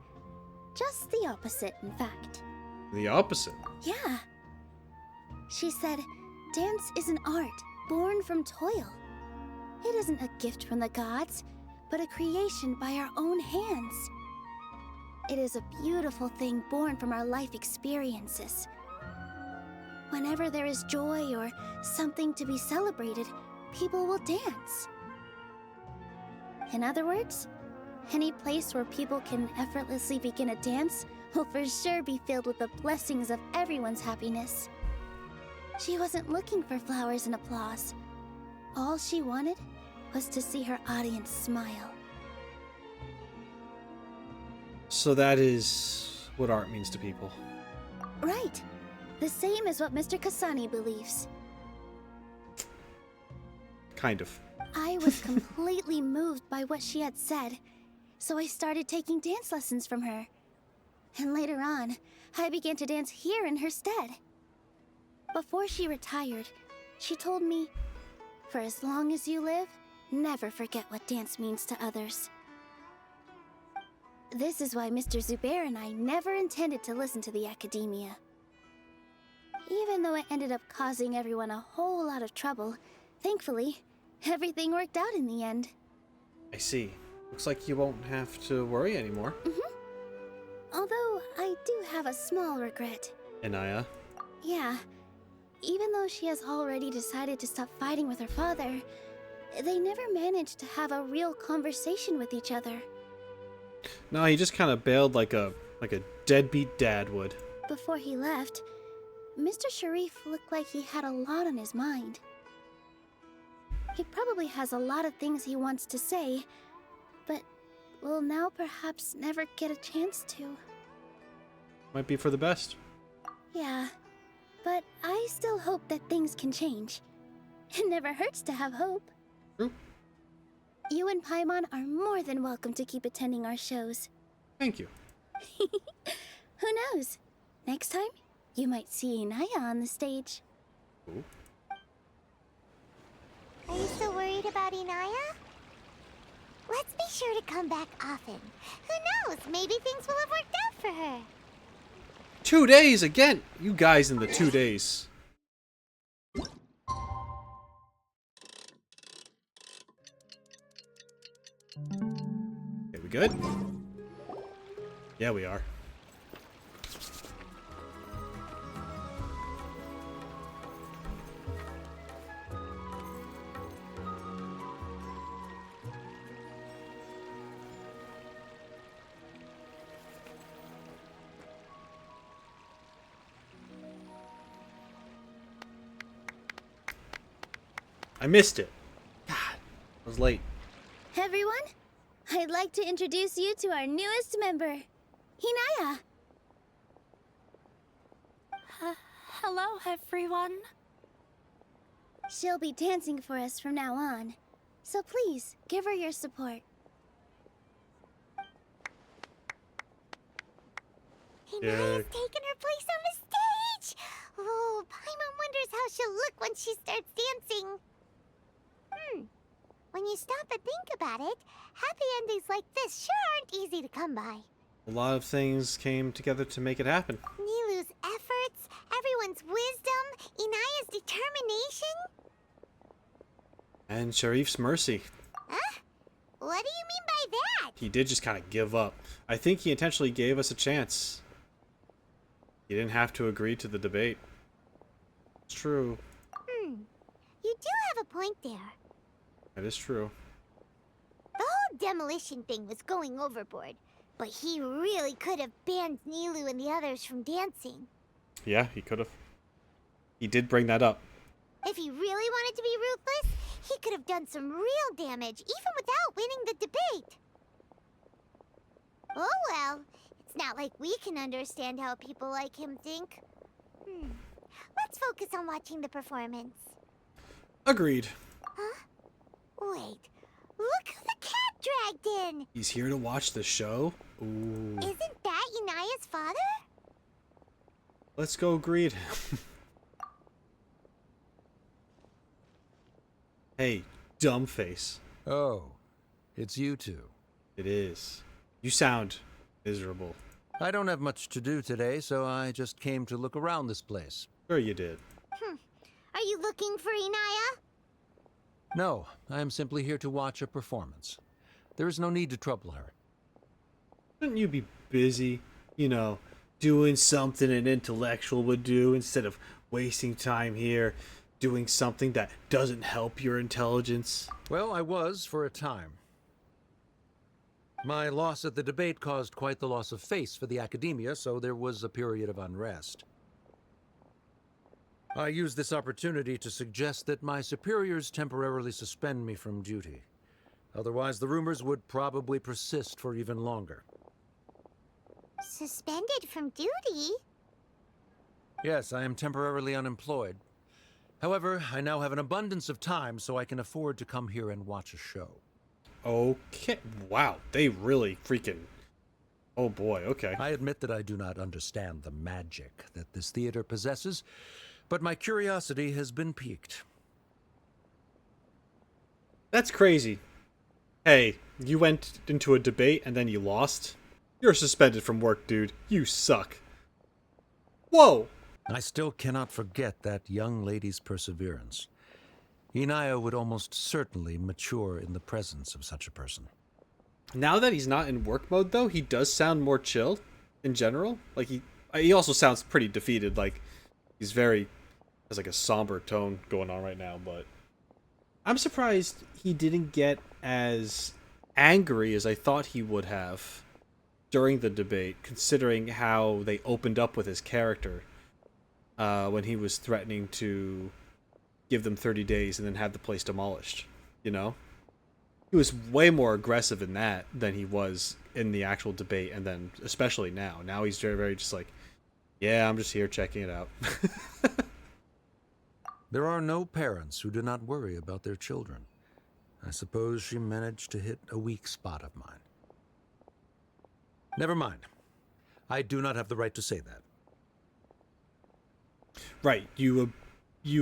just the opposite, in fact. The opposite? Yeah. She said, dance is an art born from toil. It isn't a gift from the gods, but a creation by our own hands. It is a beautiful thing born from our life experiences. Whenever there is joy or something to be celebrated, people will dance. In other words, any place where people can effortlessly begin a dance will for sure be filled with the blessings of everyone's happiness. She wasn't looking for flowers and applause. All she wanted was to see her audience smile. So that is what art means to people. Right. The same as what Mr. Kasani believes. Kind of. I was completely moved by what she had said, so I started taking dance lessons from her. And later on, I began to dance here in her stead. Before she retired, she told me, for as long as you live, never forget what dance means to others. This is why Mr. Zubair and I never intended to listen to the Academia. Even though it ended up causing everyone a whole lot of trouble, thankfully, everything worked out in the end. I see. Looks like you won't have to worry anymore. Although, I do have a small regret. Inaya? Yeah. Even though she has already decided to stop fighting with her father, they never managed to have a real conversation with each other. No, he just kind of bailed like a deadbeat dad would. Before he left, Mr. Sharif looked like he had a lot on his mind. He probably has a lot of things he wants to say, but will now perhaps never get a chance to. Might be for the best. Yeah, but I still hope that things can change. It never hurts to have hope. True. You and Paimon are more than welcome to keep attending our shows. Thank you. Who knows? Next time, you might see Inaya on the stage. Ooh. Are you still worried about Inaya? Let's be sure to come back often. Who knows? Maybe things will have worked out for her. 2 days again! You guys in the 2 days. Okay, we good? Yeah, we are. I missed it. God, I was late. Everyone, I'd like to introduce you to our newest member, Inaya. Hello, everyone. She'll be dancing for us from now on, so please give her your support. Inaya's taken her place on the stage! Oh, Paimon wonders how she'll look when she starts dancing. When you stop and think about it, happy endings like this sure aren't easy to come by. A lot of things came together to make it happen. Nilou's efforts, everyone's wisdom, Inaya's determination. And Sharif's mercy. Huh? What do you mean by that? He did just kind of give up. I think he intentionally gave us a chance. He didn't have to agree to the debate. It's true. You do have a point there. That is true. The whole demolition thing was going overboard, but he really could have banned Nilou and the others from dancing. Yeah, he could have. He did bring that up. If he really wanted to be ruthless, he could have done some real damage, even without winning the debate. Oh well, it's not like we can understand how people like him think. Let's focus on watching the performance. Agreed. Huh? Wait, look who the cat dragged in! He's here to watch the show? Ooh. Isn't that Inaya's father? Let's go greet him. Hey, dumb face. Oh, it's you two. It is. You sound miserable. I don't have much to do today, so I just came to look around this place. Sure you did. Are you looking for Inaya? No, I am simply here to watch a performance. There is no need to trouble her. Shouldn't you be busy, you know, doing something an intellectual would do instead of wasting time here doing something that doesn't help your intelligence? Well, I was for a time. My loss at the debate caused quite the loss of face for the academia, so there was a period of unrest. I used this opportunity to suggest that my superiors temporarily suspend me from duty. Otherwise, the rumors would probably persist for even longer. Suspended from duty? Yes, I am temporarily unemployed. However, I now have an abundance of time, so I can afford to come here and watch a show. Okay. Wow, they really freaking... Oh boy, okay. I admit that I do not understand the magic that this theater possesses, but my curiosity has been piqued. That's crazy. Hey, you went into a debate and then you lost? You're suspended from work, dude. You suck. Whoa! I still cannot forget that young lady's perseverance. Inaya would almost certainly mature in the presence of such a person. Now that he's not in work mode, though, he does sound more chill in general. Like, he also sounds pretty defeated. Like, he's has like a somber tone going on right now, but I'm surprised he didn't get as angry as I thought he would have during the debate, considering how they opened up with his character when he was threatening to give them 30 days and then have the place demolished, you know? He was way more aggressive in that than he was in the actual debate, and then especially now. Now he's very, very just like, yeah, I'm just here checking it out. There are no parents who do not worry about their children. I suppose she managed to hit a weak spot of mine. Never mind. I do not have the right to say that. Right. You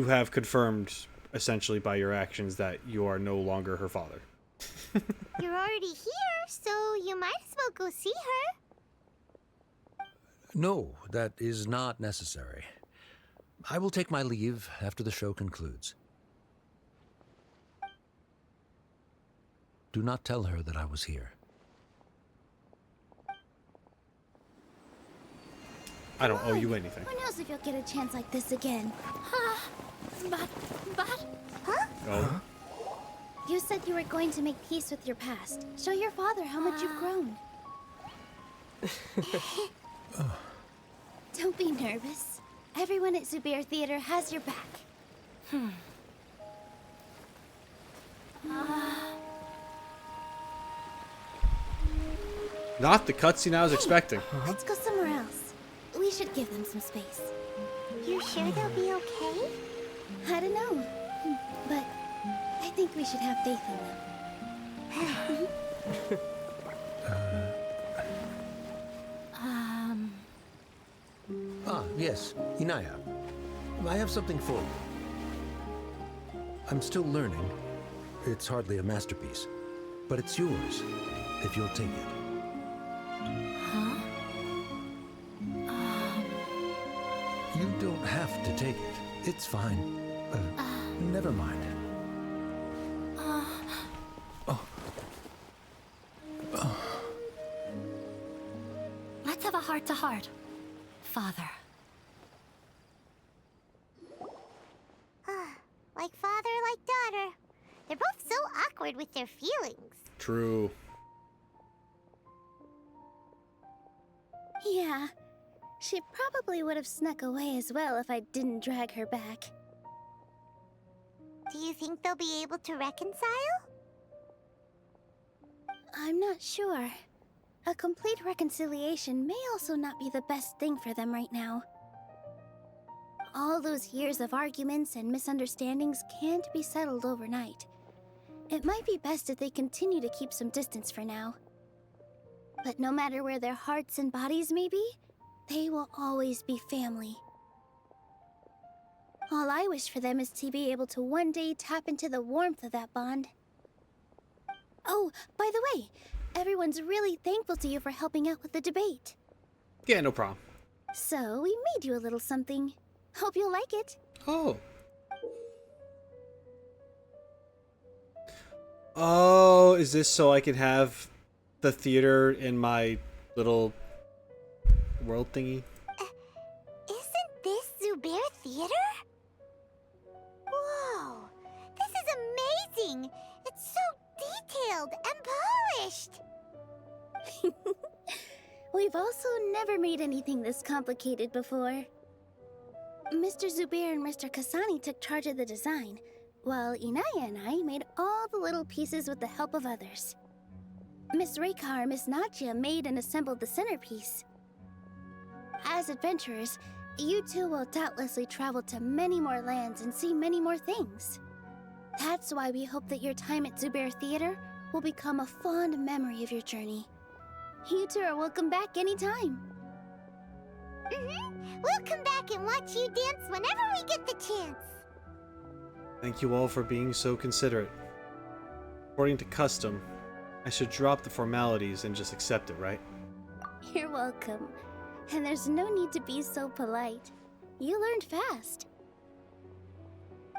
have confirmed, essentially by your actions, that you are no longer her father. You're already here, so you might as well go see her. No, that is not necessary. I will take my leave after the show concludes. Do not tell her that I was here. I don't owe you anything. Who knows if you'll get a chance like this again? But... Huh? Oh? You said you were going to make peace with your past. Show your father how much you've grown. Don't be nervous. Everyone at Zubair Theater has your back. Not the cutscene I was expecting. Let's go somewhere else. We should give them some space. You sure they'll be okay? I don't know. But I think we should have faith in them. Yes, Inaya. I have something for you. I'm still learning. It's hardly a masterpiece, but it's yours, if you'll take it. You don't have to take it. It's fine. Never mind. Let's have a heart-to-heart, Father. Like father, like daughter. They're both so awkward with their feelings. True. Yeah. She probably would have snuck away as well if I didn't drag her back. Do you think they'll be able to reconcile? I'm not sure. A complete reconciliation may also not be the best thing for them right now. All those years of arguments and misunderstandings can't be settled overnight. It might be best if they continue to keep some distance for now. But no matter where their hearts and bodies may be, they will always be family. All I wish for them is to be able to one day tap into the warmth of that bond. Oh, by the way, everyone's really thankful to you for helping out with the debate. Yeah, no problem. So, we made you a little something. Hope you'll like it. Oh. Oh, is this so I can have the theater in my little world thingy? Isn't this Zubair Theater? Whoa, this is amazing! It's so detailed and polished! We've also never made anything this complicated before. Mr. Zubair and Mr. Kasani took charge of the design, while Inaya and I made all the little pieces with the help of others. Miss Reika or Miss Nadia made and assembled the centerpiece. As adventurers, you two will doubtlessly travel to many more lands and see many more things. That's why we hope that your time at Zubair Theater will become a fond memory of your journey. You two are welcome back anytime. We'll come back and watch you dance whenever we get the chance. Thank you all for being so considerate. According to custom, I should drop the formalities and just accept it, right? You're welcome. And there's no need to be so polite. You learned fast.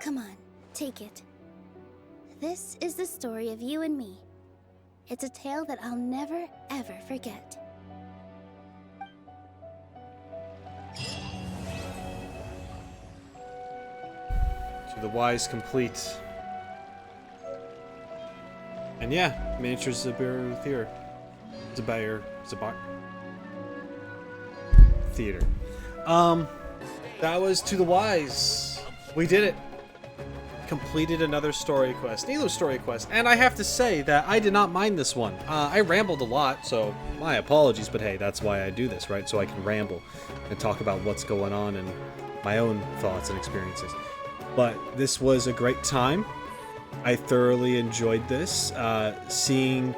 Come on, take it. This is the story of you and me. It's a tale that I'll never, ever forget. To the wise complete. And yeah, miniature Sumeru theater. Zabar theater. That was To the Wise. We did it. Completed another story quest, Nilou Story Quest, and I have to say that I did not mind this one. I rambled a lot, so my apologies, but hey, that's why I do this, right? So I can ramble and talk about what's going on and my own thoughts and experiences. But this was a great time. I thoroughly enjoyed this. Seeing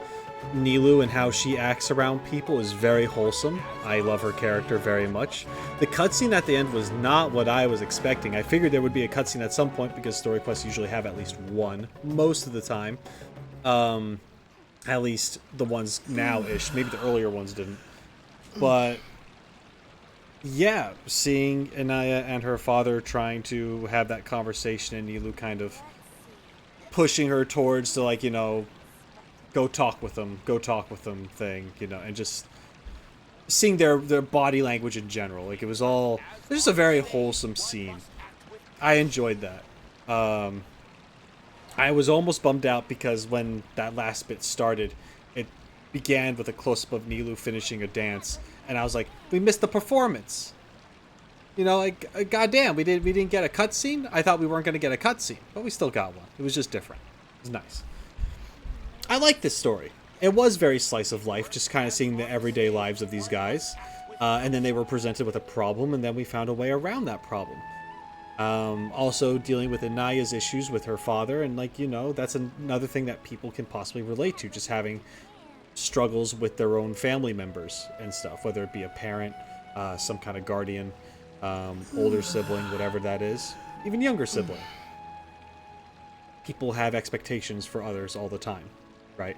Nilou and how she acts around people is very wholesome. I love her character very much. The cutscene at the end was not what I was expecting. I figured there would be a cutscene at some point because story quests usually have at least one, most of the time. At least the ones now-ish. Maybe the earlier ones didn't. But yeah, seeing Inaya and her father trying to have that conversation and Nilou kind of pushing her towards to, like, you know, go talk with them thing, you know, and just seeing their body language in general. Like, it was just a very wholesome scene. I enjoyed that. I was almost bummed out because when that last bit started, it began with a close-up of Nilou finishing a dance, and I was like, we missed the performance. You know, like, goddamn, we didn't get a cutscene? I thought we weren't going to get a cutscene, but we still got one. It was just different. It was nice. I like this story. It was very slice of life, just kind of seeing the everyday lives of these guys. And then they were presented with a problem, and then we found a way around that problem. Also dealing with Inaya's issues with her father, and, like, you know, that's another thing that people can possibly relate to, just having struggles with their own family members and stuff, whether it be a parent, some kind of guardian, older sibling, whatever that is, even younger sibling. People have expectations for others all the time, right?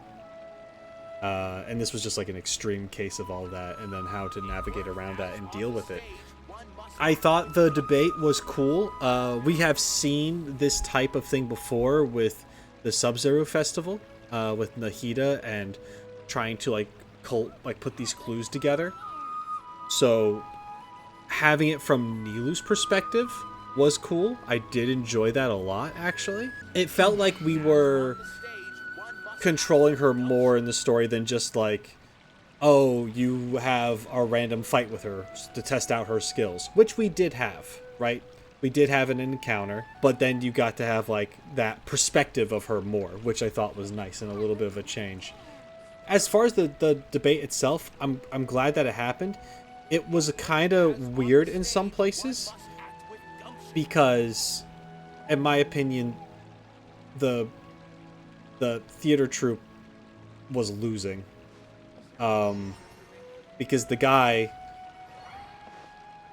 And this was just like an extreme case of all that, and then how to navigate around that and deal with it. I thought the debate was cool. We have seen this type of thing before with the Sub-Zero Festival, with Nahida and trying to put these clues together. So having it from Nilou's perspective was cool. I did enjoy that a lot, actually. It felt like we were controlling her more in the story than just like, oh, you have a random fight with her to test out her skills, which we did have, right? We did have an encounter, but then you got to have like that perspective of her more, which I thought was nice and a little bit of a change. As far as the debate itself, I'm glad that it happened. It was kind of weird in some places because, in my opinion, the theater troupe was losing. Because the guy,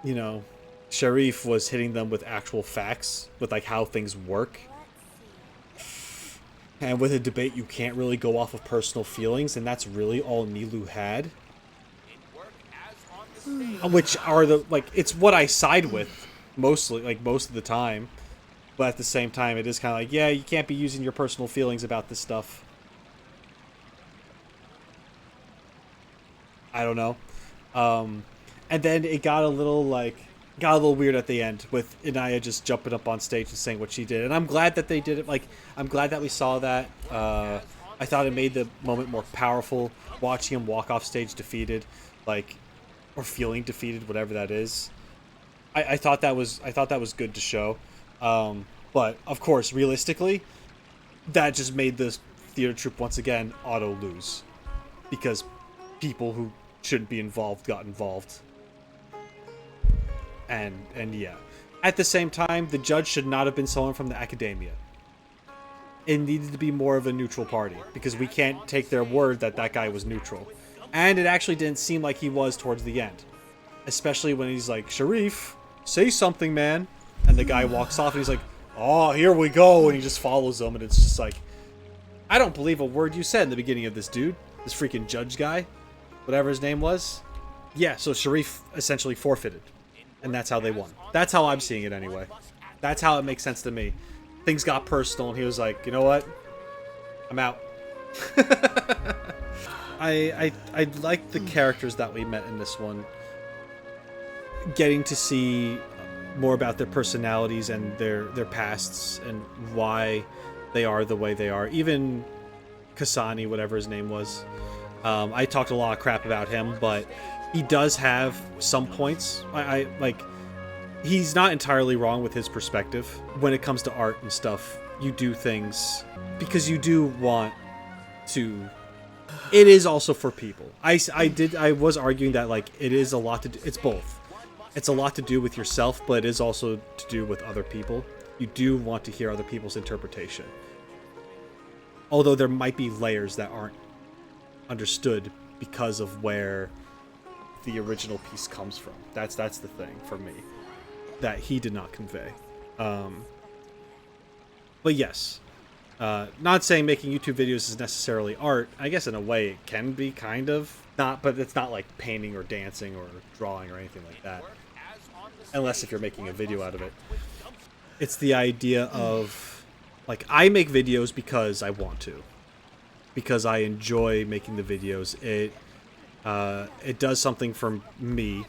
you know, Sharif was hitting them with actual facts, with like how things work. And with a debate, you can't really go off of personal feelings, and that's really all Nilou had. Which are it's what I side with, mostly, like most of the time. But at the same time, it is kind of like, yeah, you can't be using your personal feelings about this stuff. I don't know. And then it got a little weird at the end with Inaya just jumping up on stage and saying what she did. And I'm glad that they did it. Like, I'm glad that we saw that. I thought it made the moment more powerful, watching him walk off stage defeated, like, or feeling defeated, whatever that is. I thought that was good to show. But of course, realistically, that just made this theater troupe once again auto lose, because people who shouldn't be involved got involved. And yeah. At the same time, the judge should not have been someone from the academia. It needed to be more of a neutral party, because we can't take their word that that guy was neutral. And it actually didn't seem like he was towards the end. Especially when he's like, Sharif, say something, man. And the guy walks off and he's like, oh, here we go. And he just follows him. And it's just like, I don't believe a word you said in the beginning of this dude. This freaking judge guy. Whatever his name was. Yeah, so Sharif essentially forfeited. And that's how they won. That's how I'm seeing it anyway. That's how it makes sense to me. Things got personal and he was like, you know what? I'm out. I like the characters that we met in this one. Getting to see more about their personalities and their pasts and why they are the way they are. Even Kasani, whatever his name was. I talked a lot of crap about him, but he does have some points. I like, he's not entirely wrong with his perspective. When it comes to art and stuff, you do things because you do want to. It is also for people. I was arguing that like it is a lot to do. It's both. It's a lot to do with yourself, but it is also to do with other people. You do want to hear other people's interpretation. Although there might be layers that aren't understood because of where the original piece comes from. That's the thing for me that he did not convey. But yes, not saying making YouTube videos is necessarily art. I guess in a way it can be, kind of. But it's not like painting or dancing or drawing or anything like that. Unless if you're making a video out of it. It's the idea of, like, I make videos because I want to. Because I enjoy making the videos. It does something for me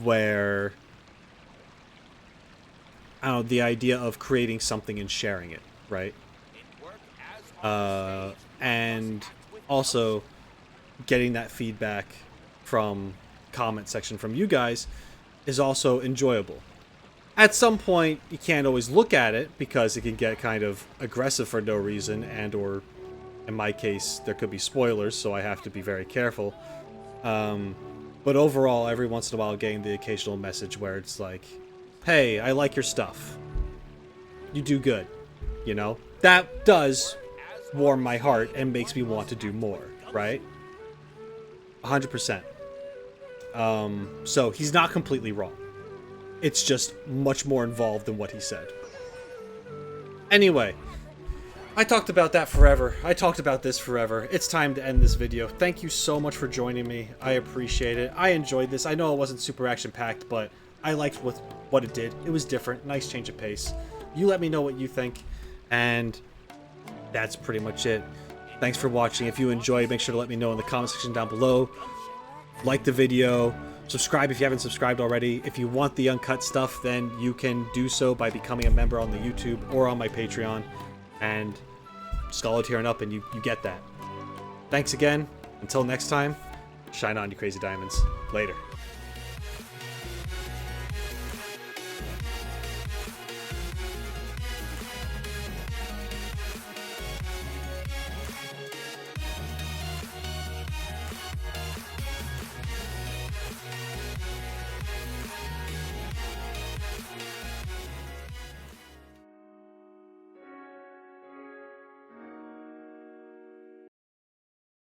where, I don't know, the idea of creating something and sharing it, right? And also getting that feedback from comment section from you guys is also enjoyable. At some point, you can't always look at it because it can get kind of aggressive for no reason, and or in my case, there could be spoilers, so I have to be very careful. But overall, every once in a while, getting the occasional message where it's like, hey, I like your stuff. You do good. You know? That does warm my heart and makes me want to do more, right? 100%. So he's not completely wrong. It's just much more involved than what he said. Anyway, I talked about that forever. I talked about this forever. It's time to end this video. Thank you so much for joining me. I appreciate it. I enjoyed this. I know it wasn't super action-packed, but I liked what it did. It was different. Nice change of pace. You let me know what you think, and that's pretty much it. Thanks for watching. If you enjoyed, make sure to let me know in the comment section down below. Like the video. Subscribe if you haven't subscribed already. If you want the uncut stuff, then you can do so by becoming a member on the YouTube or on my Patreon. And scroll it here and up and you get that. Thanks again. Until next time, shine on, you crazy diamonds. Later.